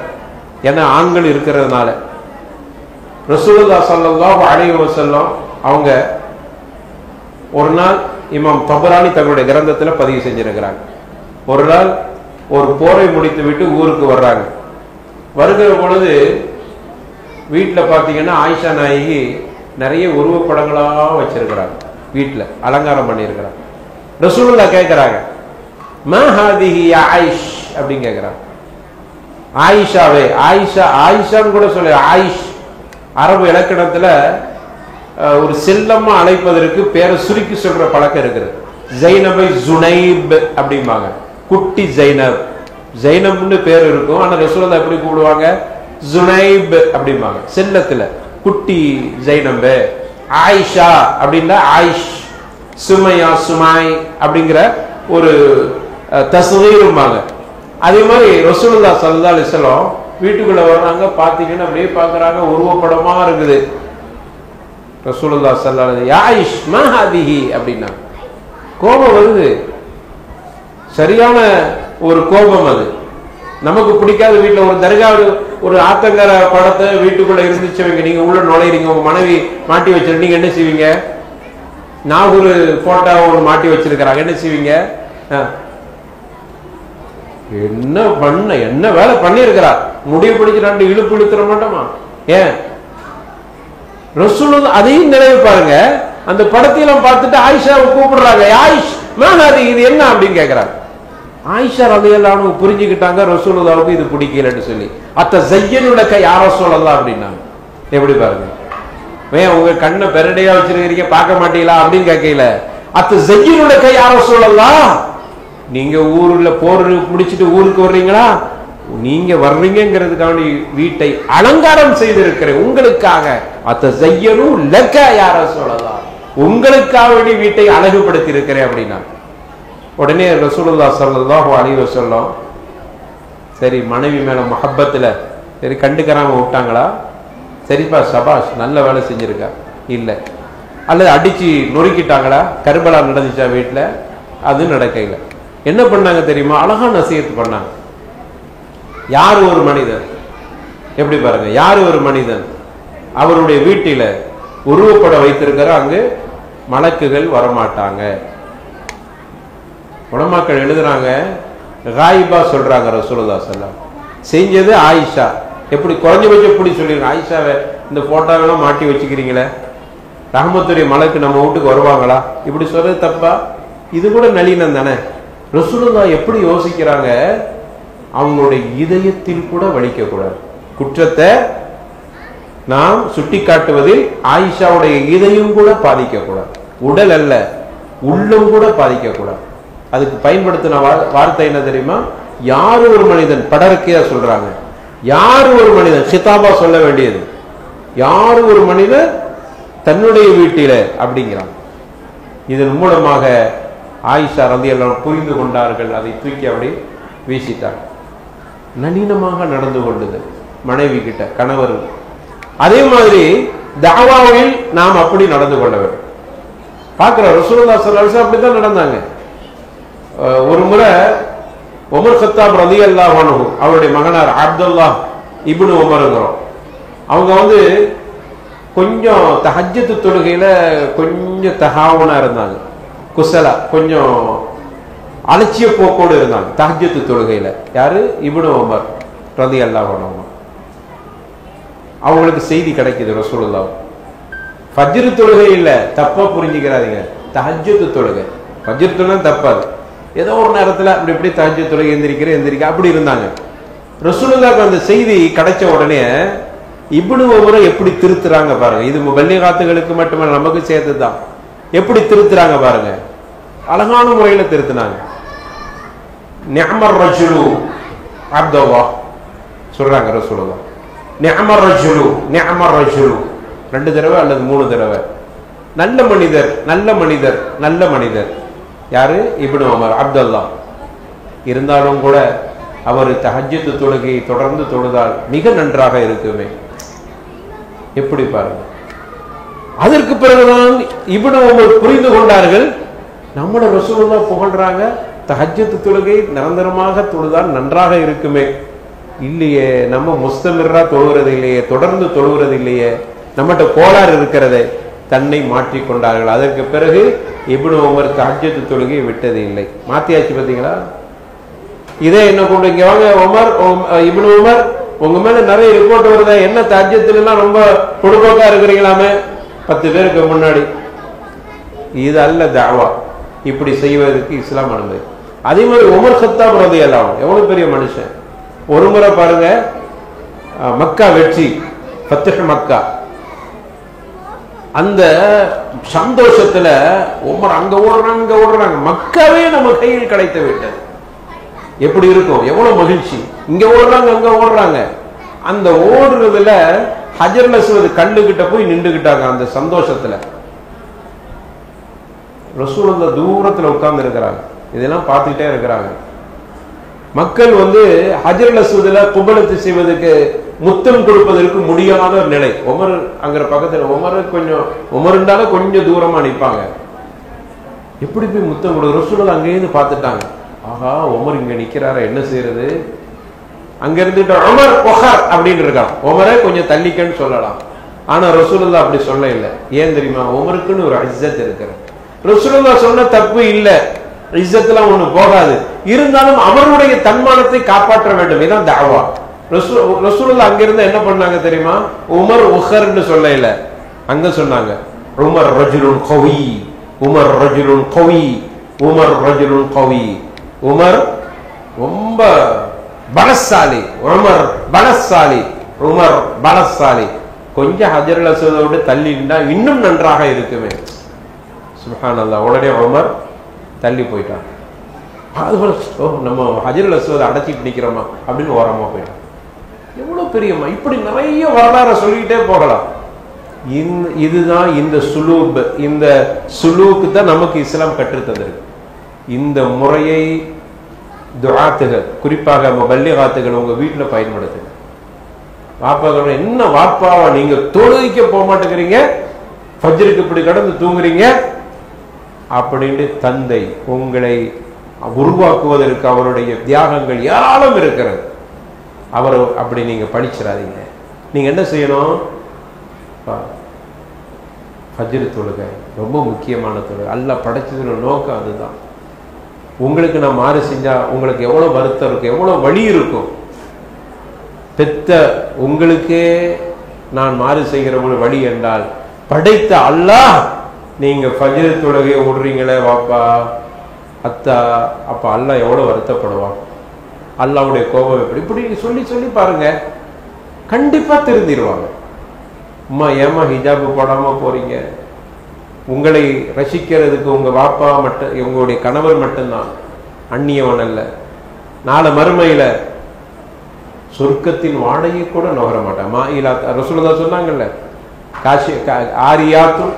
ஏன்னா ஆண்கள் இருக்கிறதுனால. ரசூலுல்லாஹ் ஸல்லல்லாஹு அலைஹி வஸல்லம் அவங்க ஒரு நாள், இமாம் தபரானி தங்களுடைய கிரந்தத்துல பதிவு செஞ்சிருக்கிறாங்க, ஒரு நாள் ஒரு போரை முடித்து விட்டு ஊருக்கு வர்றாங்க. வருகிற பொழுது வீட்டில் பார்த்தீங்கன்னா ஆயிஷா நாயகி நிறைய உருவப்படங்களா வச்சிருக்கிறாங்க, வீட்டில் அலங்காரம் பண்ணியிருக்கிறாங்க. ரசூலுல்லாஹ் கேட்கிறாங்க, மா ஹாதிஹி யா ஆயிஷ் அப்படின்னு கேட்கிறாங்க. ஆயிஷாவே, ஆயிஷா, ஆயிஷான்னு கூட சொல்லு, ஆயிஷ் அரபு இலக்கணத்துல ஒரு செல்லம்மா அழைப்பதற்கு பேரை சுருக்கி சொல்ற பழக்கம் இருக்குது. ஜைனபை ஜுனைப் அப்படிம்பாங்க, குட்டி ஜைனப். ஜைனப்னு பேர் இருக்கும், ஆனா ரசூலுல்லாஹ் எப்படி கூப்பிடுவாங்க? ஜுனைப் அப்படிம்பாங்க. செல்லத்துல குட்டி ஜைனப். ஆயிஷா அப்படின்னா ஆயிஷ், சுமையா சுமாய் அப்படிங்கிற ஒரு தஸ்கீரும்பாங்க. அதே மாதிரி ரசூலுல்லாஹ் ஸல்லல்லாஹு அலைஹி வஸல்லம் வீட்டுக்குள்ள வர்றாங்க, பாத்தீங்கன்னா அப்படியே பாக்குறாங்க, உருவப்படமா இருக்குது. ரசூலுல்லாஹ் ஸல்லல்லாஹு அலைஹி யா ஆயிஷ் மா ஹாதிஹி அப்படின்னா கோபம் வருது. சரியான ஒரு கோபம். அது நமக்கு பிடிக்காத. வீட்டுல ஒரு தர்கா, ஒரு ஆத்தங்கர படத்தை வீட்டுக்குள்ள இருந்துச்சவங்க, நீங்க உள்ள நுழைறீங்க, உங்க மனைவி மாட்டி வச்சிரு, நீங்க என்ன செய்வீங்க? நாகூர் போட்டோ ஒன்று மாட்டி வச்சிருக்கிறாங்க, என்ன செய்வீங்க? என்ன வேலை பண்ணிருக்கிறா, முடிவு பிடிக்கிறாண்டு இழுப்பு இழுத்துற மாட்டோமா? ஏன்? ரசூலுல்லாஹ் அதையும் நினைவு பாருங்க. அந்த படத்தையெல்லாம் பார்த்துட்டு ஆயிஷாவை கூப்பிடுறாங்க, ஆயிஷ் மாஹாதி இது என்ன அப்படின்னு கேட்கிறாங்க. ஆயிஷா ரலியல்லாஹு அன்ஹா புரிஞ்சுக்கிட்டாங்க ரசூலுல்லாஹ்வுக்கு இது பிடிக்கலன்னு சொல்லி. அத்த ஜய்யனுலக யா ரசூலல்லாஹ் அப்படின்னாங்க. எப்படி பாருங்க, ஏன் உங்க கண்ணை பெரடையா வச்சிருக்கீங்க, பார்க்க மாட்டீங்களா அப்படின்னு கேட்கல. அத்த ஜய்யனுலக யா ரசூலல்லாஹ், நீங்க ஊர்ல போர் முடிச்சுட்டு ஊருக்கு வர்றீங்களா, நீங்க வர்றீங்கிறதுக்காக வீட்டை அலங்காரம் செய்திருக்கிறேன் உங்களுக்காக. அத்த ஜய்யனு லக யா ரசூலல்லாஹ், உங்களுக்காக வேண்டி வீட்டை அழகுபடுத்தி இருக்கிறேன் அப்படின்னா. உடனே ரசூலுல்லாஹ் ஸல்லல்லாஹு அலைஹி வஸல்லம் சரி மனைவி மேல மஹப்பத்துல சரி கண்டுக்கிறாம விட்டாங்களா? சரிப்பா சபாஷ் நல்ல வேலை செஞ்சிருக்கா இல்ல, அல்லது அடிச்சு நொறுக்கிட்டாங்களா? கர்பலா நடந்துச்சா வீட்டுல? அது நடக்கல. என்ன பண்ணாங்க தெரியுமா? அழகா நசீஹத் பண்ணாங்க. யார் ஒரு மனிதன், எப்படி பாருங்க, யார் ஒரு மனிதன் அவருடைய வீட்டில உருவப்பட வைத்திருக்கிற அங்கு மலக்குகள் வரமாட்டாங்க. உலமாக்கள் எழுதுறாங்க, காயிபா சொல்றாங்க ரசூலுல்லாஹ் ஸல்லல்லாஹு அலைஹி வஸல்லம் செஞ்சது ஆயிஷா. எப்படி குறைஞ்சபட்சம் எப்படி சொல்லிருங்க, ஆயிஷாவை இந்த போட்டோவெல்லாம் மாட்டி வச்சுக்கிறீங்களே, ரஹ்மத்துடைய மலக்கு நம்ம வீட்டுக்கு வருவாங்களா? இப்படி சொல்றது தப்பா? இது கூட நளினம் தானே. ரசூலுல்லாஹ் எப்படி யோசிக்கிறாங்க, அவங்களுடைய இதயத்தில் கூட வலிக்க கூடாது. குற்றத்தை நாம் சுட்டி காட்டுவதில் ஆயிஷாவுடைய இதயம் கூட பாதிக்க கூடாது. உடல் அல்ல, உள்ளம் கூட பாதிக்க கூடாது. அதுக்கு பயன்படுத்தின வார்த்தை என்ன தெரியுமா? யாரு ஒரு மனிதன், படரக்கையா சொல்றாங்க, யாரு ஒரு மனிதன், கிதாபா சொல்ல வேண்டியது, யாரு ஒரு மனிதன் தன்னுடைய வீட்டில அப்படிங்கிறாங்க. இதன் மூலமாக ஆயிஷா ரலியல்லாஹு புரிந்து கொண்டார்கள். அதை தூக்கி அப்படி வீசிட்டாங்க. நளினமாக நடந்து கொண்டது மனைவி கிட்ட கணவர். அதே மாதிரி தாவாவில் நாம் அப்படி நடந்து கொள்ள வேண்டும். பார்க்கிற ரசூலுல்லாஹ் ஸல்லல்லாஹு அலைஹி வஸல்லம் அப்படித்தான் நடந்தாங்க. ஒரு முறை உமர் கத்தாப் ரலியல்லாஹு அன்ஹு அவருடைய மகனார் அப்துல்லாஹ் இப்னு உமர்ங்கிறோம், அவங்க கொஞ்சம் தஹஜ்ஜத் தொழுகையில கொஞ்சம் தஹாவுனா இருந்தாங்க, குசலா கொஞ்சம் அலட்சிய போக்கோடு இருந்தாங்க தஹஜ்ஜத் தொழுகையில. யாரு? இப்னு உமர் ரலியல்லாஹு அன்ஹு. அவங்களுக்கு செய்தி கிடைக்குது, ரசூலுல்லாஹ் ஃபஜ்ர் தொழுகை இல்ல, தப்பா புரிஞ்சுக்கிறாதீங்க, தஹஜ்ஜத் தொழுகை. ஃபஜ்ர் தொழுகை தப்பாது, ஏதோ ஒரு நேரத்துல அப்படி இப்படி தஹஜ்ஜத் தொழுகை எந்திரிக்க அப்படி இருந்தாங்க. ரசூலுல்லாஹ்க்கு அந்த செய்தி கிடைச்ச உடனே இப்னு உமரை எப்படி திருத்துறாங்க பாருங்க. இது பல்லிகாத்துகளுக்கு மட்டுமல்ல, நமக்கு சேர்த்துதான். எப்படி திருத்துறாங்க பாருங்க, அழகான முறையில திருத்தினாங்க. நிஅமர் ரஜுலு அப்துல்லாஹ் சொல்றாங்க ரசூலுல்லாஹ், நிஅமர் ரஜுலு, நிஅமர் ரஜுலு 2 தடவை அல்லது 3 தடவை. நல்ல மனிதர், நல்ல மனிதர், நல்ல மனிதர். யாரு? இப்னு உமர் அப்துல்லாஹ். இருந்தாலும் கூட அவர் தஹஜ்ஜத் தொழுகையை தொடர்ந்து தொழுதால் மிக நன்றாக இருக்குமே. எப்படி பாருங்க. அதற்கு பிறகுதான் இப்னு உமர் புரிந்து கொண்டார்கள், நம்மளோட ரசூலுல்லாஹ் புகழ்றாங்க, தஹஜ்ஜத் தொழுகை நிரந்தரமாக தொழுதால் நன்றாக இருக்குமே. இல்லையே, நம்ம முஸ்தமிரா தொழுகிறது இல்லையே, தொடர்ந்து தொழுகிறது இல்லையே, நம்மகிட்ட கோளாறு இருக்கிறதே. தன்னை மாற்றிக்கொண்டார்கள். அதற்கு பிறகு இப்னு உமர் தஹஜ்ஜத் தொழுகையை விட்டது இல்லை. மாத்தியாச்சு பார்த்தீங்களா? இதே என்ன கொண்டு இங்க வாங்க உமர், இப்னு உமர் உங்க மேல நிறைய ரிப்போர்ட் வருதா, என்ன தஹஜ்ஜத்ல எல்லாம் ரொம்ப பொடுபோக்கா இருக்கிறீங்களாமே 10 பேருக்கு முன்னாடி. இது அல்ல தாவா, இப்படி செய்வதற்கு இஸ்லாம் அனுமதி. அதே மாதிரி உமர் கத்தாப் ரலியல்லாஹு அன்ஹு எவ்வளவு பெரிய மனுஷன். ஒரு முறை பாருங்க, மக்கா வெற்றி, ஃபத்ஹ் மக்கா, அந்த சந்தோஷத்துல உமர் அங்க ஓடுறாங்க, மக்காவே நம்ம கையில் கிடைத்து விட்டது. எப்படி இருக்கும், எவ்வளவு மகிழ்ச்சி. இங்க ஓடுறாங்க, அங்க ஓடுறாங்க. அந்த ஓடுறதுல ஹஜ்ருல் அஸ்வத் கல்லு கிட்ட போய் நின்றுகிட்டாங்க அந்த சந்தோஷத்துல. ரசூலுல்லாஹ் தூரத்துல உட்கார்ந்து இருக்கிறாங்க, இதெல்லாம் பார்த்துக்கிட்டே இருக்கிறாங்க. மக்கள் ஹஜ்ருல் அஸ்வதுல குபலத்து செய்வதற்கு, முத்தம் கொடுப்பதற்கு முடியாத ஒரு நிலை. உமர் அங்க பக்கத்துல, உமருண்டாலும் கொஞ்சம் தூரமா நிற்பாங்க. எப்படி போய் முத்தம் கொடுக்க? ரசூலுல்லாஹ் அங்கேயிருந்து பார்த்துட்டாங்க, ஆஹா உமர் இங்க நிக்கிறார, என்ன செய்யறது? அங்க இருந்துட்டு உமர் ஒஹர் அப்படின்னு இருக்கான், உமரே கொஞ்சம் தள்ளிக்கன்னு சொல்லலாம். ஆனா ரசூலுல்லாஹ் அப்படி சொல்ல இல்லை. ஏன் தெரியுமா? உமருக்குன்னு ஒரு இஸ்ஸத் இருக்கிற. ரசூலுல்லாஹ் சொன்ன தப்பு இல்ல, இஸ்ஸத்லாம் ஒண்ணு போகாது. இருந்தாலும் அவருடைய தன்மானத்தை காப்பாற்ற வேண்டும், இதான் தாவா. ரசூலுல்லாஹ் அங்க இருந்து என்ன பண்ணாங்க தெரியுமா? உமர் உஹர்ன்னு சொல்ல இல்ல, அங்க சொன்னாங்க உமர் ரஜுலுன் கவி, உமர் ரஜுலுன் கவி, உமர் ரஜுலுன் கவி. உமர் ரொம்ப பலசாலி, உமர் பலசாலி, உமர் பலசாலி. கொஞ்சம் ஹஜ்ருல் அஸ்வதை விட்டு தள்ளிட்டா இன்னும் நன்றாக இருக்குமே. சுப்ஹானல்லாஹ். உடனே உமர் தள்ளி போயிட்டான். நம்ம ஹஜ்ருல் அஸ்வதை அடைச்சிட்டு நிக்கிறோமா அப்படின்னு ஓரமா போயிட்டான். எவ்வளவு பெரியம்மா. இப்படி நிறைய வரலாறு சொல்லிக்கிட்டே போகலாம். இதுதான் இந்த சுலூக்கு தான் நமக்கு இஸ்லாம் கற்றுத்தந்திருக்கு. இந்த முறையை துஆத்துகள், குறிப்பாக முபல்லிகாத்துகள் உங்க வீட்டில் பயன்படுத்துங்க. வாப்பாக்கள், என்ன வாப்பாவா நீங்க தொழுகைக்க போக மாட்டேங்கிறீங்க, ஃபஜ்ருக்கு இப்படி கடந்து தூங்குறீங்க அப்படின்னு தந்தை உங்களை உருவாக்குவதற்கு அவருடைய தியாகங்கள் ஏராளம் இருக்கிறது. அவர் அப்படி நீங்க படிச்சிடாதீங்க. நீங்க என்ன செய்யணும்? ஃபஜ்ர் தொழுகை ரொம்ப முக்கியமான தொழுகை. அல்லாஹ் படைச்சதுல நோக்கம் அதுதான். உங்களுக்கு நான் மாறு செஞ்சா உங்களுக்கு எவ்வளவு வருத்தம் இருக்கும், எவ்வளவு வலி இருக்கும். பெத்த உங்களுக்கே நான் மாறு செய்கிற வழி என்றால் படைத்த அல்லாஹ் நீங்க ஃபஜ்ர் தொழுகையை விடுறீங்களே வாப்பா அத்தா, அப்ப அல்லாஹ் எவ்வளவு வருத்தப்படுவான், அல்லாஹ்வுடைய கோபம் எப்படி, இப்படி சொல்லி சொல்லி பாருங்க, கண்டிப்பா திருந்திடுவாங்க. அம்மா ஏமா ஹிஜாபு போடாம போறீங்க? உங்களை ரசிக்கிறதுக்கு உங்க வாப்பா மட்டும், உங்களுடைய கணவர் மட்டும்தான், அந்நியவன் அல்ல. நாளை மறுமையில சொர்க்கத்தின் வாடகை கூட நுகர மாட்டான். மாயிலாத் ரசூலுல்லாஹ் சொன்னாங்கல்ல, காஷி ஆரியாத்தும்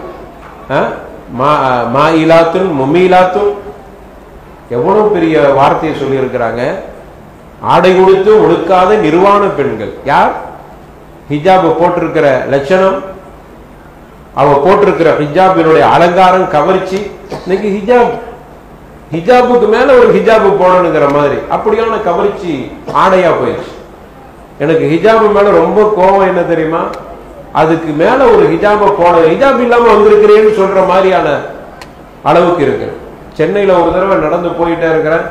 மாயிலாத்தும் முமீலாத்தும், எவ்வளவு பெரிய வார்த்தையை சொல்லி இருக்கிறாங்க. ஆடை கொடுத்து ஒடுக்காத நிர்வாண பெண்கள் யார்? ஹிஜாப் போட்டிருக்கிற லட்சணம், அவ போட்டிருக்கிற ஹிஜாபினுடைய அலங்காரம், கவர்ச்சி. இன்னைக்கு ஹிஜாபுக்கு மேல ஒரு ஹிஜாபு போடணுங்கிற மாதிரி அப்படியான கவர்ச்சி ஆடையா போயிடுச்சு. எனக்கு ஹிஜாபு மேல ரொம்ப கோபம் என்ன தெரியுமா? அதுக்கு மேல ஒரு ஹிஜாபை போட, ஹிஜாப் இல்லாம வந்திருக்கிறேன்னு சொல்ற மாதிரியான அளவுக்கு இருக்கு. சென்னையில ஒரு தடவை நடந்து போயிட்டே இருக்கிறேன்.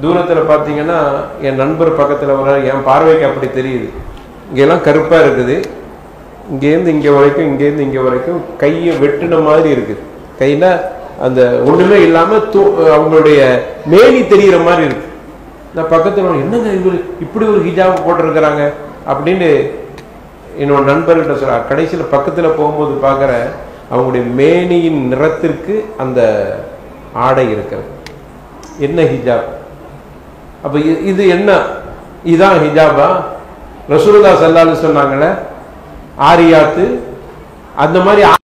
தூரத்துல பாத்தீங்கன்னா என் நண்பர் பக்கத்துல வர, என் பார்வைக்கு அப்படி தெரியுது. இங்கெல்லாம் கருப்பா இருக்குது, இங்கேருந்து இங்க வரைக்கும், இங்கேருந்து இங்க வரைக்கும் கையை வெட்டின மாதிரி இருக்குது. கையில அந்த ஒண்ணுமே இல்லாம அவங்களுடைய மேனி தெரிகிற மாதிரி இருக்கு. நான் பக்கத்துல, என்னங்க இவரு இப்படி ஒரு ஹிஜாப் போட்டிருக்கிறாங்க அப்படின்னு என்னோட நண்பர்கிட்ட சொல்ற. கடைசியில பக்கத்துல போகும்போது பாக்குற அவங்களுடைய மேனியின் நிறத்திற்கு அந்த ஆடை இருக்கிறது. என்ன ஹிஜாப்? அப்ப இது என்ன? இதான் ஹிஜாபா? ரசூலுல்லாஹ் ஸல்லல்லாஹு அலைஹி வஸல்லம் சொன்னாங்களே ஆரியாத்து, அந்த மாதிரி